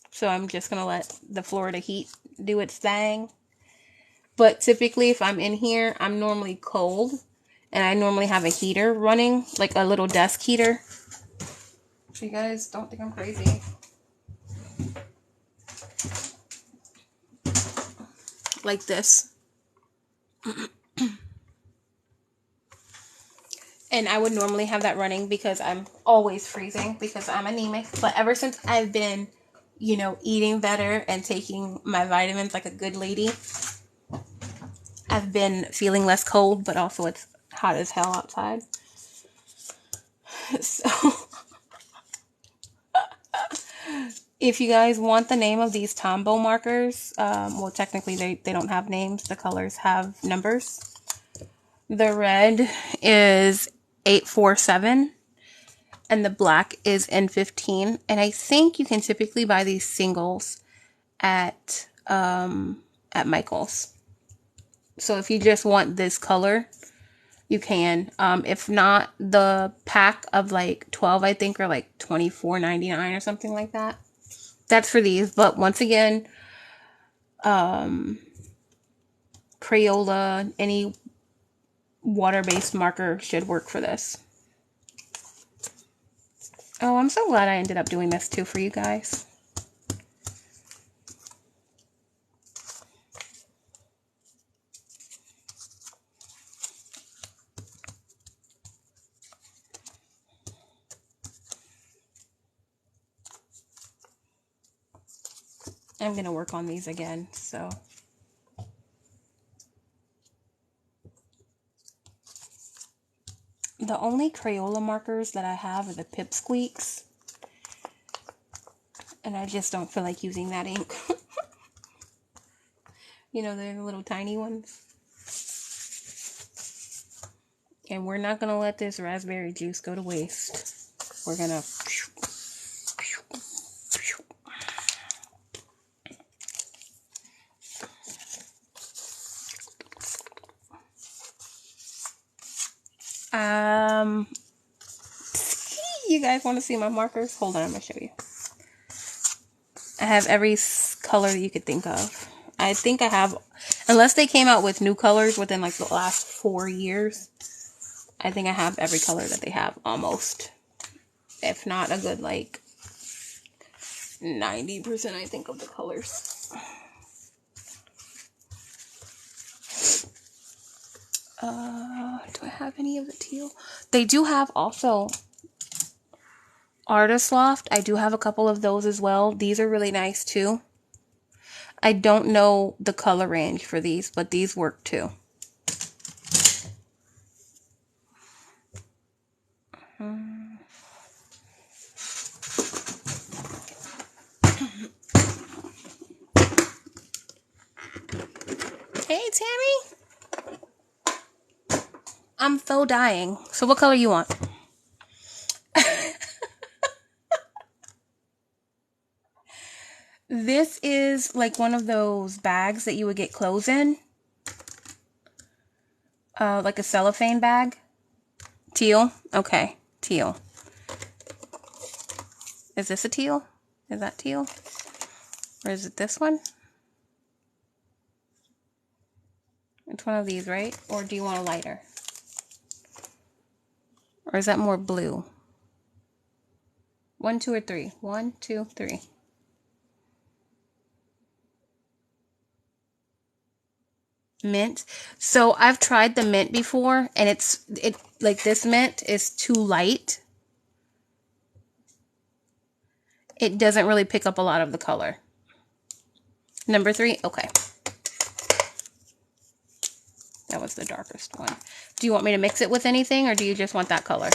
So I'm just gonna let the Florida heat do its thing. But typically if I'm in here, I'm normally cold. And I normally have a heater running, like a little desk heater. So you guys don't think I'm crazy. Like this. And I would normally have that running because I'm always freezing because I'm anemic. But ever since I've been, you know, eating better and taking my vitamins like a good lady, I've been feeling less cold, but also it's hot as hell outside. So, if you guys want the name of these tombow markers, well, technically they don't have names. The colors have numbers. The red is 847 and the black is N15. And I think you can typically buy these singles at Michael's. So if you just want this color, you can. If not, the pack of like 12, I think, are like $24.99 or something like that. That's for these. But once again, Crayola, any water-based marker should work for this. Oh, I'm so glad I ended up doing this too for you guys. I'm going to work on these again, so. The only Crayola markers that I have are the Pipsqueaks. And I just don't feel like using that ink. You know, they're the little tiny ones. And we're not going to let this raspberry juice go to waste. We're going to... You guys want to see my markers? Hold on, I'm going to show you. I have every color that you could think of. I think I have, unless they came out with new colors within like the last 4 years, I think I have every color that they have almost. If not a good like 90%, I think, of the colors. Do I have any of the teal? They do have also Artist Loft. I do have a couple of those as well. These are really nice too. I don't know the color range for these, but these work too. Hey, Tammy. I'm faux dyeing. So what color you want? This is like one of those bags that you would get clothes in. Like a cellophane bag. Teal? Okay, teal. Is this a teal? Is that teal? Or is it this one? It's one of these, right? Or do you want a lighter? Or is that more blue? 1, 2, or 3? 1, 2, 3. Mint. So I've tried the mint before, and it like this mint is too light. It doesn't really pick up a lot of the color. Number 3, okay. That was the darkest one. Do you want me to mix it with anything, or do you just want that color?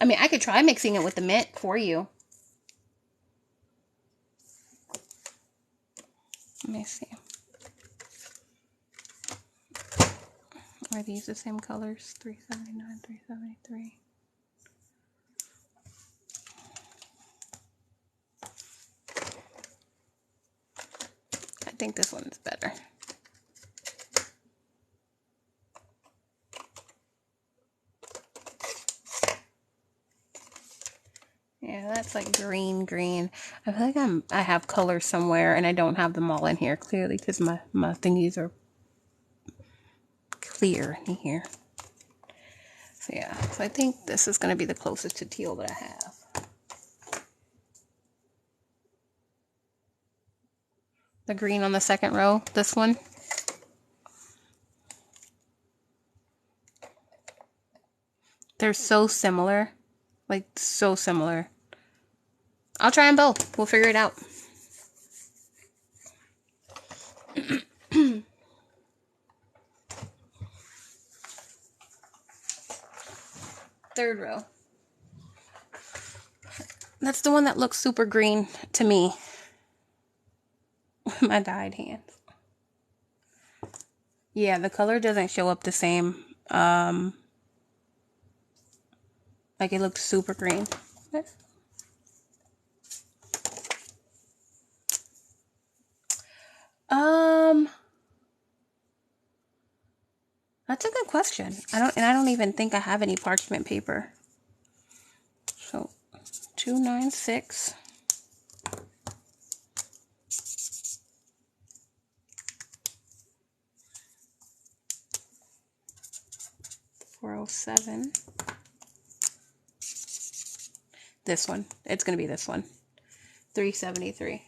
I mean, I could try mixing it with the mint for you. Let me see. Are these the same colors? 379, 373. I think this one is better. Yeah, that's like green. I feel like I have colors somewhere and I don't have them all in here clearly because my thingies are clear in here. So yeah, so I think this is going to be the closest to teal that I have. The green on the second row, this one. They're so similar. Like, so similar. I'll try them both. We'll figure it out. Third row. That's the one that looks super green to me. My dyed hands. Yeah, the color doesn't show up the same. Like it looked super green. That's a good question. I don't even think I have any parchment paper. So 296. 407. This one. It's going to be this one. 373.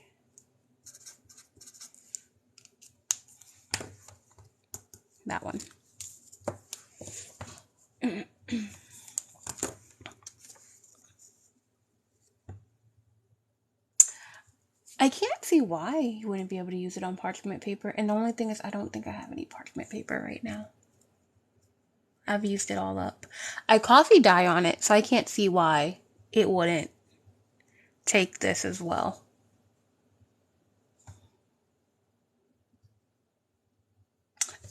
That one. I can't see why you wouldn't be able to use it on parchment paper. And the only thing is I don't think I have any parchment paper right now. I've used it all up. I coffee dye on it, so I can't see why it wouldn't take this as well.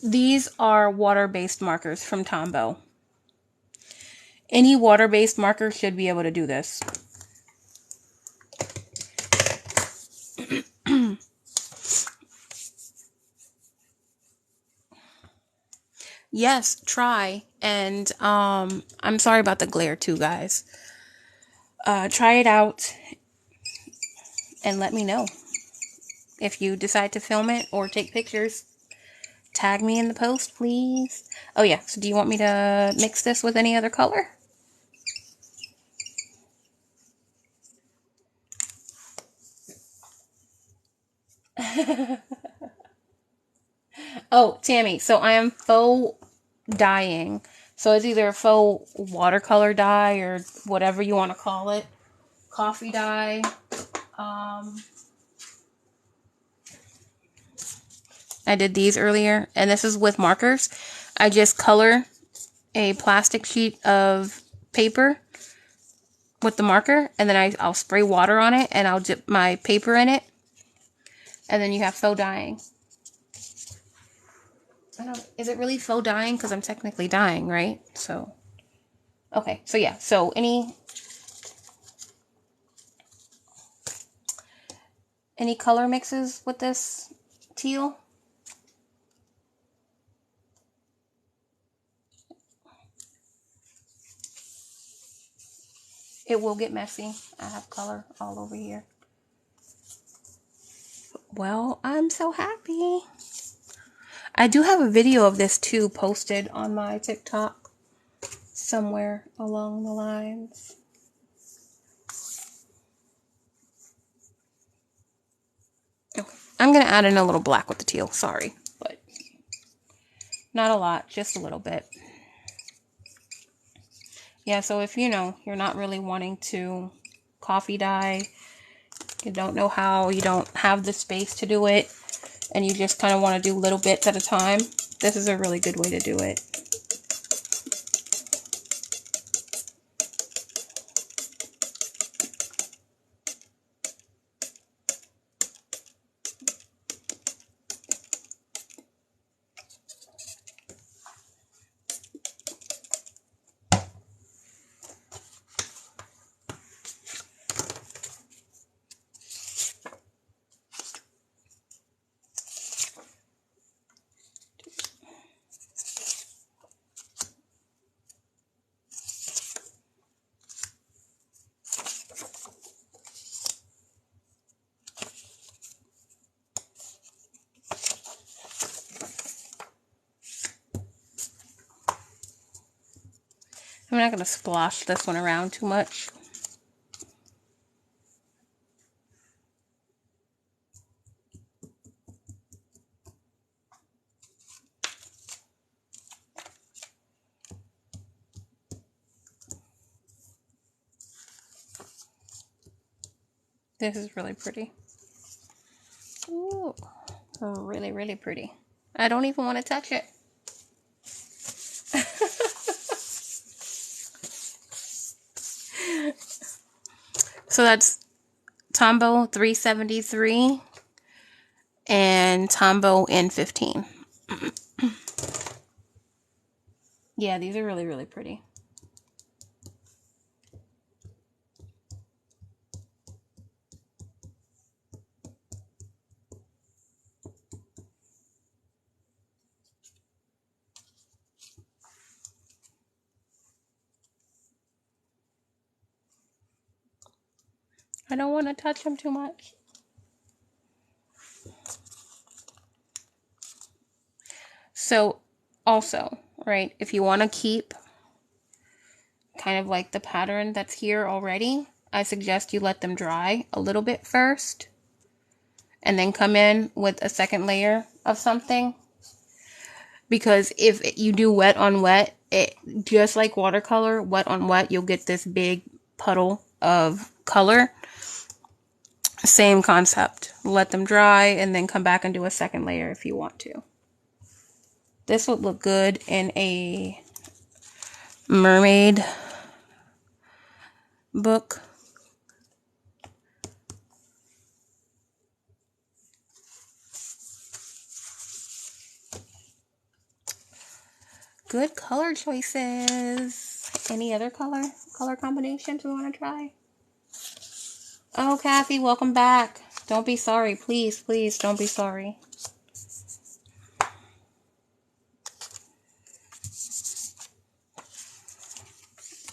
These are water-based markers from Tombow. Any water-based marker should be able to do this. Yes, try. And I'm sorry about the glare too, guys. Try it out and let me know. If you decide to film it or take pictures, tag me in the post, please. Oh yeah, so do you want me to mix this with any other color? Oh, Tammy, so I am faux dyeing. So it's either a faux watercolor dye or whatever you want to call it. Coffee dye. I did these earlier, and this is with markers. I just color a plastic sheet of paper with the marker, and then I'll spray water on it, and I'll dip my paper in it. And then you have faux dyeing. Is it really faux dyeing? Because I'm technically dyeing, right? So, okay. So yeah. So any color mixes with this teal? It will get messy. I have color all over here. Well, I'm so happy. I do have a video of this too posted on my TikTok somewhere along the lines. Okay. I'm going to add in a little black with the teal. Sorry, but not a lot, just a little bit. Yeah, so if you're not really wanting to coffee dye, you don't know how, you don't have the space to do it, and you just kind of want to do little bits at a time, this is a really good way to do it. I'm not going to splosh this one around too much. This is really pretty. Ooh, really, really pretty. I don't even want to touch it. So that's Tombow 373 and Tombow N15. Yeah, these are really, really pretty. I don't want to touch them too much. So also, right, if you want to keep kind of like the pattern that's here already, I suggest you let them dry a little bit first and then come in with a second layer of something. Because if you do wet on wet, it just like watercolor, wet on wet, you'll get this big puddle of color. Same concept. Let them dry and then come back and do a second layer if you want to. This would look good in a mermaid book. Good color choices. Any other color combinations we want to try? Oh, Kathy, welcome back. Don't be sorry. Please, please don't be sorry.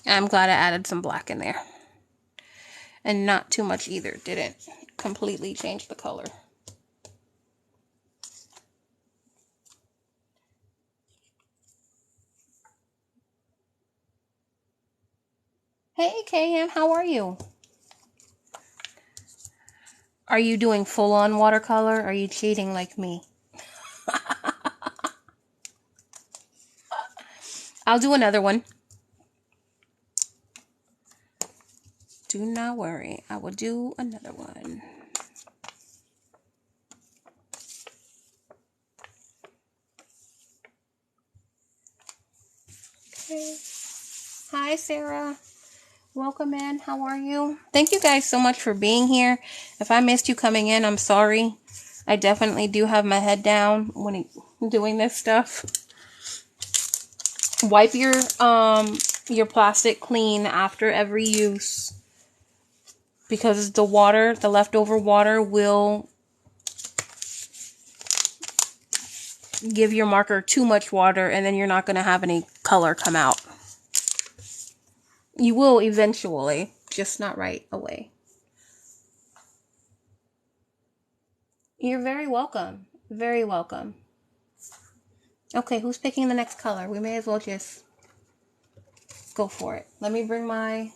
I'm glad I added some black in there. And not too much either. Didn't completely change the color. Hey, KM, how are you? Are you doing full-on watercolor? Or are you cheating like me? I'll do another one. Do not worry. I will do another one. Okay. Hi, Sarah. Welcome in. How are you? Thank you guys so much for being here. If I missed you coming in, I'm sorry. I definitely do have my head down when doing this stuff. Wipe your plastic clean after every use, because the water, the leftover water, will give your marker too much water, and then you're not going to have any color come out. You will eventually, just not right away. You're very welcome. Very welcome. Okay, who's picking the next color? We may as well just go for it. Let me bring my...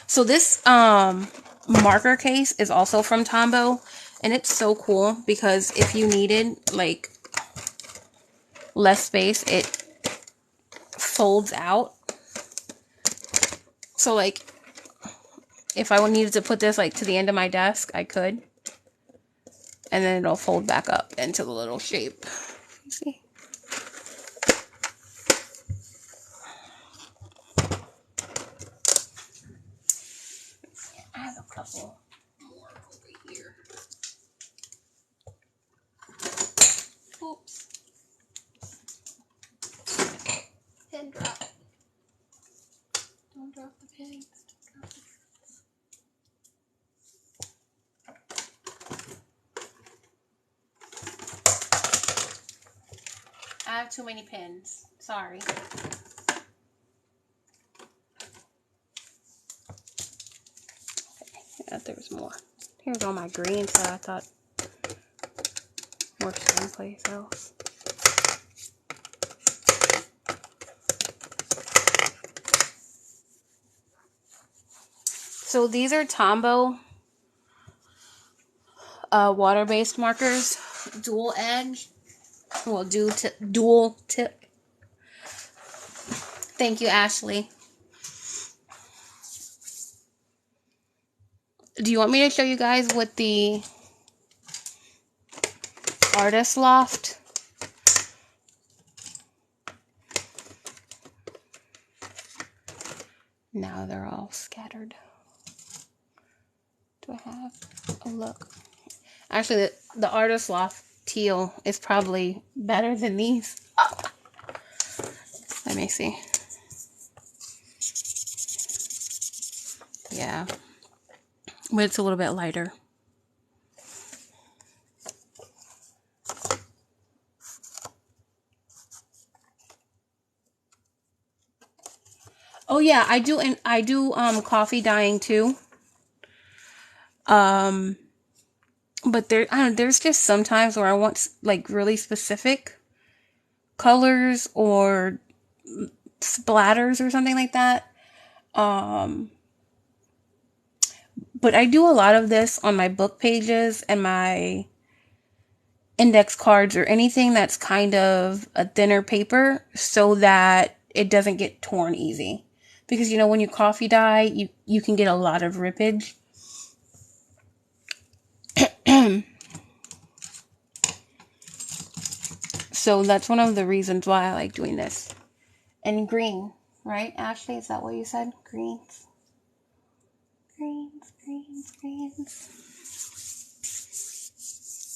So this marker case is also from Tombow, and it's so cool because if you needed like less space, it folds out. So like if I needed to put this like to the end of my desk, I could. And then it'll fold back up into the little shape. See? I have a couple more over here. Oops. Pen drop. Don't drop the pens. Don't drop the pens. I have too many pens. Sorry. Yeah, there's more. Here's all my greens that I thought were someplace else. So these are Tombow water-based markers, dual edge. Well, dual tip. Thank you, Ashley. Do you want me to show you guys what the Artist Loft? Now they're all scattered. Do I have a look? Actually, the Artist Loft teal is probably better than these. Let me see. Yeah. But it's a little bit lighter. Oh yeah, I do, and I do coffee dyeing too. But there, I don't know, there's just sometimes where I want like really specific colors or splatters or something like that. But I do a lot of this on my book pages and my index cards or anything that's kind of a thinner paper so that it doesn't get torn easy. Because, you know, when you coffee dye, you can get a lot of rippage. So that's one of the reasons why I like doing this. And green, right, Ashley? Is that what you said? Greens. Greens, greens, greens.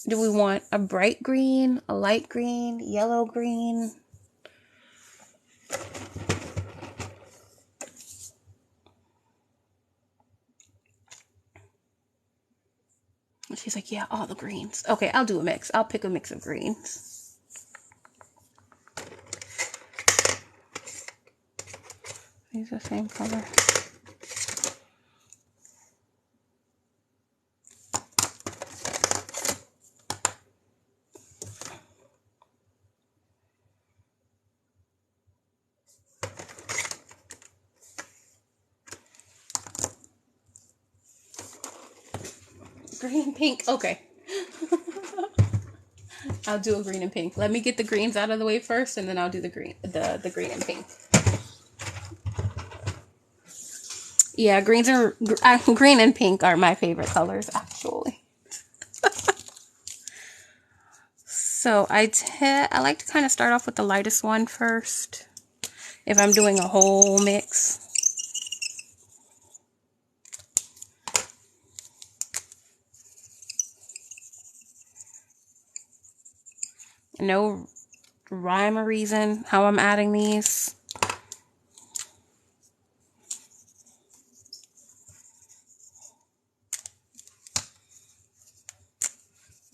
Do we want a bright green, a light green, yellow green? She's like, yeah, all the greens. Okay, I'll do a mix. I'll pick a mix of greens. These are the same color. Green, pink. Okay. I'll do a green and pink. Let me get the greens out of the way first, and then I'll do the green and pink. Yeah, green and pink are my favorite colors, actually. So I like to kind of start off with the lightest one first, if I'm doing a whole mix. No rhyme or reason how I'm adding these.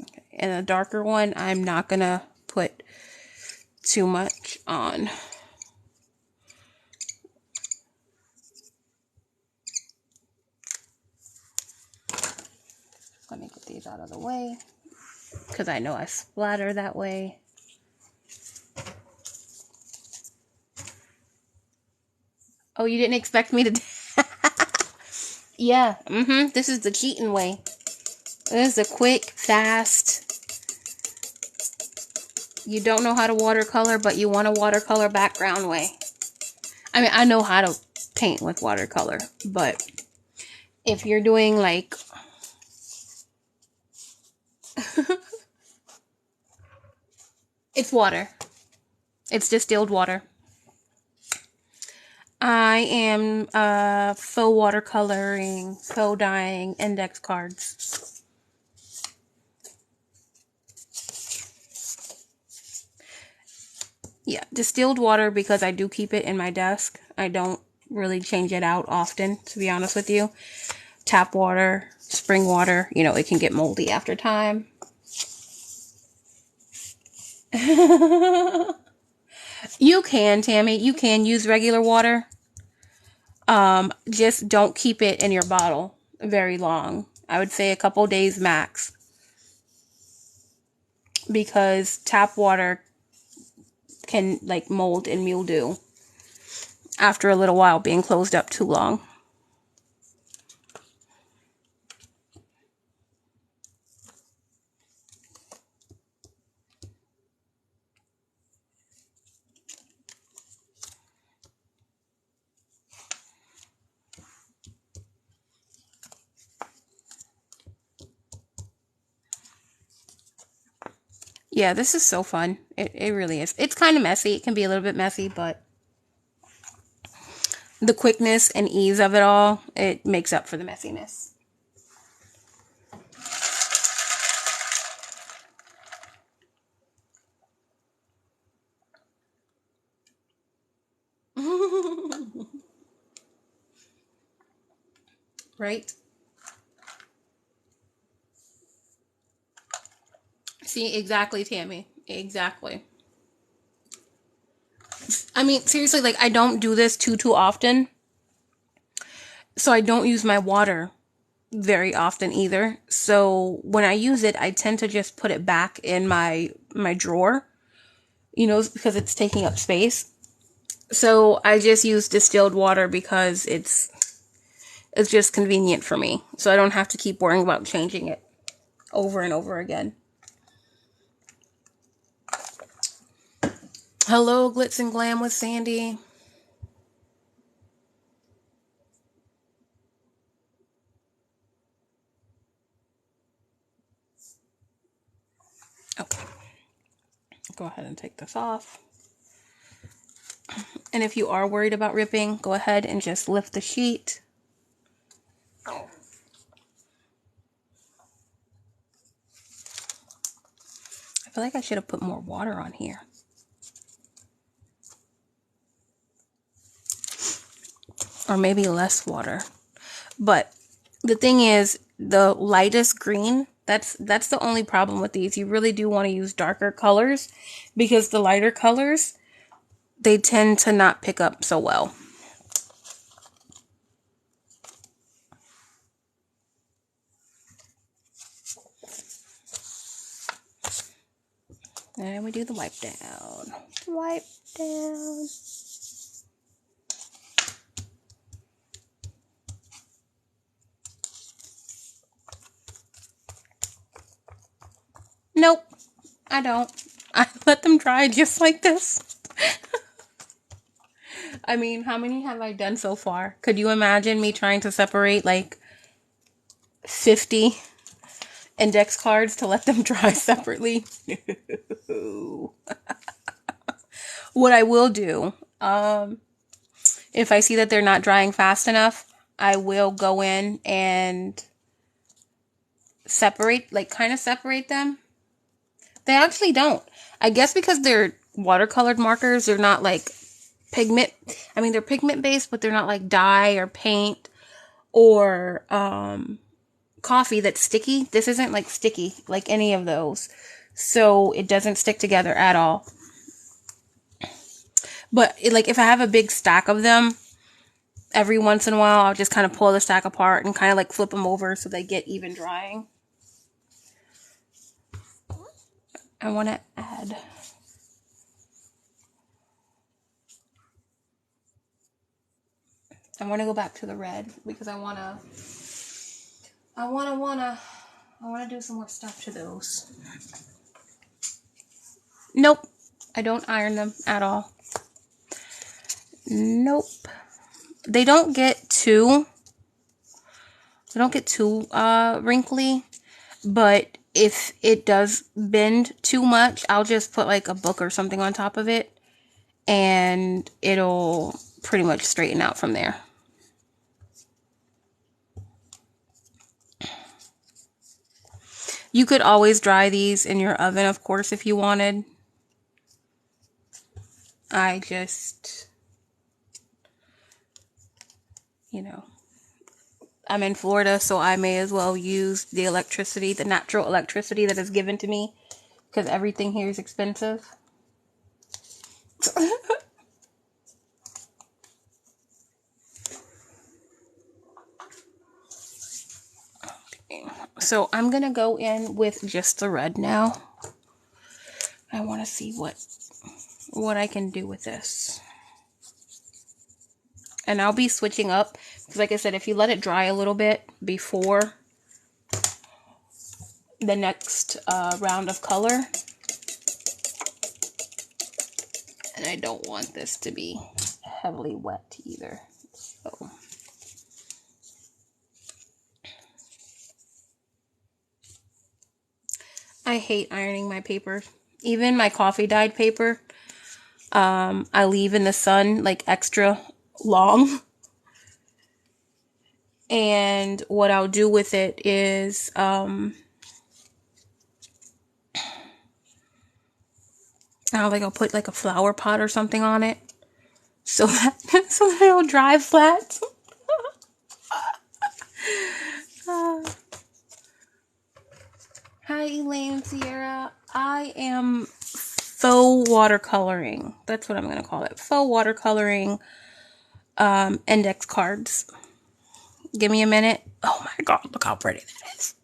Okay. And the darker one, I'm not gonna put too much on. Let me get these out of the way because I know I splatter that way. Oh, you didn't expect me to... Yeah, this is the cheating way. This is a quick, fast... You don't know how to watercolor, but you want a watercolor background way. I mean, I know how to paint with watercolor, but if you're doing like... It's water. It's distilled water. I am faux watercoloring, faux dyeing index cards. Yeah, distilled water because I do keep it in my desk. I don't really change it out often, to be honest with you. Tap water, spring water, you know, it can get moldy after time. You can, Tammy. You can use regular water. Just don't keep it in your bottle very long. I would say a couple days max. Because tap water can like mold and mildew after a little while being closed up too long. Yeah, this is so fun. It really is. It's kind of messy. It can be a little bit messy, but the quickness and ease of it all, it makes up for the messiness. Right? See, exactly, Tammy. Exactly. I mean, seriously, like, I don't do this too often. So I don't use my water very often either. So when I use it, I tend to just put it back in my drawer, you know, because it's taking up space. So I just use distilled water because it's just convenient for me. So I don't have to keep worrying about changing it over and over again. Hello, Glitz and Glam with Sandy. Okay. Go ahead and take this off. And if you are worried about ripping, go ahead and just lift the sheet. I feel like I should have put more water on here. Or maybe less water. But the thing is, the lightest green, that's the only problem with these. You really do want to use darker colors because the lighter colors, they tend to not pick up so well. And we do the wipe down. Wipe down. Nope, I don't. I let them dry just like this. I mean, how many have I done so far? Could you imagine me trying to separate like 50 index cards to let them dry separately? What I will do, if I see that they're not drying fast enough, I will go in and separate, like kind of separate them. They actually don't. I guess because they're watercolored markers, they're not like pigment. I mean, they're pigment based, but they're not like dye or paint or coffee that's sticky. This isn't like sticky like any of those. So it doesn't stick together at all. But like if I have a big stack of them, every once in a while I'll just kind of pull the stack apart and kind of like flip them over so they get even drying. I want to add I want to go back to the red because I want to do some more stuff to those. Nope. I don't iron them at all. Nope. They don't get too wrinkly, but if it does bend too much, I'll just put like a book or something on top of it and it'll pretty much straighten out from there. You could always dry these in your oven, of course, if you wanted. I just, I'm in Florida, so I may as well use the electricity, the natural electricity that is given to me, because everything here is expensive. So I'm going to go in with just the red now. I want to see what I can do with this. And I'll be switching up, because like I said, if you let it dry a little bit before the next round of color, and I don't want this to be heavily wet either. So I hate ironing my paper. Even my coffee dyed paper, I leave in the sun like extra long. And what I'll do with it is I'll put like a flower pot or something on it so that it'll dry flat. Hi, Elaine Sierra. I am faux watercoloring. That's what I'm going to call it. Faux watercoloring index cards. Give me a minute. Oh my god, look how pretty that is.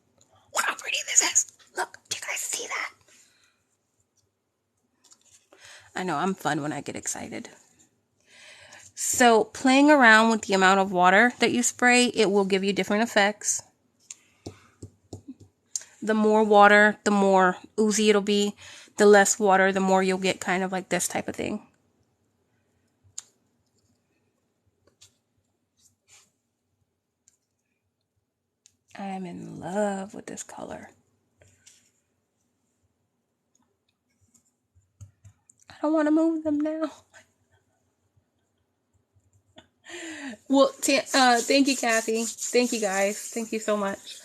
Look how pretty this is. Look, do you guys see that? I know, I'm fun when I get excited. So, playing around with the amount of water that you spray, it will give you different effects. The more water, the more oozy it'll be. The less water, the more you'll get kind of like this type of thing. I am in love with this color. I don't want to move them now. Well, thank you, Kathy. Thank you, guys. Thank you so much.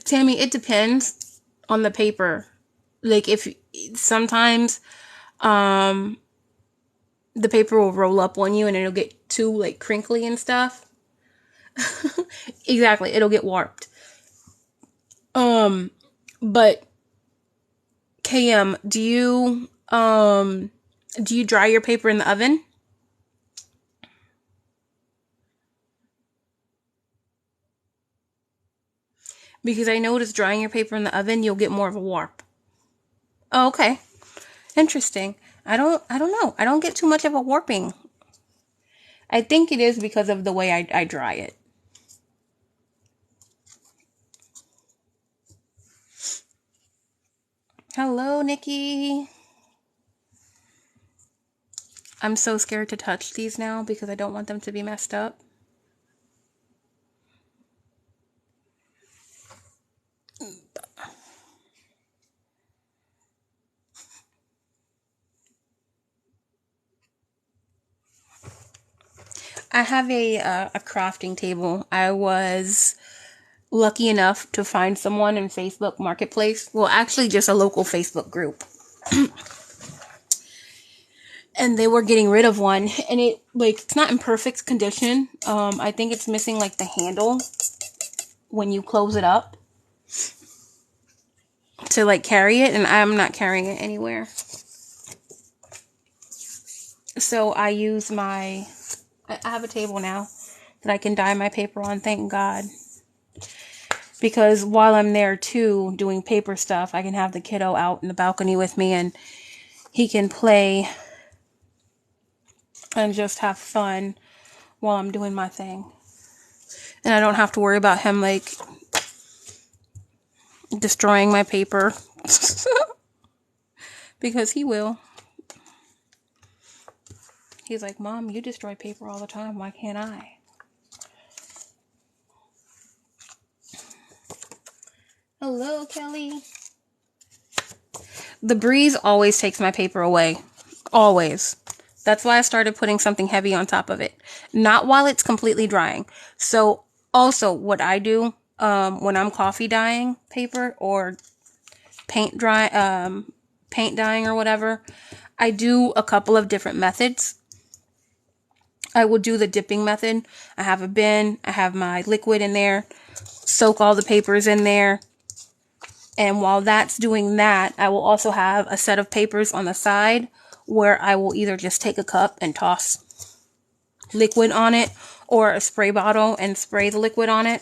Tammy, it depends on the paper. Like if sometimes, the paper will roll up on you and it'll get too like crinkly and stuff. Exactly, it'll get warped. But KM, do you dry your paper in the oven? Because I noticed drying your paper in the oven, you'll get more of a warp. Oh, okay. Interesting. I don't know. I don't get too much of a warping. I think it is because of the way I dry it. Hello, Nikki. I'm so scared to touch these now because I don't want them to be messed up. I have a crafting table. I was lucky enough to find someone in Facebook Marketplace. Well, actually just a local Facebook group. And they were getting rid of one, and it, like, it's not in perfect condition. I think it's missing, like, the handle when you close it up to, like, carry it, and I'm not carrying it anywhere. So I use I have a table now that I can dye my paper on, thank God. Because while I'm there, too, doing paper stuff, I can have the kiddo out in the balcony with me, and he can play and just have fun while I'm doing my thing. And I don't have to worry about him, like, destroying my paper. Because he will. He's like, Mom, you destroy paper all the time. Why can't I? Hello, Kelly. The breeze always takes my paper away. Always. That's why I started putting something heavy on top of it. Not while it's completely drying. So, also, what I do when I'm coffee dyeing paper or paint dyeing or whatever, I do a couple of different methods. I will do the dipping method. I have a bin. I have my liquid in there. Soak all the papers in there. And while that's doing that, I will also have a set of papers on the side where I will either just take a cup and toss liquid on it, or a spray bottle and spray the liquid on it.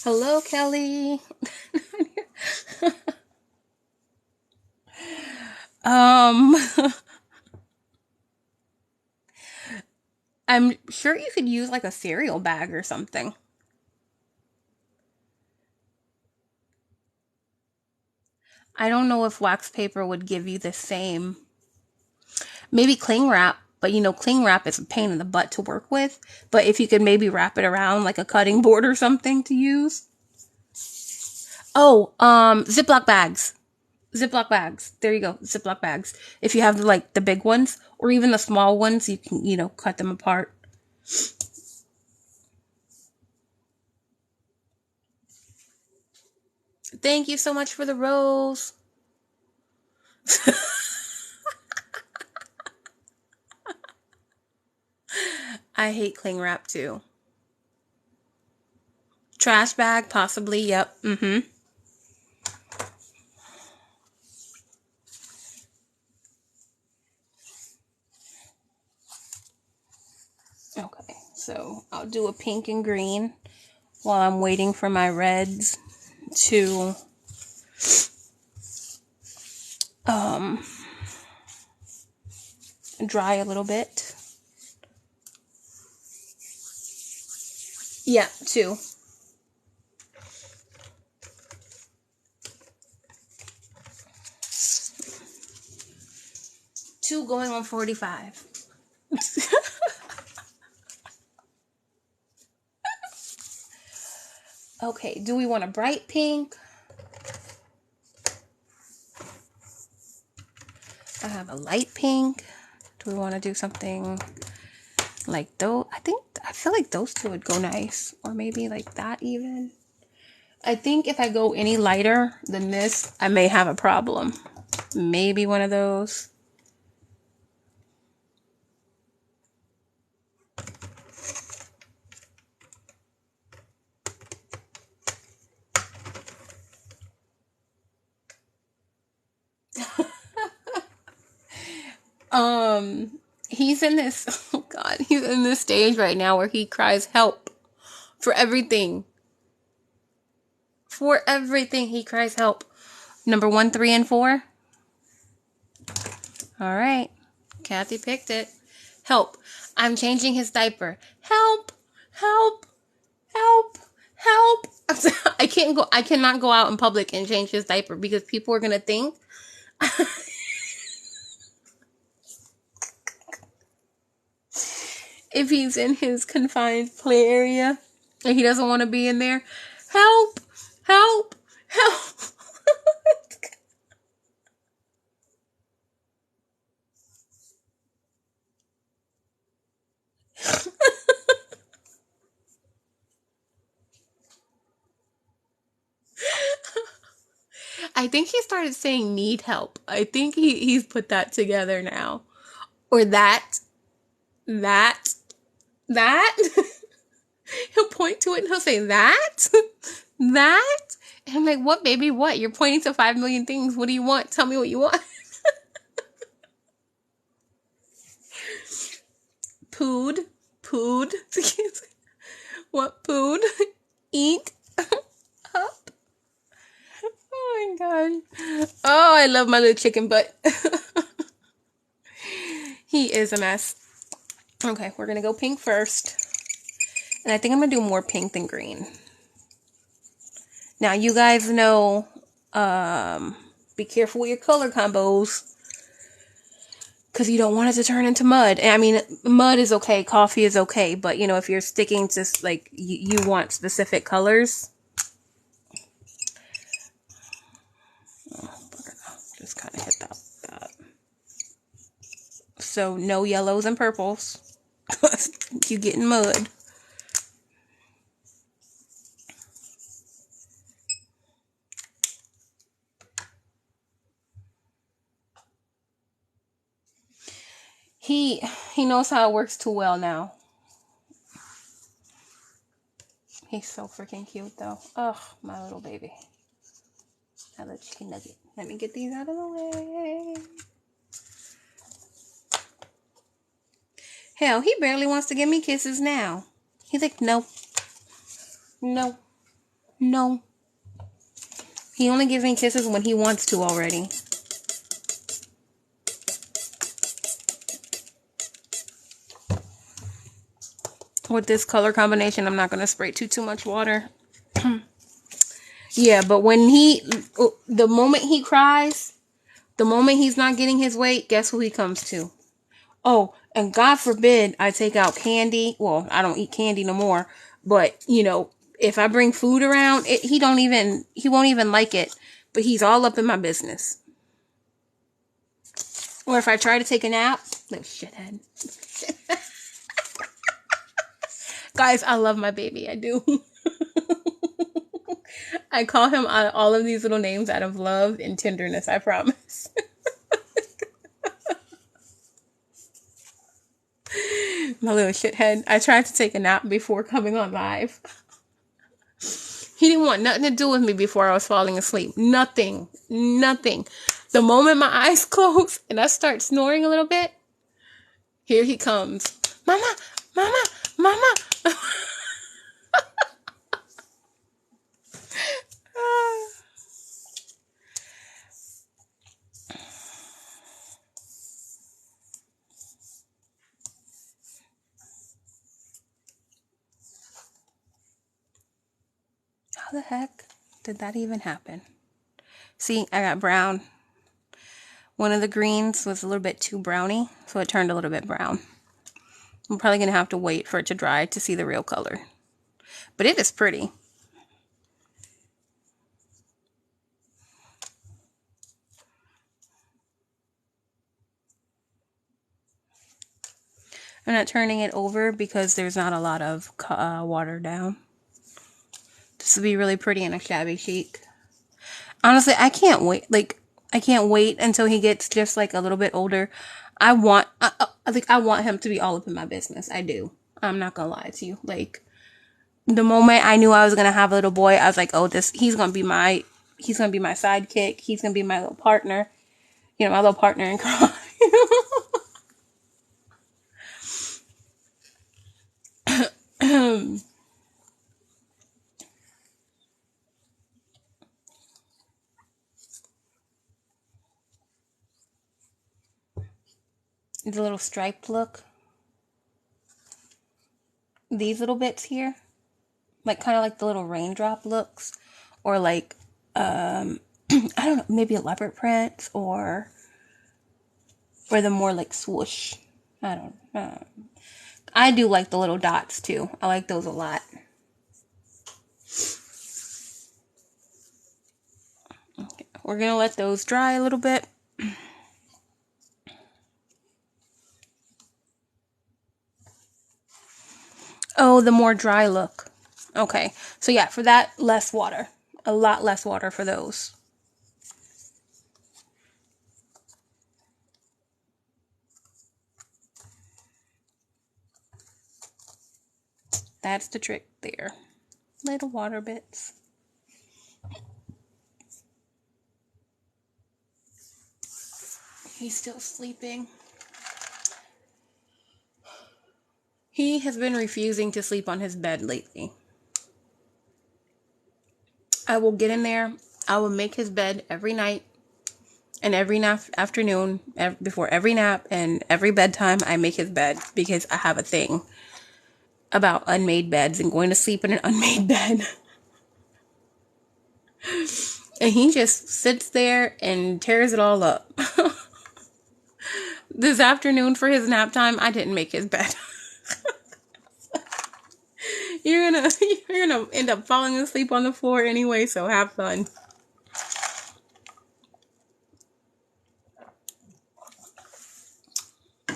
Hello, Kelly. I'm sure you could use like a cereal bag or something. I don't know if wax paper would give you the same. Maybe cling wrap, but you know, cling wrap is a pain in the butt to work with. But if you could maybe wrap it around like a cutting board or something to use. Oh, Ziploc bags. Ziploc bags. There you go. Ziploc bags. If you have like the big ones or even the small ones, you can, you know, cut them apart. Thank you so much for the rose. I hate cling wrap too. Trash bag, possibly. Yep. Mm-hmm. Okay, so I'll do a pink and green while I'm waiting for my reds to dry a little bit. Yeah, two. Two going on 45. Okay, do we want a bright pink? I have a light pink. Do we want to do something like those? I feel like those two would go nice. Or maybe like that even. I think if I go any lighter than this, I may have a problem. Maybe one of those. He's in this, oh God, he's in this stage right now where he cries help for everything. For everything, he cries help. Number 1, 3, and 4. All right. Kathy picked it. Help. I'm changing his diaper. Help. Help. Help. Help. I cannot go out in public and change his diaper because people are going to think if he's in his confined play area and he doesn't want to be in there, help, help, help. I think he started saying need help. I think he's put that together now. Or that. He'll point to it and he'll say that. That. And I'm like, what, baby? What? You're pointing to 5 million things. What do you want? Tell me what you want. Pood. What food? Eat. Up. Oh my god. Oh, I love my little chicken butt. He is a mess. Okay, we're gonna go pink first. And I think I'm gonna do more pink than green. Now you guys know, be careful with your color combos. Because you don't want it to turn into mud. And I mean, mud is okay, coffee is okay, but you know, if you're sticking to, like, you want specific colors. Oh, just kind of hit that. So, no yellows and purples. You get in mud. He knows how it works too well now. He's so freaking cute though. Ugh, my little baby. That little chicken nugget. Let me get these out of the way. Hell, he barely wants to give me kisses now. He's like, no. No. No. He only gives me kisses when he wants to already. With this color combination, I'm not going to spray too much water. Yeah, but when the moment he cries, the moment he's not getting his weight, guess who he comes to? Oh, and God forbid I take out candy. Well, I don't eat candy no more. But, you know, if I bring food around, he won't even like it. But he's all up in my business. Or if I try to take a nap, little shithead. Guys, I love my baby. I do. I call him all of these little names out of love and tenderness, I promise. My little shithead. I tried to take a nap before coming on live. He didn't want nothing to do with me before I was falling asleep. Nothing. The moment my eyes close and I start snoring a little bit, here he comes. Mama. How the heck did that even happen? See, I got brown. One of the greens was a little bit too browny, so it turned a little bit brown. I'm probably going to have to wait for it to dry to see the real color. But it is pretty. I'm not turning it over because there's not a lot of water down. This will be really pretty in a shabby chic. Honestly, I can't wait. Like, I can't wait until he gets just like a little bit older. I want him to be all up in my business. I do. I'm not gonna lie to you. Like, the moment I knew I was gonna have a little boy, I was like, oh, he's gonna be my sidekick. He's gonna be my little partner. You know, my little partner in crime. The little striped look. These little bits here. Like, kind of like the little raindrop looks. Or like, I don't know, maybe a leopard print. Or the more like swoosh. I don't know. I do like the little dots too. I like those a lot. Okay, we're going to let those dry a little bit. Oh, the more dry look. Okay. So yeah, for that, less water. A lot less water for those. That's the trick there. Little water bits. He's still sleeping. He has been refusing to sleep on his bed lately. I will get in there. I will make his bed every night and every afternoon, before every nap and every bedtime. I make his bed because I have a thing about unmade beds and going to sleep in an unmade bed. And he just sits there and tears it all up. This afternoon for his nap time, I didn't make his bed. You're gonna end up falling asleep on the floor anyway, so have fun.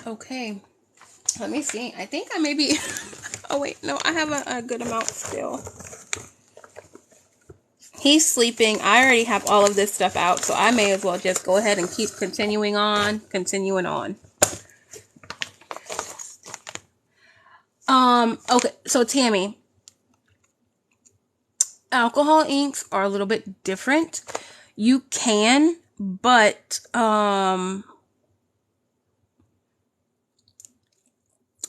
Okay, let me see. I think I maybe... Oh wait, no, I have a good amount still. He's sleeping. I already have all of this stuff out, so I may as well just go ahead and keep continuing on. Okay, so Tammy, alcohol inks are a little bit different. You can, but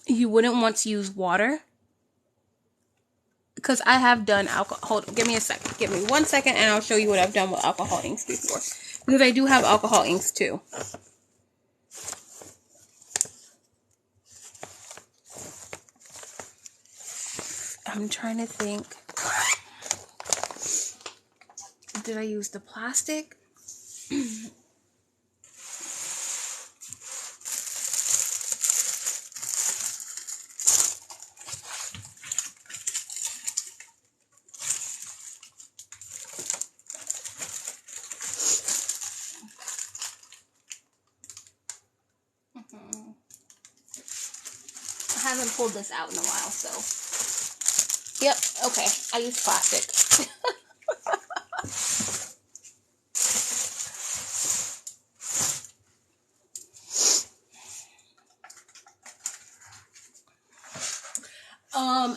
you wouldn't want to use water, because I have done alcohol. Hold on, give me a second. Give me 1 second and I'll show you what I've done with alcohol inks before, because I do have alcohol inks too. I'm trying to think. Did I use the plastic? I haven't pulled this out in a while, so. Yep, okay. I use plastic.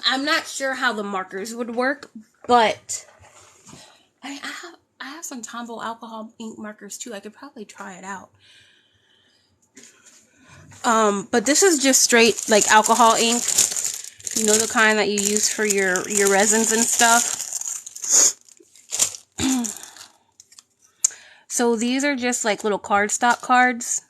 I'm not sure how the markers would work, but I have some Tombow alcohol ink markers too. I could probably try it out. But this is just straight like alcohol ink. You know, the kind that you use for your resins and stuff. So these are just like little cardstock cards.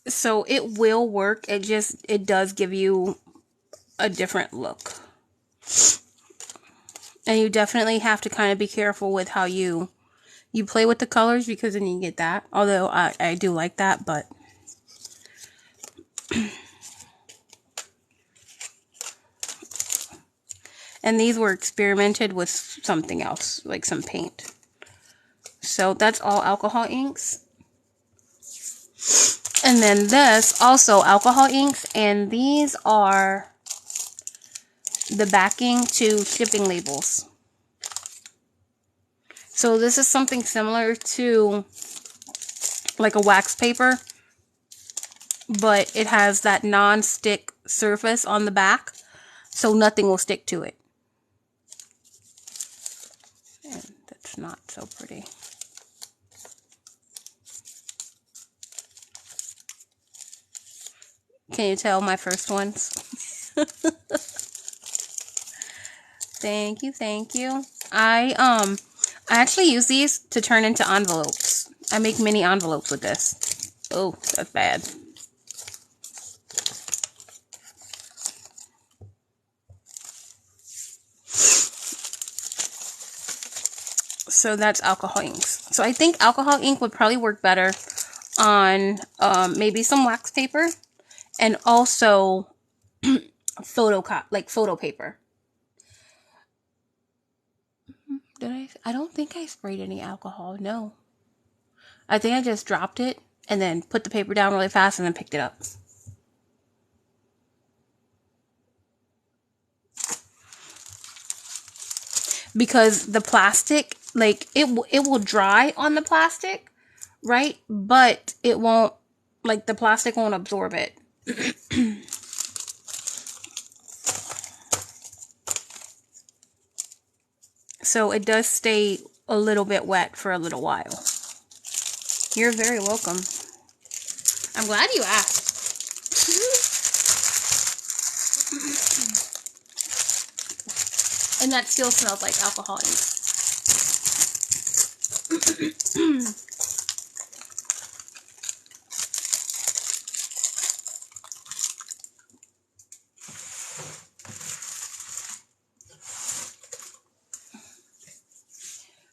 So it will work. It does give you a different look. And you definitely have to kind of be careful with how you play with the colors, because then you get that. Although I do like that, but and these were experimented with something else, like some paint. So that's all alcohol inks. And then this, also alcohol inks, and these are the backing to shipping labels. So this is something similar to like a wax paper, but it has that non-stick surface on the back, so nothing will stick to it. And that's not so pretty. Can you tell my first ones? Thank you, thank you. I actually use these to turn into envelopes. I make mini envelopes with this. Oh, that's bad. So that's alcohol inks. So I think alcohol ink would probably work better on maybe some wax paper, and also photo paper. I don't think I sprayed any alcohol. No. I think I just dropped it and then put the paper down really fast and then picked it up. because the plastic, like it will dry on the plastic, right? But it won't, like the plastic won't absorb it. So it does stay a little bit wet for a little while. You're very welcome. I'm glad you asked. And that still smells like alcohol ink.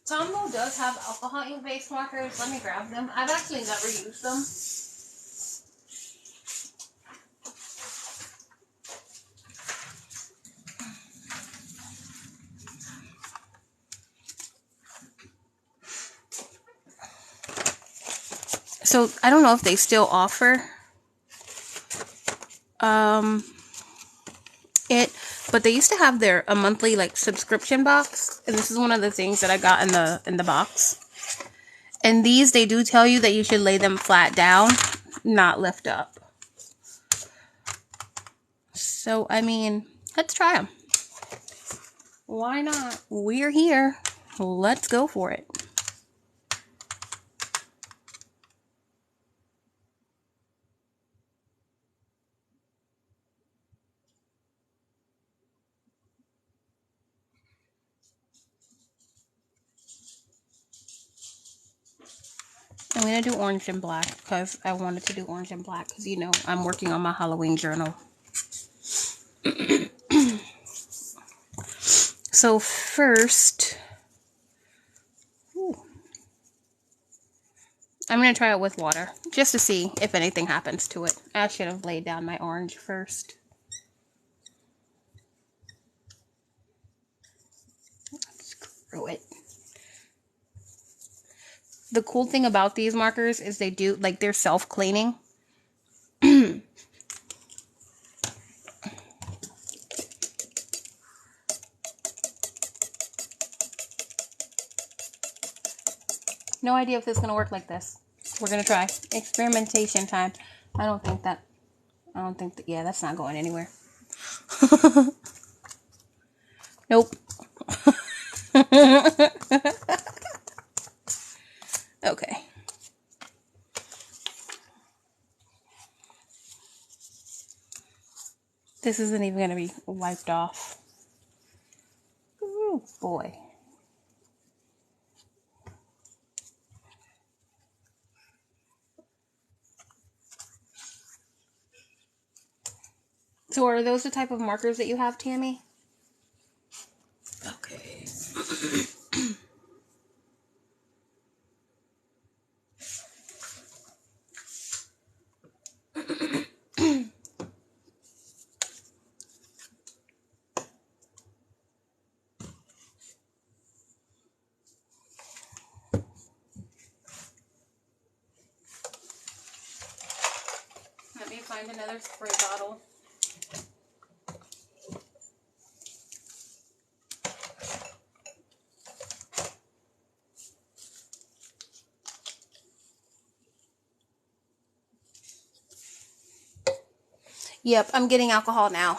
Tombow does have alcohol ink based markers. Let me grab them. I've actually never used them. So I don't know if they still offer it, but they used to have a monthly like subscription box, and this is one of the things that I got in the box. And these, they do tell you that you should lay them flat down, not lift up. So I mean, let's try them. Why not? We're here. Let's go for it. I'm going to do orange and black because I wanted to do orange and black because, you know, I'm working on my Halloween journal. So first, I'm going to try it with water just to see if anything happens to it. I should have laid down my orange first. Screw it. The cool thing about these markers is they do, like, they're self-cleaning. No idea if this is going to work like this. We're going to try. Experimentation time. I don't think that, yeah, that's not going anywhere. Nope. Okay. This isn't even going to be wiped off. Oh boy. So are those the type of markers that you have, Tammy? Okay. Let me find another spray bottle. Yep, I'm getting alcohol now.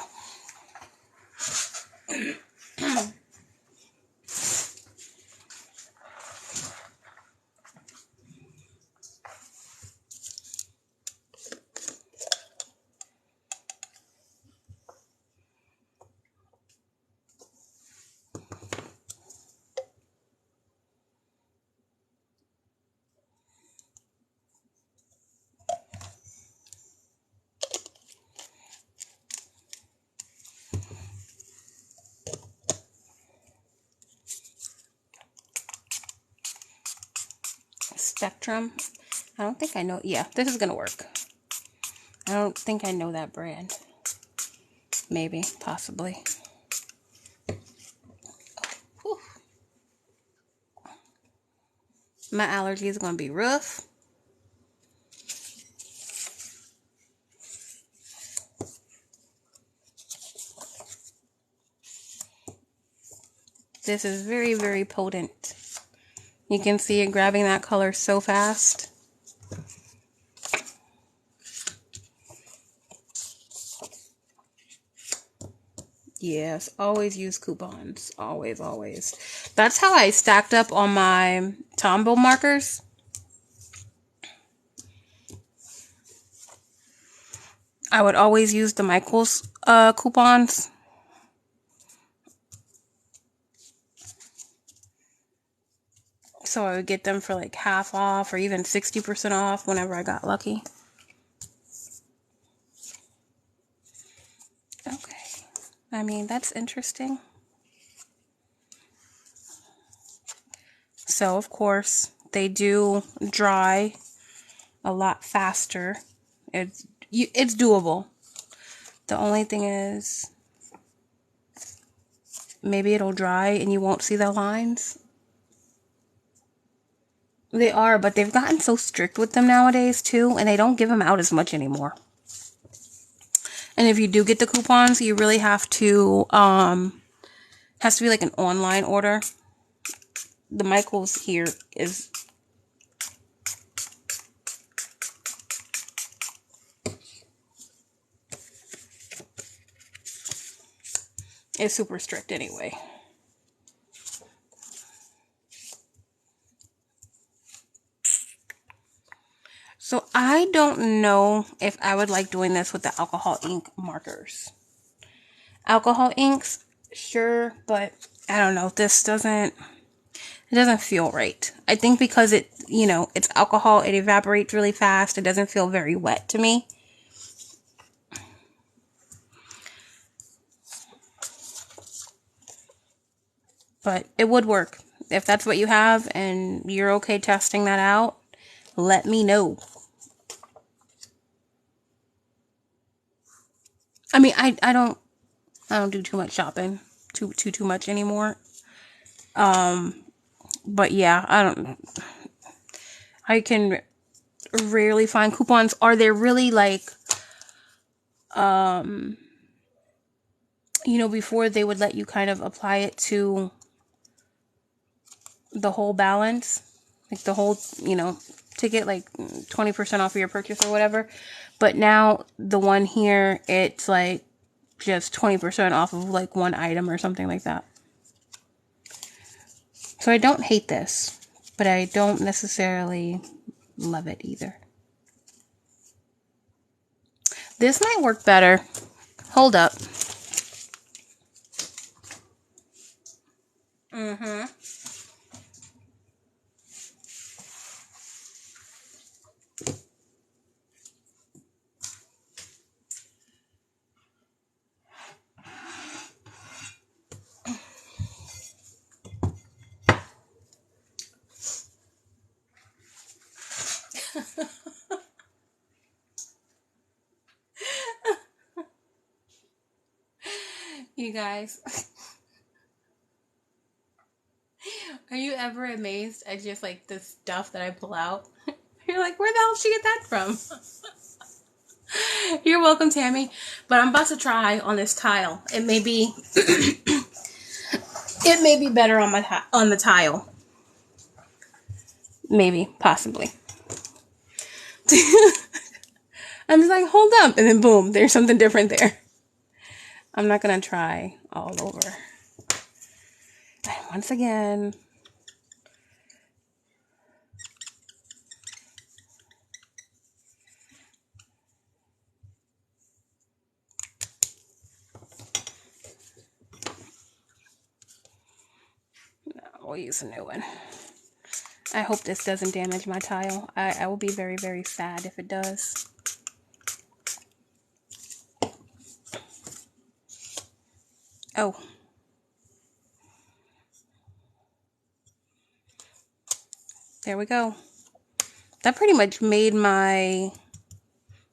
Spectrum. I don't think I know. Yeah, this is gonna work. I don't think I know that brand. Maybe, possibly. Whew. My allergy is gonna be rough. This is very, very potent. You can see it grabbing that color so fast. Yes, always use coupons. Always, always. That's how I stacked up on my tombow markers. I would always use the Michaels coupons. So I would get them for like half off or even 60% off whenever I got lucky. Okay. I mean, that's interesting. So, of course, they do dry a lot faster. It's doable. The only thing is, maybe it'll dry and you won't see the lines. They are, but they've gotten so strict with them nowadays, too, and they don't give them out as much anymore. And if you do get the coupons, you really have to, has to be like an online order. The Michaels here is super strict anyway. So I don't know if I would like doing this with the alcohol ink markers. Alcohol inks, sure, but I don't know. This doesn't, it doesn't feel right. I think because it, you know, it's alcohol, it evaporates really fast. It doesn't feel very wet to me. But it would work. If that's what you have and you're okay testing that out, let me know. I mean, I don't do too much shopping, too much anymore. But yeah, I can rarely find coupons. Are there really like, you know, before they would let you kind of apply it to the whole balance, like the whole, you know, to get like 20% off of your purchase or whatever. But now the one here, it's like just 20% off of like one item or something like that. So I don't hate this, but I don't necessarily love it either. This might work better. Hold up. You guys, are you ever amazed at just like the stuff that I pull out? You're like, where the hell did she get that from? You're welcome, Tammy. But I'm about to try on this tile. It may be it may be better on the tile. Maybe, possibly. I'm just like, hold up, and then boom, there's something different there. I'm not gonna try all over. And once again, we'll use a new one. I hope this doesn't damage my tile. I will be very, very sad if it does. Oh. There we go. That pretty much made my,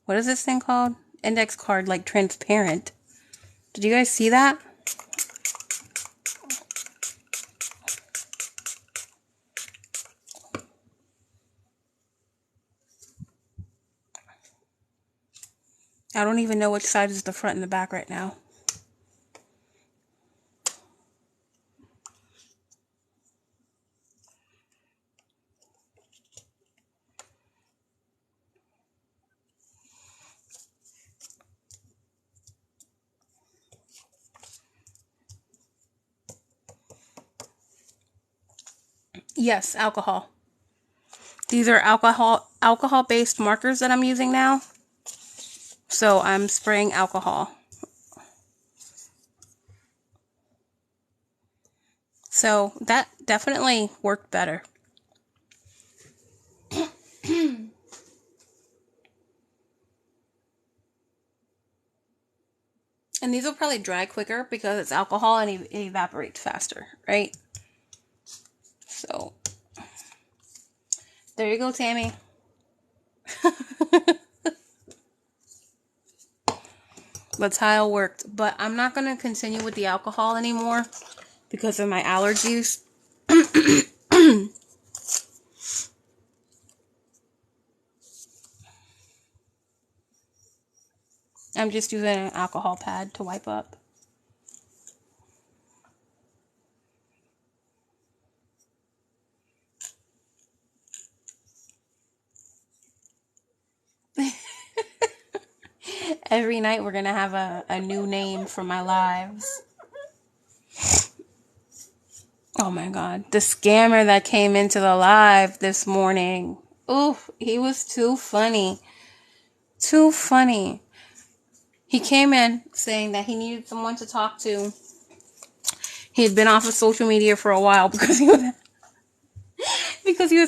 what is this thing called? Index card like transparent. Did you guys see that? I don't even know which side is the front and the back right now. Yes, alcohol. These are alcohol-based markers that I'm using now. So I'm spraying alcohol. So that definitely worked better. And these will probably dry quicker because it's alcohol and it evaporates faster, right? So there you go, Tammy. That's how it worked. But I'm not going to continue with the alcohol anymore because of my allergies. I'm just using an alcohol pad to wipe up. Every night we're going to have a new name for my lives. Oh my God. The scammer that came into the live this morning. Oof, he was too funny. Too funny. He came in saying that he needed someone to talk to. He had been off of social media for a while because he was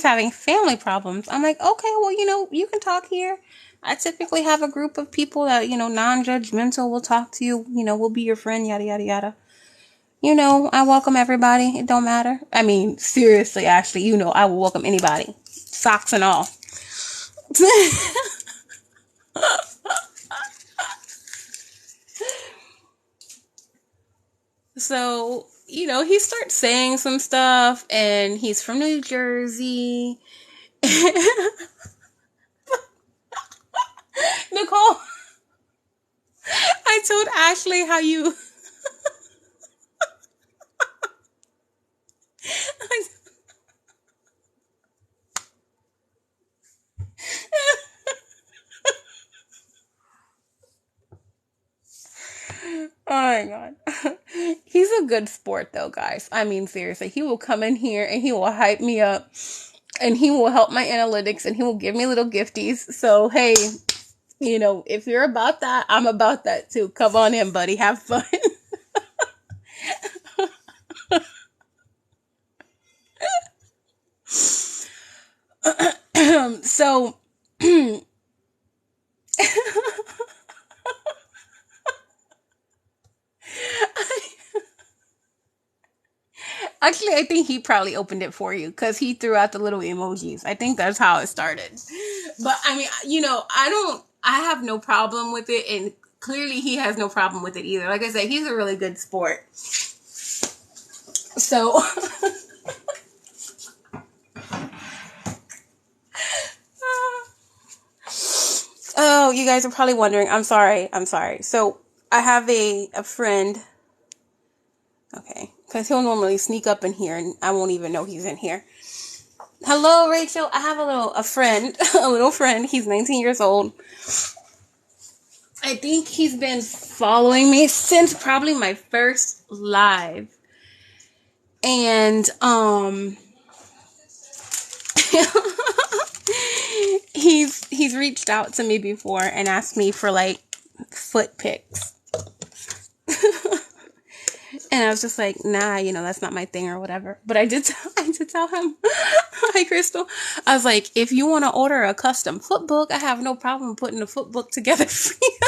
having family problems. I'm like, okay, well, you can talk here. I typically have a group of people that, non-judgmental will talk to you. We'll be your friend, yada, yada, yada. I welcome everybody. It don't matter. I mean, seriously, Ashley, I will welcome anybody. Socks and all. So, he starts saying some stuff, and he's from New Jersey. Nicole, I told Ashley how you... Oh my God. He's a good sport though, guys. I mean, seriously, he will come in here and he will hype me up and he will help my analytics and he will give me little gifties. So, hey, if you're about that, I'm about that too. Come on in, buddy. Have fun. So, actually, I think he probably opened it for you because he threw out the little emojis. I think that's how it started. But I mean, I have no problem with it. And clearly he has no problem with it either. Like I said, he's a really good sport. So, oh, you guys are probably wondering. I'm sorry. So I have a friend. Okay. Because he'll normally sneak up in here and I won't even know he's in here. Hello, Rachel. I have a friend, a little friend. He's 19 years old. I think he's been following me since probably my first live. And, he's reached out to me before and asked me for like foot pics. And I was just like, nah, that's not my thing or whatever. But I did tell him, hi, Crystal. I was like, if you want to order a custom foot book, I have no problem putting a foot book together for you.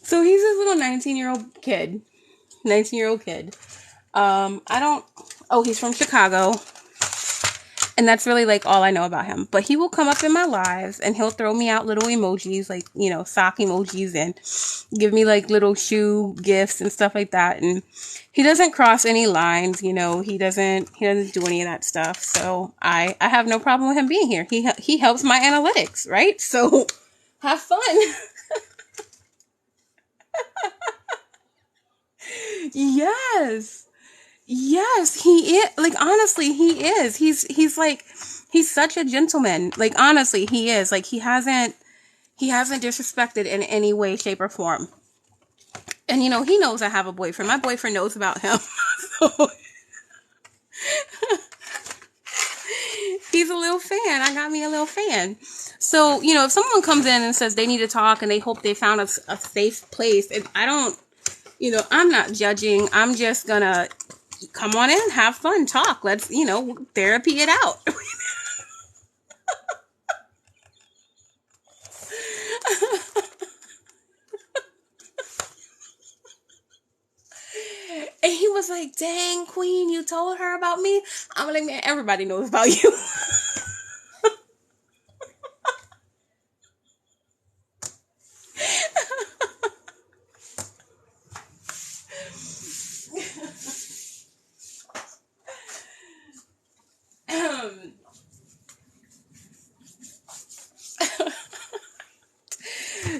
So he's this little 19-year-old kid. He's from Chicago. And that's really like all I know about him. But he will come up in my lives and he'll throw me out little emojis, like, sock emojis, and give me like little shoe gifts and stuff like that. And he doesn't cross any lines, he doesn't do any of that stuff. So I have no problem with him being here. He helps my analytics, right? So have fun. Yes, he is. Like, honestly, he is. He's such a gentleman. Like, honestly, he is. Like, he hasn't He hasn't disrespected in any way, shape, or form. And, you know, he knows I have a boyfriend. My boyfriend knows about him. So he's a little fan. I got me a little fan. So, you know, if someone comes in and says they need to talk and they hope they found a safe place, and I don't, you know, I'm not judging. I'm just gonna come on in, have fun, talk. Let's, you know, therapy it out. And he was like, dang, Queen, you told her about me? I'm like, man, everybody knows about you.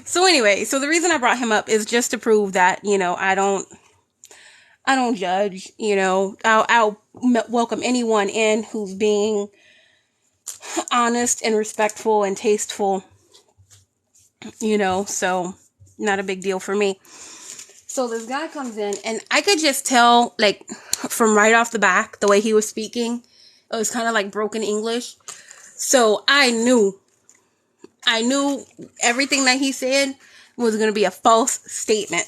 So anyway, so the reason I brought him up is just to prove that, you know, I don't judge, you know. I'll welcome anyone in who's being honest and respectful and tasteful, you know, so not a big deal for me. So this guy comes in and I could just tell, like, from right off the back, the way he was speaking, it was kind of like broken English. So I knew everything that he said was going to be a false statement.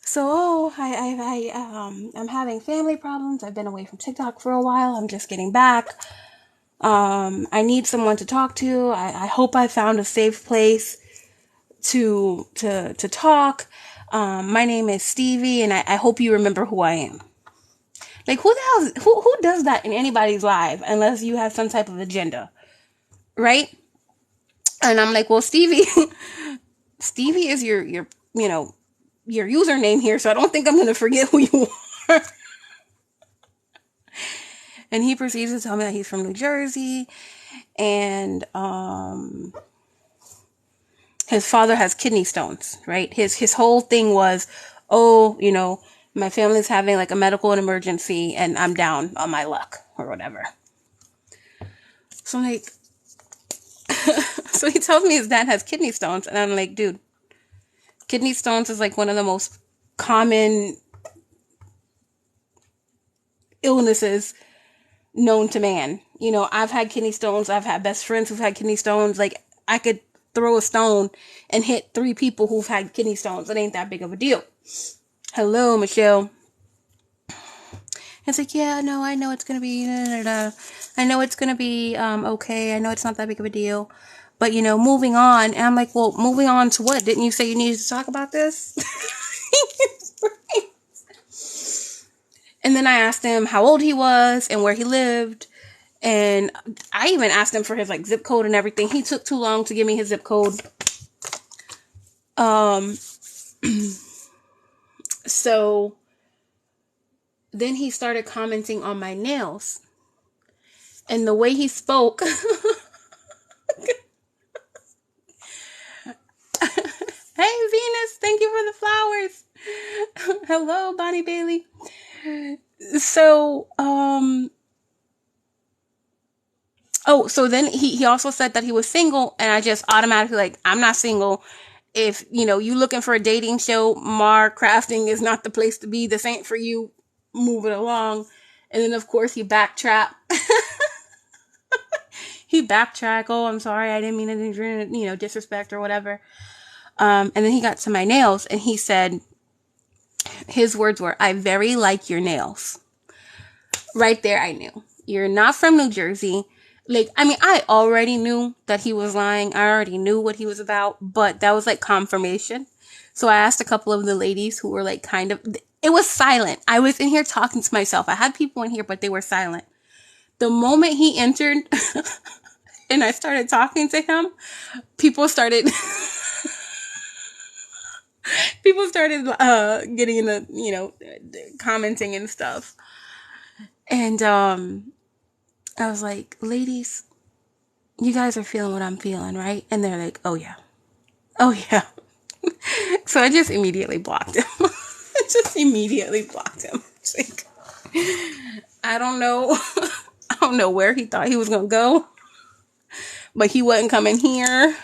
So, I'm having family problems. I've been away from TikTok for a while. I'm just getting back. I need someone to talk to. I hope I found a safe place to talk. My name is Stevie, and I hope you remember who I am. Like, who the hell, who does that in anybody's life unless you have some type of agenda, right? And I'm like, well, Stevie is your, you know, your username here, so I don't think I'm going to forget who you are. And he proceeds to tell me that he's from New Jersey, and his father has kidney stones, right? His whole thing was, oh, you know, my family's having like a medical emergency, and I'm down on my luck, or whatever. So I'm like, so he tells me his dad has kidney stones, and I'm like, dude, kidney stones is like one of the most common illnesses known to man. You know, I've had kidney stones. I've had best friends who've had kidney stones. Like, I could throw a stone and hit 3 people who've had kidney stones. It ain't that big of a deal. Hello, Michelle. It's like, yeah, no, I know it's going to be, I know it's going to be, okay. I know it's not that big of a deal, but, you know, moving on. And I'm like, well, moving on to what? Didn't you say you needed to talk about this? And then I asked him how old he was and where he lived. And I even asked him for his, like, zip code and everything. He took too long to give me his zip code. So then he started commenting on my nails. And the way he spoke. Hey, Venus, thank you for the flowers. Hello, Bonnie Bailey. So, so then he also said that he was single, and I just automatically, like, I'm not single. If, you know, you looking for a dating show, Mar Crafting is not the place to be. This ain't for you. Move it along. And then, of course, he backtracked. Oh, I'm sorry, I didn't mean to, you know, disrespect or whatever. And then he got to my nails, and he said, his words were, I very like your nails. Right there, I knew. You're not from New Jersey. Like, I mean, I already knew that he was lying. I already knew what he was about, but that was like confirmation. So I asked a couple of the ladies who were like kind of, it was silent. I was in here talking to myself. I had people in here, but they were silent. The moment he entered and I started talking to him, people started getting in the, you know, commenting and stuff. And I was like, ladies, you guys are feeling what I'm feeling, right? And they're like, oh yeah. So I just immediately blocked him. It's like, I don't know. I don't know where he thought he was going to go. But he wasn't coming here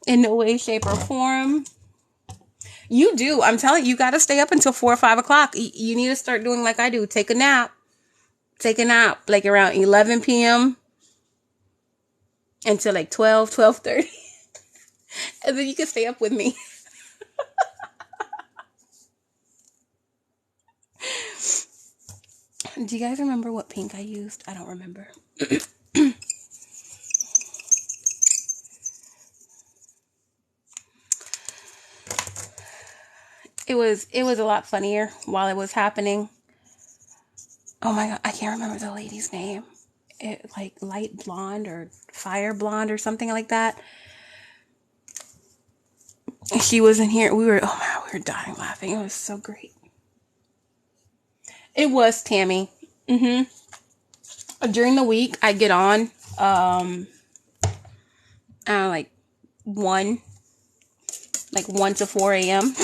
in no way, shape, or form. You do. I'm telling you, you got to stay up until 4 or 5 o'clock. You need to start doing like I do. Take a nap. Take a nap like around 11 p.m. until like 12, 12:30. And then you can stay up with me. Do you guys remember what pink I used? I don't remember. It was a lot funnier while it was happening. Oh my god, I can't remember the lady's name. It, like light blonde or fire blonde or something like that. She was in here. We were dying laughing. It was so great. It was Tammy. During the week, I get on like 1 to 4 a.m.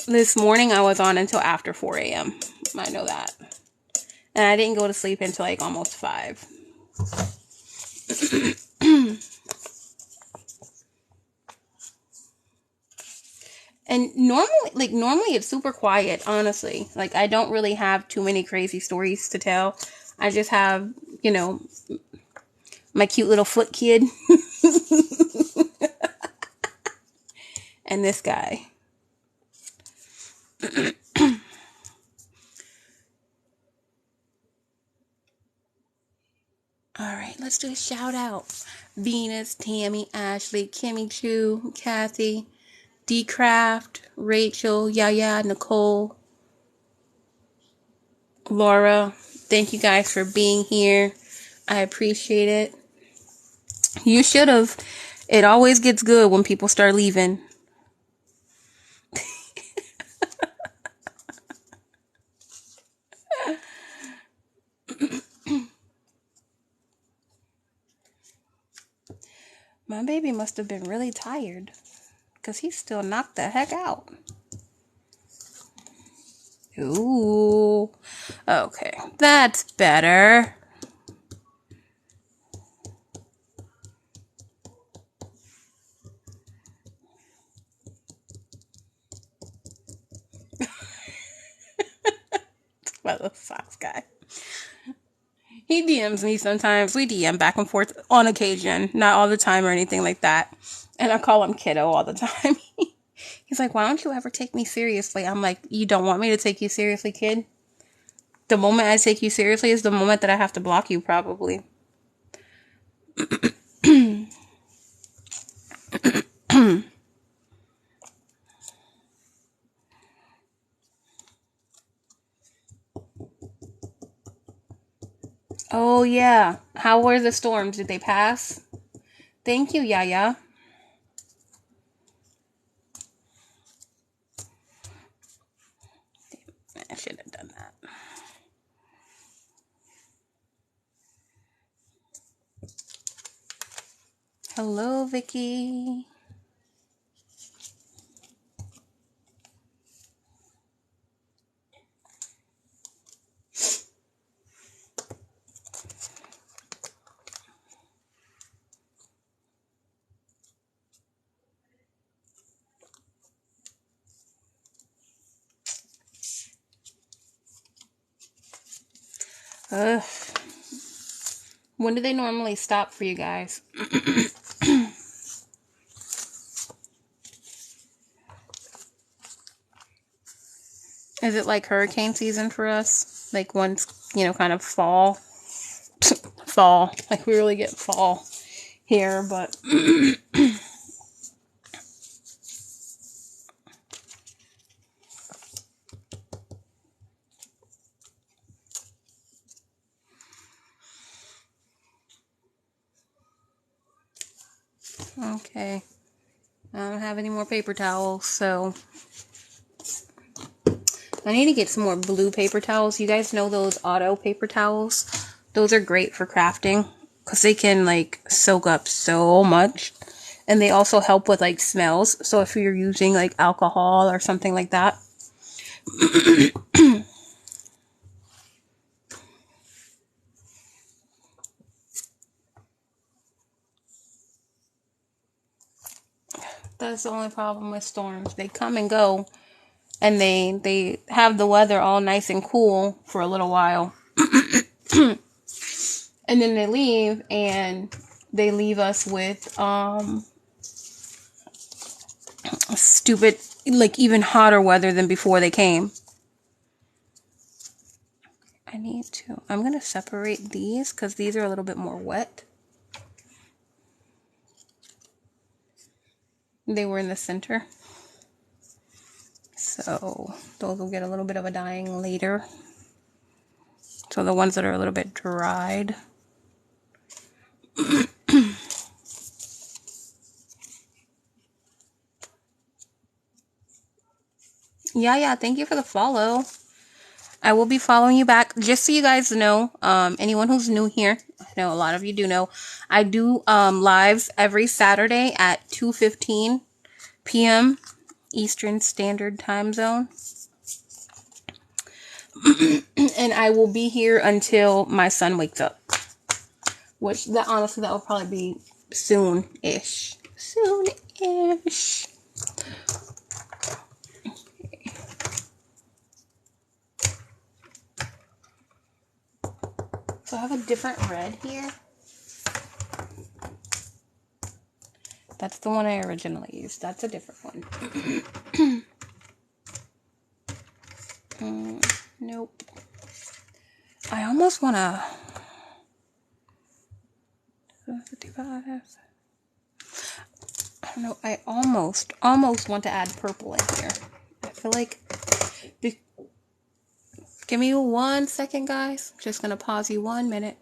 This morning I was on until after 4 a.m. I know that. And I didn't go to sleep until like almost 5. And normally it's super quiet, honestly. Like, I don't really have too many crazy stories to tell. I just have, my cute little foot kid. And this guy. Alright, let's do a shout out. Venus, Tammy, Ashley, Kimmy Chu, Kathy, D Craft, Rachel, Yaya, Nicole, Laura. Thank you guys for being here. I appreciate it. You should have. It always gets good when people start leaving. My baby must have been really tired, because he still knocked the heck out. Ooh. Okay, that's better. My little socks guy. He DMs me sometimes. We DM back and forth on occasion. Not all the time or anything like that. And I call him kiddo all the time. He's like, why don't you ever take me seriously? I'm like, you don't want me to take you seriously, kid? The moment I take you seriously is the moment that I have to block you, probably. Oh, yeah. How were the storms? Did they pass? Thank you, Yaya. I should have done that. Hello, Vicky. Ugh. When do they normally stop for you guys? Is it like hurricane season for us? Like once, kind of fall. Fall. Like we really get fall here, but... Okay. I don't have any more paper towels, so... I need to get some more blue paper towels. You guys know those auto paper towels? Those are great for crafting, because they can, soak up so much. And they also help with, smells. So if you're using, alcohol or something like that, That's the only problem with storms. They come and go, and they have the weather all nice and cool for a little while. And then they leave, and they leave us with stupid, like even hotter weather than before they came. I'm going to separate these because these are a little bit more wet. They were in the center. So those will get a little bit of a dyeing later. So the ones that are a little bit dried. Yeah, thank you for the follow. I will be following you back. Just so you guys know, anyone who's new here, I know a lot of you do know, I do lives every Saturday at 2:15 p.m. Eastern Standard Time Zone. And I will be here until my son wakes up. Which, honestly, that will probably be soon-ish. Soon-ish. So I have a different red here. That's the one I originally used. That's a different one. Nope. I almost want to... 55. I don't know. I almost want to add purple in here. I feel like... Give me 1 second, guys. I'm just going to pause you 1 minute.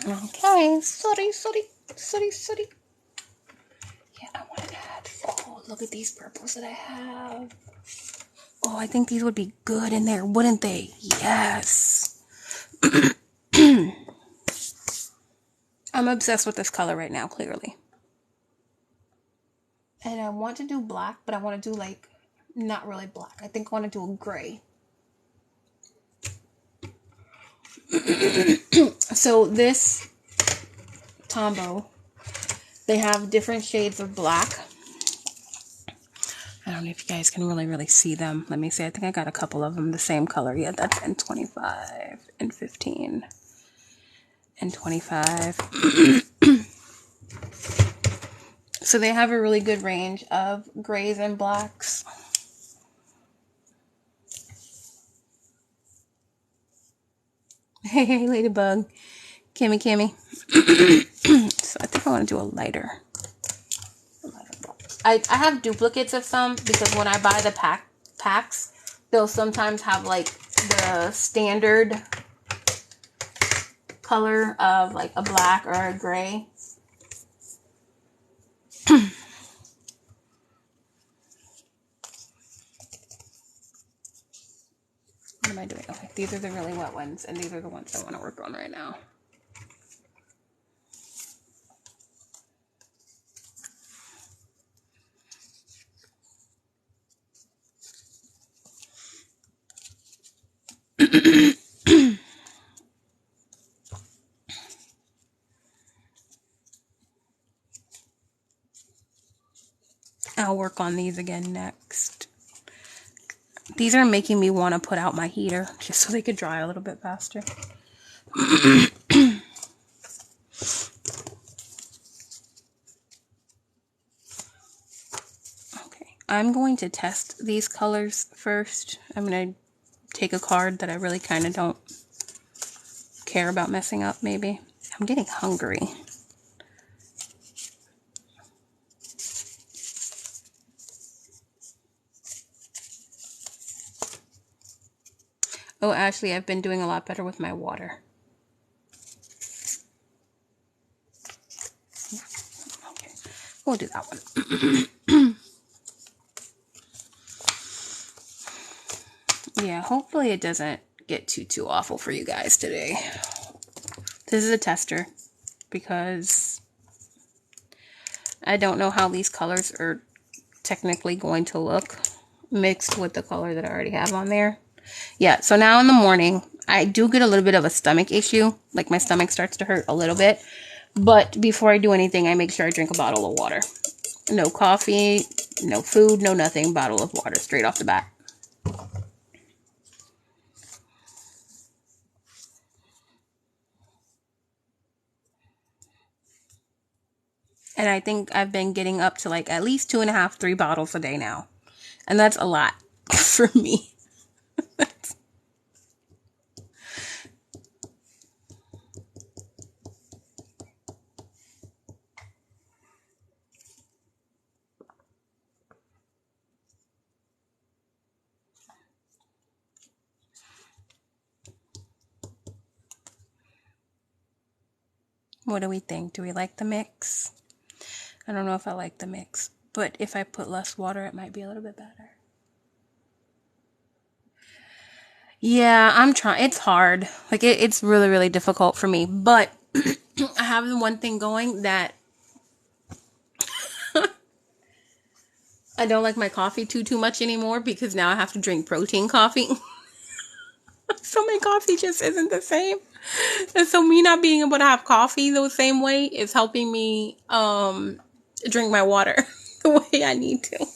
Okay, sorry. Yeah, I want to add. Oh, look at these purples that I have. Oh, I think these would be good in there, wouldn't they? Yes. I'm obsessed with this color right now, clearly. And I want to do black, but I want to do like, not really black. I think I want to do a gray. So this tombow, they have different shades of black. I don't know if you guys can really see them. Let me see. I think I got a couple of them the same color. Yeah, that's in 25 and 15 and 25. So they have a really good range of grays and blacks. Hey, Ladybug. Kimmy. So I think I want to do a lighter. I have duplicates of some because when I buy the packs, they'll sometimes have like the standard color of like a black or a gray. What am I doing? Okay, these are the really wet ones, and these are the ones I want to work on right now. I'll work on these again next. These are making me want to put out my heater just so they could dry a little bit faster. Okay, I'm going to test these colors first. I'm going to take a card that I really kind of don't care about messing up, maybe. I'm getting hungry. Oh, actually, I've been doing a lot better with my water. Okay, we'll do that one. Yeah, hopefully it doesn't get too awful for you guys today. This is a tester because I don't know how these colors are technically going to look mixed with the color that I already have on there. Yeah, so now in the morning, I do get a little bit of a stomach issue. Like my stomach starts to hurt a little bit. But before I do anything, I make sure I drink a bottle of water. No coffee, no food, no nothing. Bottle of water straight off the bat. And I think I've been getting up to like at least 2.5, 3 bottles a day now. And that's a lot for me. What do we think? Do we like the mix? I don't know if I like the mix. But if I put less water, it might be a little bit better. Yeah, I'm trying. It's hard. Like, it's really, really difficult for me. But I have the one thing going that I don't like my coffee too much anymore because now I have to drink protein coffee. So my coffee just isn't the same. And so me not being able to have coffee the same way is helping me drink my water the way I need to.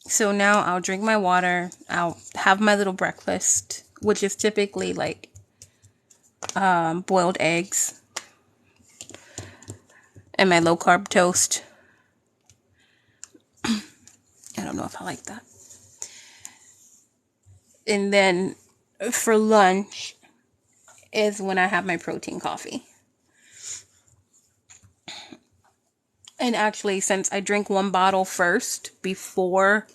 So now I'll drink my water. I'll have my little breakfast, which is typically like boiled eggs and my low carb toast. I don't know if I like that. And then for lunch is when I have my protein coffee. And actually, since I drink one bottle first before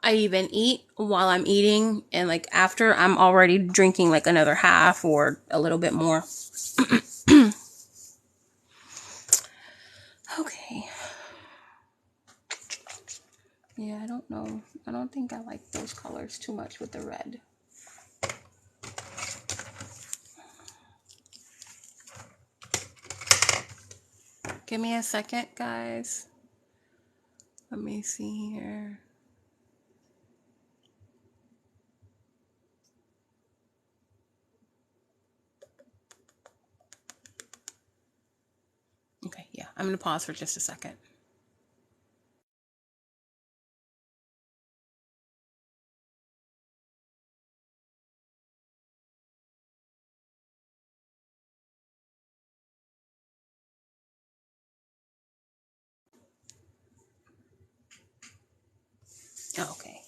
I even eat, while I'm eating, and like after, I'm already drinking like another half or a little bit more. Okay. Yeah, I don't know. I don't think I like those colors too much with the red. Give me a second, guys. Let me see here. Okay, yeah, I'm going to pause for just a second. Okay.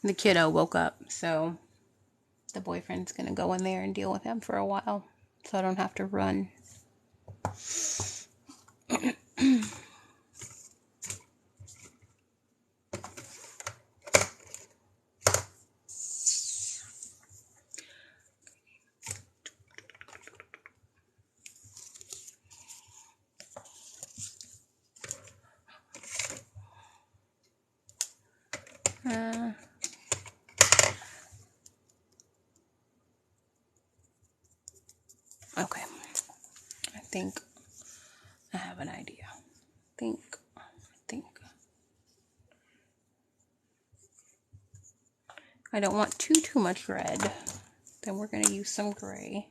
The kiddo woke up, so the boyfriend's going to go in there and deal with him for a while, so I don't have to run. Okay. I think I have an idea. Think. I don't want too much red. Then we're going to use some gray.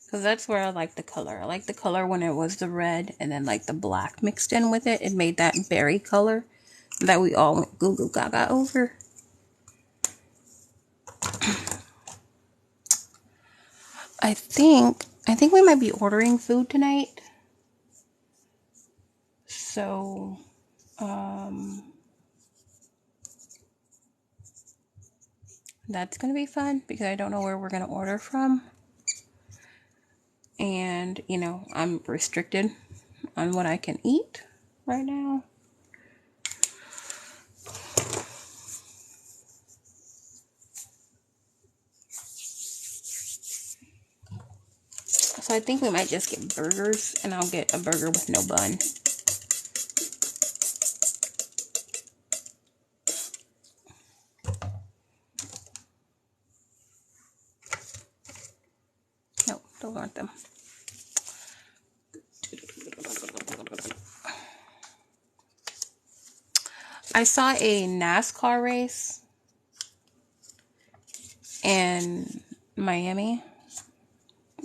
Because that's where I like the color. I like the color when it was the red and then like the black mixed in with it. It made that berry color that we all went goo goo gaga over. I think we might be ordering food tonight. So, that's going to be fun because I don't know where we're going to order from. And, you know, I'm restricted on what I can eat right now. So I think we might just get burgers, and I'll get a burger with no bun. Nope, don't want them. I saw a NASCAR race in Miami,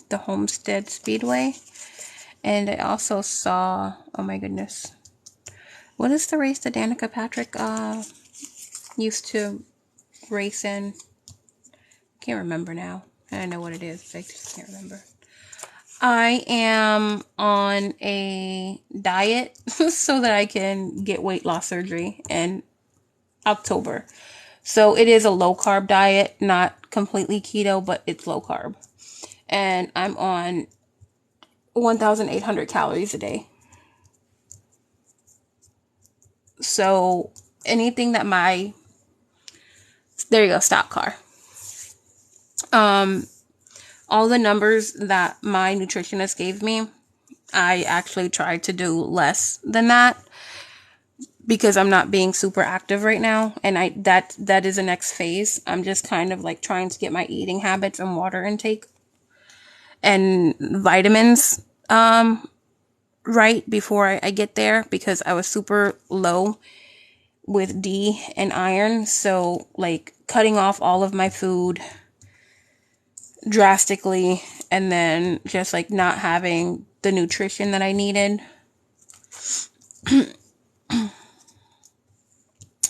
the Homestead Speedway, and I also saw, oh my goodness, what is the race that Danica Patrick used to race in? Can't remember now. I know what it is, but I just can't remember. I am on a diet so that I can get weight loss surgery in October. So it is a low carb diet, not completely keto, but it's low carb. And I'm on 1,800 calories a day. So anything that there you go, stop car. All the numbers that my nutritionist gave me, I actually tried to do less than that because I'm not being super active right now, and that is the next phase. I'm just kind of like trying to get my eating habits and water intake and vitamins right before I get there, because I was super low with D and iron. So like cutting off all of my food drastically, and then just like not having the nutrition that I needed.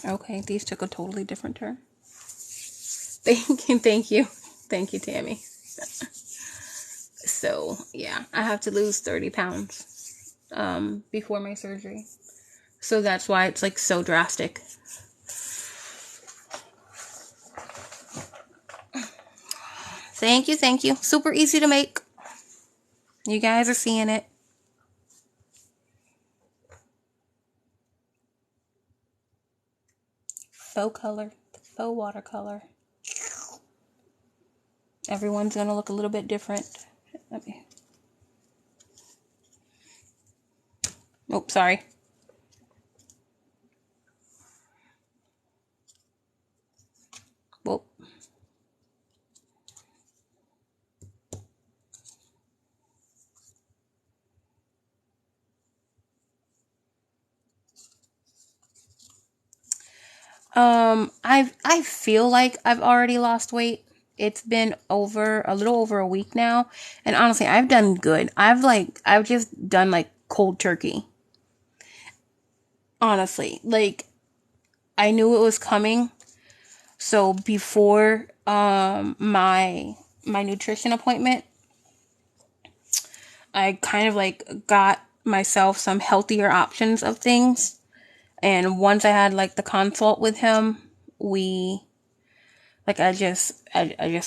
Okay, these took a totally different turn. Thank you, Tammy. So yeah, I have to lose 30 pounds before my surgery, so that's why it's like so drastic. Thank you. Super easy to make. You guys are seeing it. Faux color, faux watercolor. Everyone's gonna look a little bit different. Oops, sorry. Whoop. I feel like I've already lost weight. It's been a little over a week now, and honestly, I've done good. I've just done like cold turkey. Honestly, like I knew it was coming. So before my nutrition appointment, I kind of like got myself some healthier options of things. And once I had like the consult with him, I just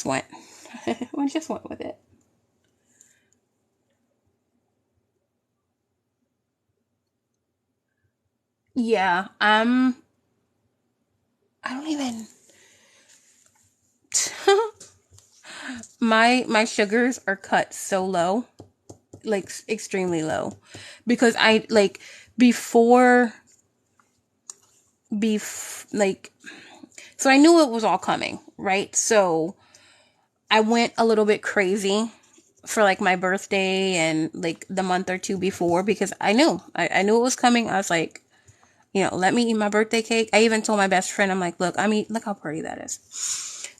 went. I just went with it. Yeah, I don't even my sugars are cut so low, like extremely low, because I like before like, so I knew it was all coming, right? So I went a little bit crazy for like my birthday and like the month or two before, because I knew it was coming. I was like, you know, let me eat my birthday cake. I even told my best friend, I'm like, look how pretty that is.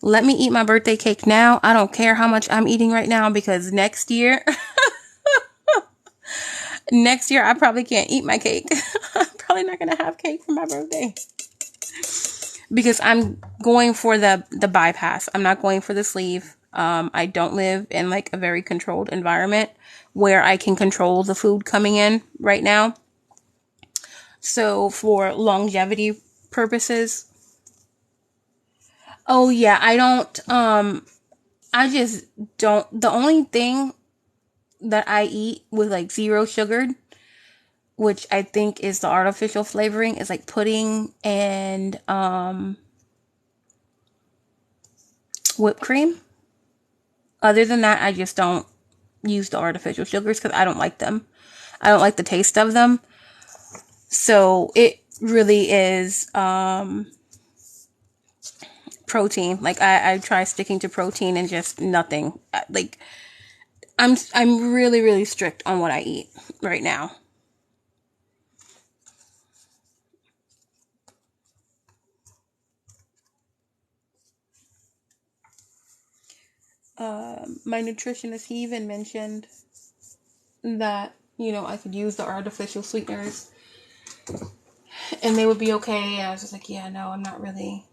Let me eat my birthday cake now. I don't care how much I'm eating right now, because next year I probably can't eat my cake. I'm probably not going to have cake for my birthday, because I'm going for the bypass. I'm not going for the sleeve. I don't live in like a very controlled environment where I can control the food coming in right now. So for longevity purposes, Oh yeah, I don't I just don't, the only thing that I eat with like zero sugared, which I think is the artificial flavoring, is like pudding and whipped cream. Other than that, I just don't use the artificial sugars because I don't like them. I don't like the taste of them. So it really is protein. Like I try sticking to protein and just nothing. Like I'm really really strict on what I eat right now. My nutritionist, he even mentioned that, you know, I could use the artificial sweeteners and they would be okay. And I was just like, yeah, no, I'm not really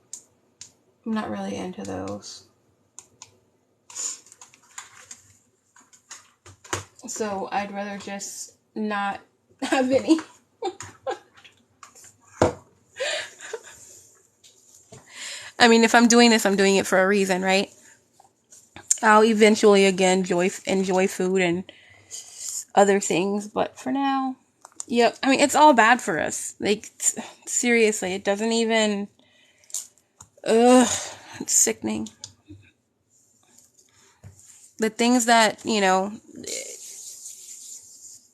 into those. So I'd rather just not have any. I mean, if I'm doing this, I'm doing it for a reason, right? I'll eventually again enjoy food and other things, but for now, yep. I mean, it's all bad for us. Like seriously, it doesn't even. Ugh, it's sickening. The things that, you know,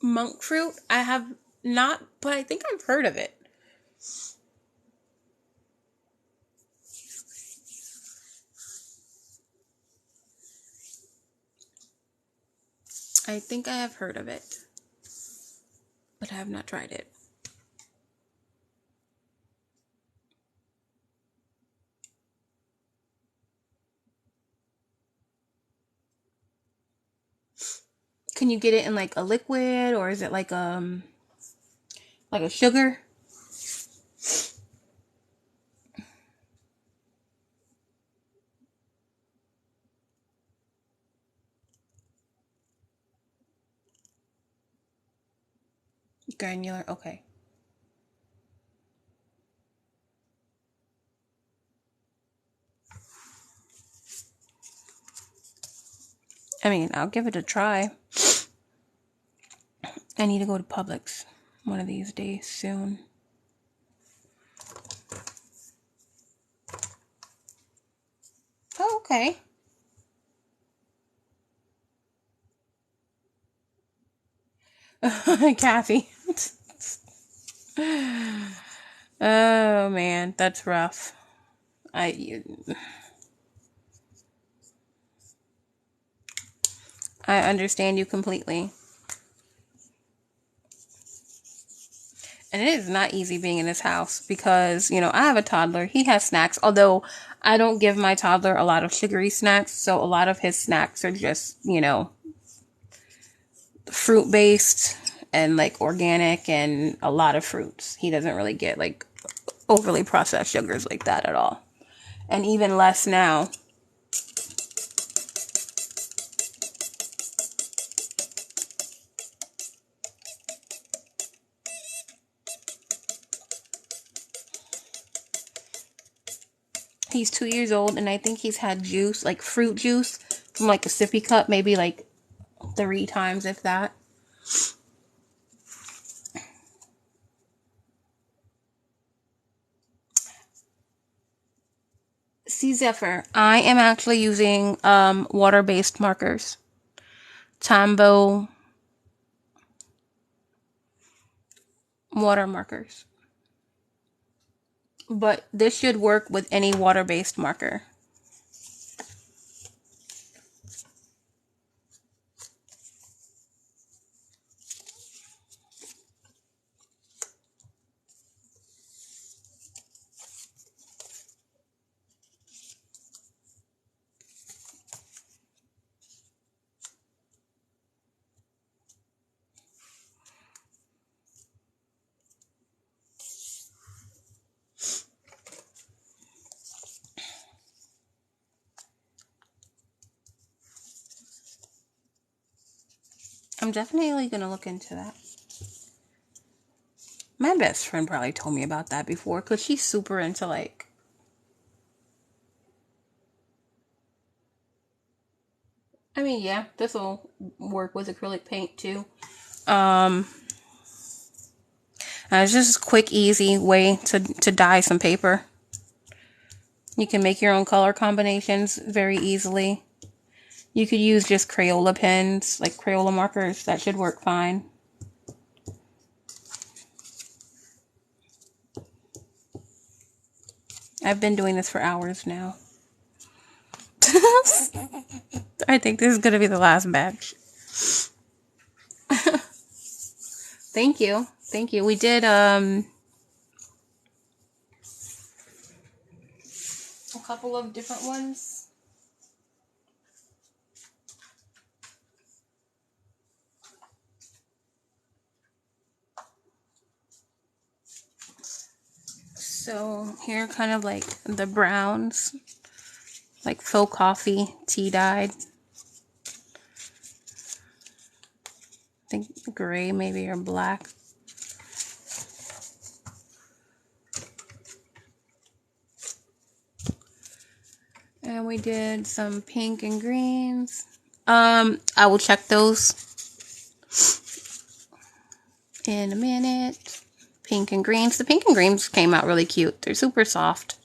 monk fruit, I have not, but I think I've heard of it. I think I have heard of it, but I have not tried it. Can you get it in like a liquid, or is it like a sugar? Granular, okay. I mean, I'll give it a try. I need to go to Publix one of these days soon. Oh, okay. Kathy. Oh man, that's rough. I I understand you completely. And it is not easy being in this house because, you know, I have a toddler. He has snacks, although I don't give my toddler a lot of sugary snacks. So a lot of his snacks are just, you know, fruit based and like organic and a lot of fruits. He doesn't really get like overly processed sugars like that at all. And even less now. He's 2 years old and I think he's had juice, like fruit juice, from like a sippy cup, maybe like 3 times, if that. See, Zephyr, I am actually using water-based markers. Tombow water markers. But this should work with any water-based marker. I'm definitely going to look into that. My best friend probably told me about that before because she's super into like I mean, yeah, this will work with acrylic paint too. Um, it's just a quick, easy way to dye some paper. You can make your own color combinations very easily. You could use just Crayola pens, like Crayola markers. That should work fine. I've been doing this for hours now. I think this is going to be the last batch. Thank you. Thank you. We did a couple of different ones. So here are kind of like the browns, like faux coffee, tea dyed. I think gray maybe or black. And we did some pink and greens. I will check those in a minute. Pink and greens. The pink and greens came out really cute. They're super soft.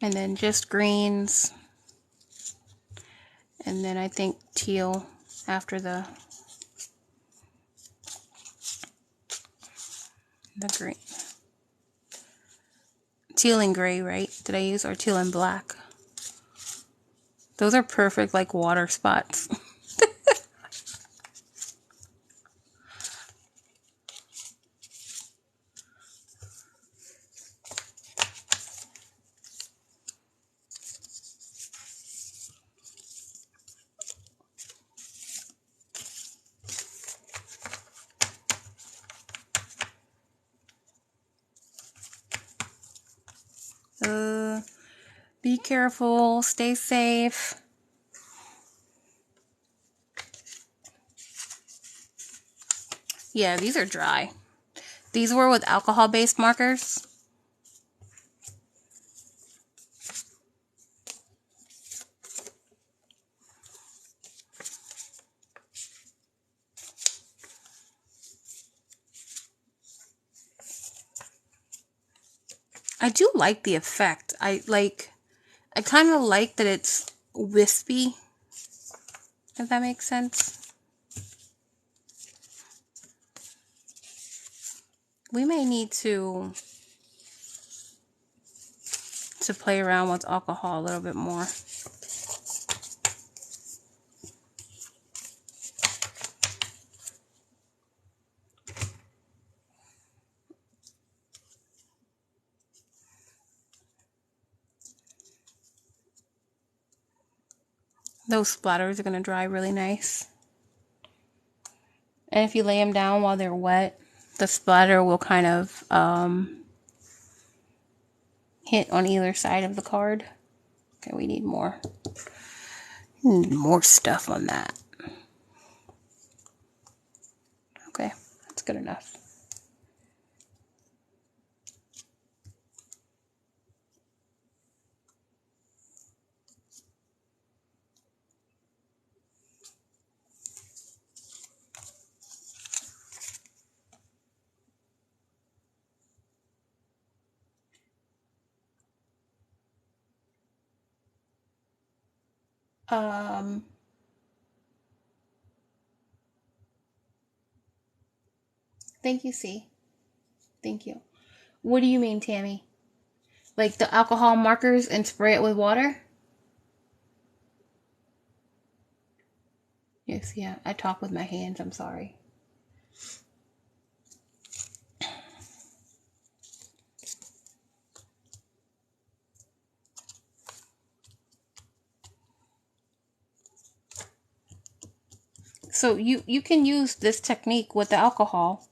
And then just greens. And then I think teal after the green. Teal and gray, right? Did I use, or teal and black? Those are perfect, like, water spots. Be careful, stay safe. Yeah, these are dry. These were with alcohol-based markers. I do like the effect. I kind of like that it's wispy, if that makes sense. We may need to play around with alcohol a little bit more. Those splatters are going to dry really nice. And if you lay them down while they're wet, the splatter will kind of hit on either side of the card. Okay, we need more. More stuff on that. Okay, that's good enough. Thank you, C. Thank you. What do you mean, Tammy? Like the alcohol markers and spray it with water? Yes, yeah. I talk with my hands. I'm sorry. So you can use this technique with the alcohol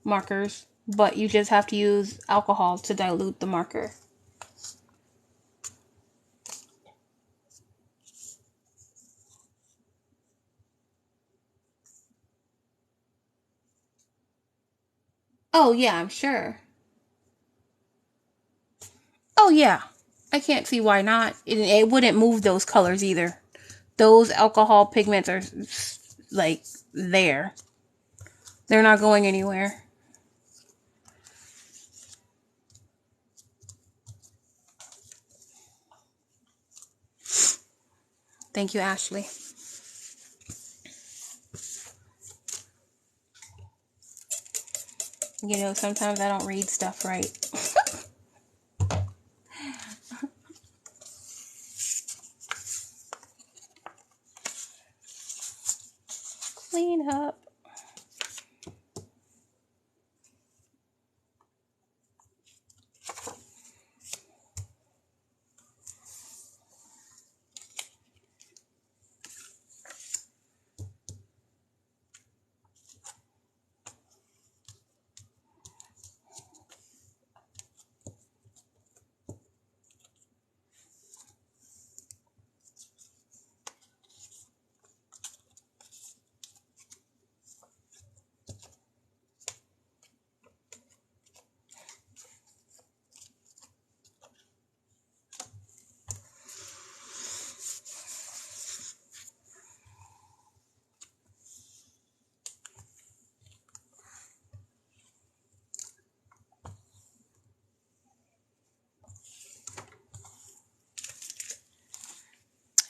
markers, but you just have to use alcohol to dilute the marker. Oh, yeah, I'm sure. Oh, yeah. I can't see why not. It wouldn't move those colors either. Those alcohol pigments are, like, there. They're not going anywhere. Thank you, Ashley. You know, sometimes I don't read stuff right. Clean up.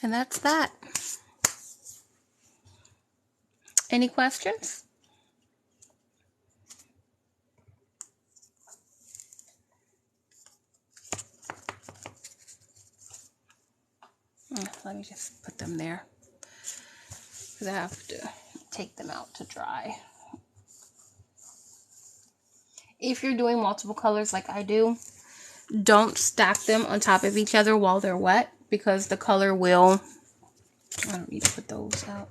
And that's that. Any questions? Let me just put them there, because I have to take them out to dry. If you're doing multiple colors like I do, don't stack them on top of each other while they're wet, because the color will, I don't need to put those out.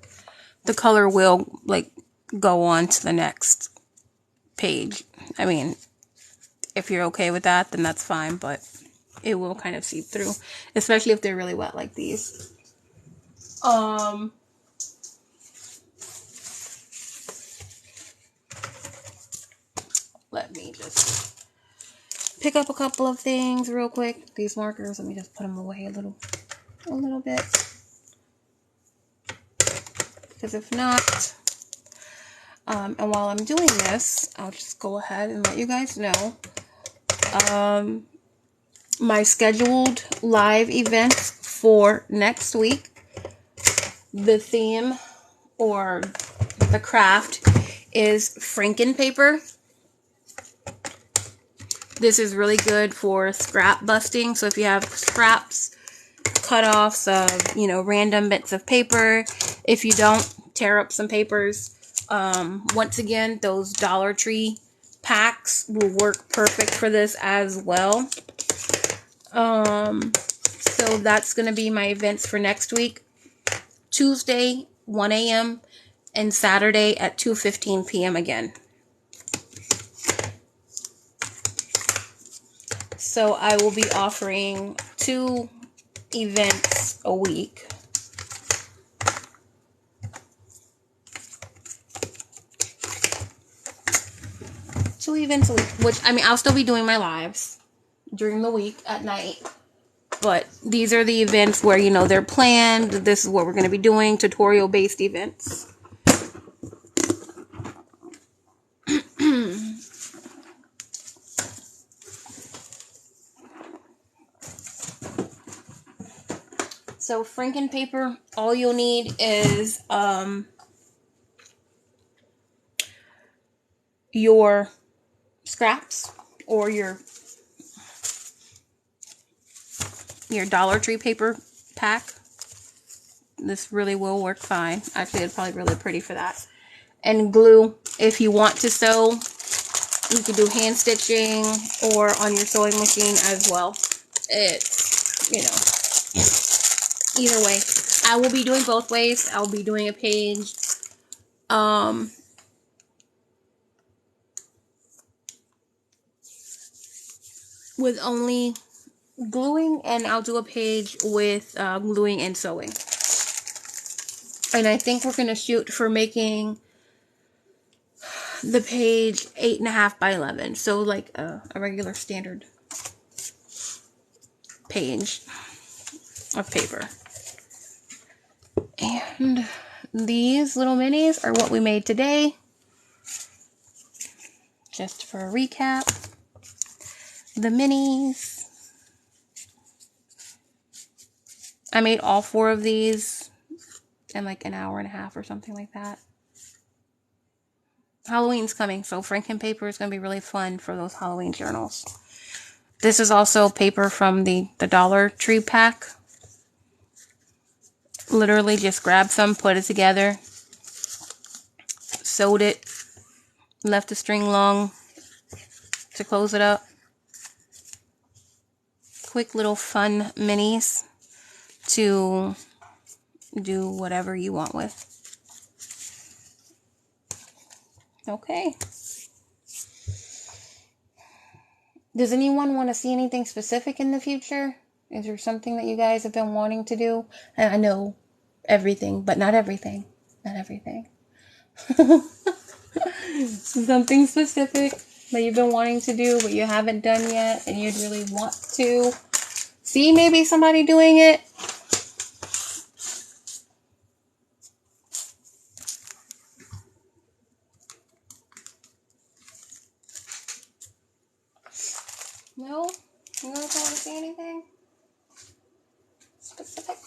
The color will, like, go on to the next page. I mean, if you're okay with that, then that's fine, but it will kind of seep through, especially if they're really wet like these. Let me just pick up a couple of things real quick. These markers, let me just put them away a little bit. Because if not, and while I'm doing this, I'll just go ahead and let you guys know my scheduled live events for next week. The theme or the craft is Frankenpaper. This is really good for scrap busting. So if you have scraps, cut-offs of, you know, random bits of paper, if you don't, tear up some papers. Once again, those Dollar Tree packs will work perfect for this as well. So that's going to be my events for next week. Tuesday, 1 a.m. and Saturday at 2:15 p.m. again. So I will be offering 2 events a week. Two events a week, which, I mean, I'll still be doing my lives during the week at night. But these are the events where, you know, they're planned. This is what we're going to be doing, tutorial-based events. So Frankenpaper, all you'll need is your scraps or your Dollar Tree paper pack. This really will work fine. Actually, it's probably really pretty for that. And glue. If you want to sew, you can do hand stitching or on your sewing machine as well. It's, you know, either way. I will be doing both ways. I'll be doing a page with only gluing, and I'll do a page with gluing and sewing. And I think we're going to shoot for making the page 8.5 by 11. So like a regular standard page of paper. And these little minis are what we made today. Just for a recap, the minis. I made all 4 of these in like an hour and a half or something like that. Halloween's coming, so Franken paper is going to be really fun for those Halloween journals. This is also paper from the Dollar Tree pack. Literally just grabbed some, put it together, sewed it, left the string long to close it up. Quick little fun minis to do whatever you want with. Okay. Does anyone want to see anything specific in the future? Is there something that you guys have been wanting to do? And I know everything, but not everything. Not everything. Something specific that you've been wanting to do, but you haven't done yet, and you'd really want to see maybe somebody doing it. No? You guys don't want to see anything specific?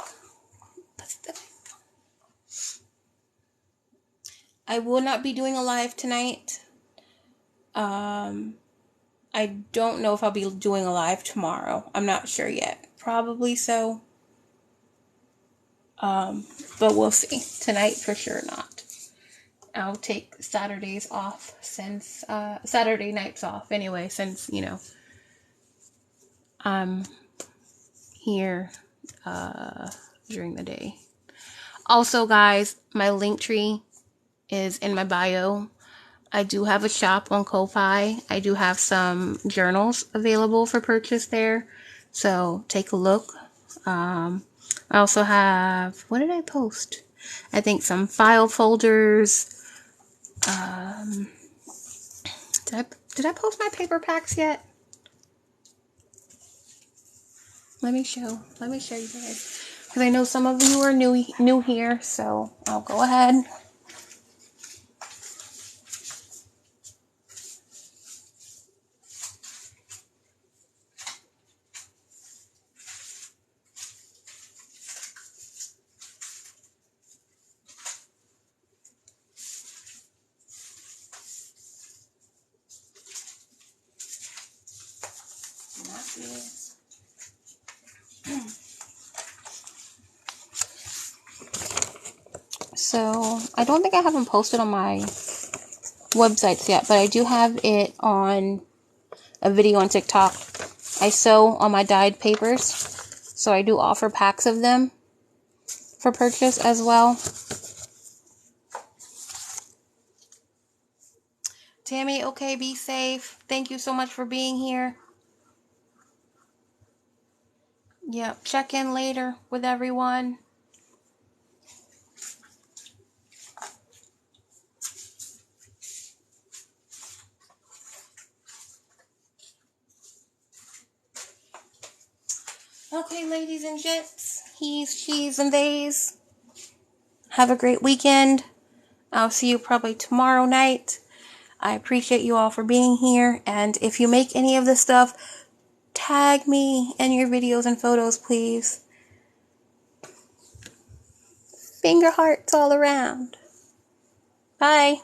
I will not be doing a live tonight. I don't know if I'll be doing a live tomorrow. I'm not sure yet. Probably so. But we'll see. Tonight for sure not. I'll take Saturdays off since, Saturday nights off anyway, since, you know, I'm here, during the day. Also, guys, my Linktree is in my bio. I do have a shop on Ko-Fi. I do have some journals available for purchase there. So take a look. I also have, what did I post? I think some file folders. Did I post my paper packs yet? Let me show you guys. Because I know some of you are new here, so I'll go ahead. So, I don't think I have them posted on my websites yet, but I do have it on a video on TikTok. I sew on my dyed papers, so I do offer packs of them for purchase as well. Tammy, okay, be safe. Thank you so much for being here. Yep, check in later with everyone. Okay, ladies and gents, he's, she's, and theys. Have a great weekend. I'll see you probably tomorrow night. I appreciate you all for being here. And if you make any of this stuff, tag me in your videos and photos, please. Finger hearts all around. Bye.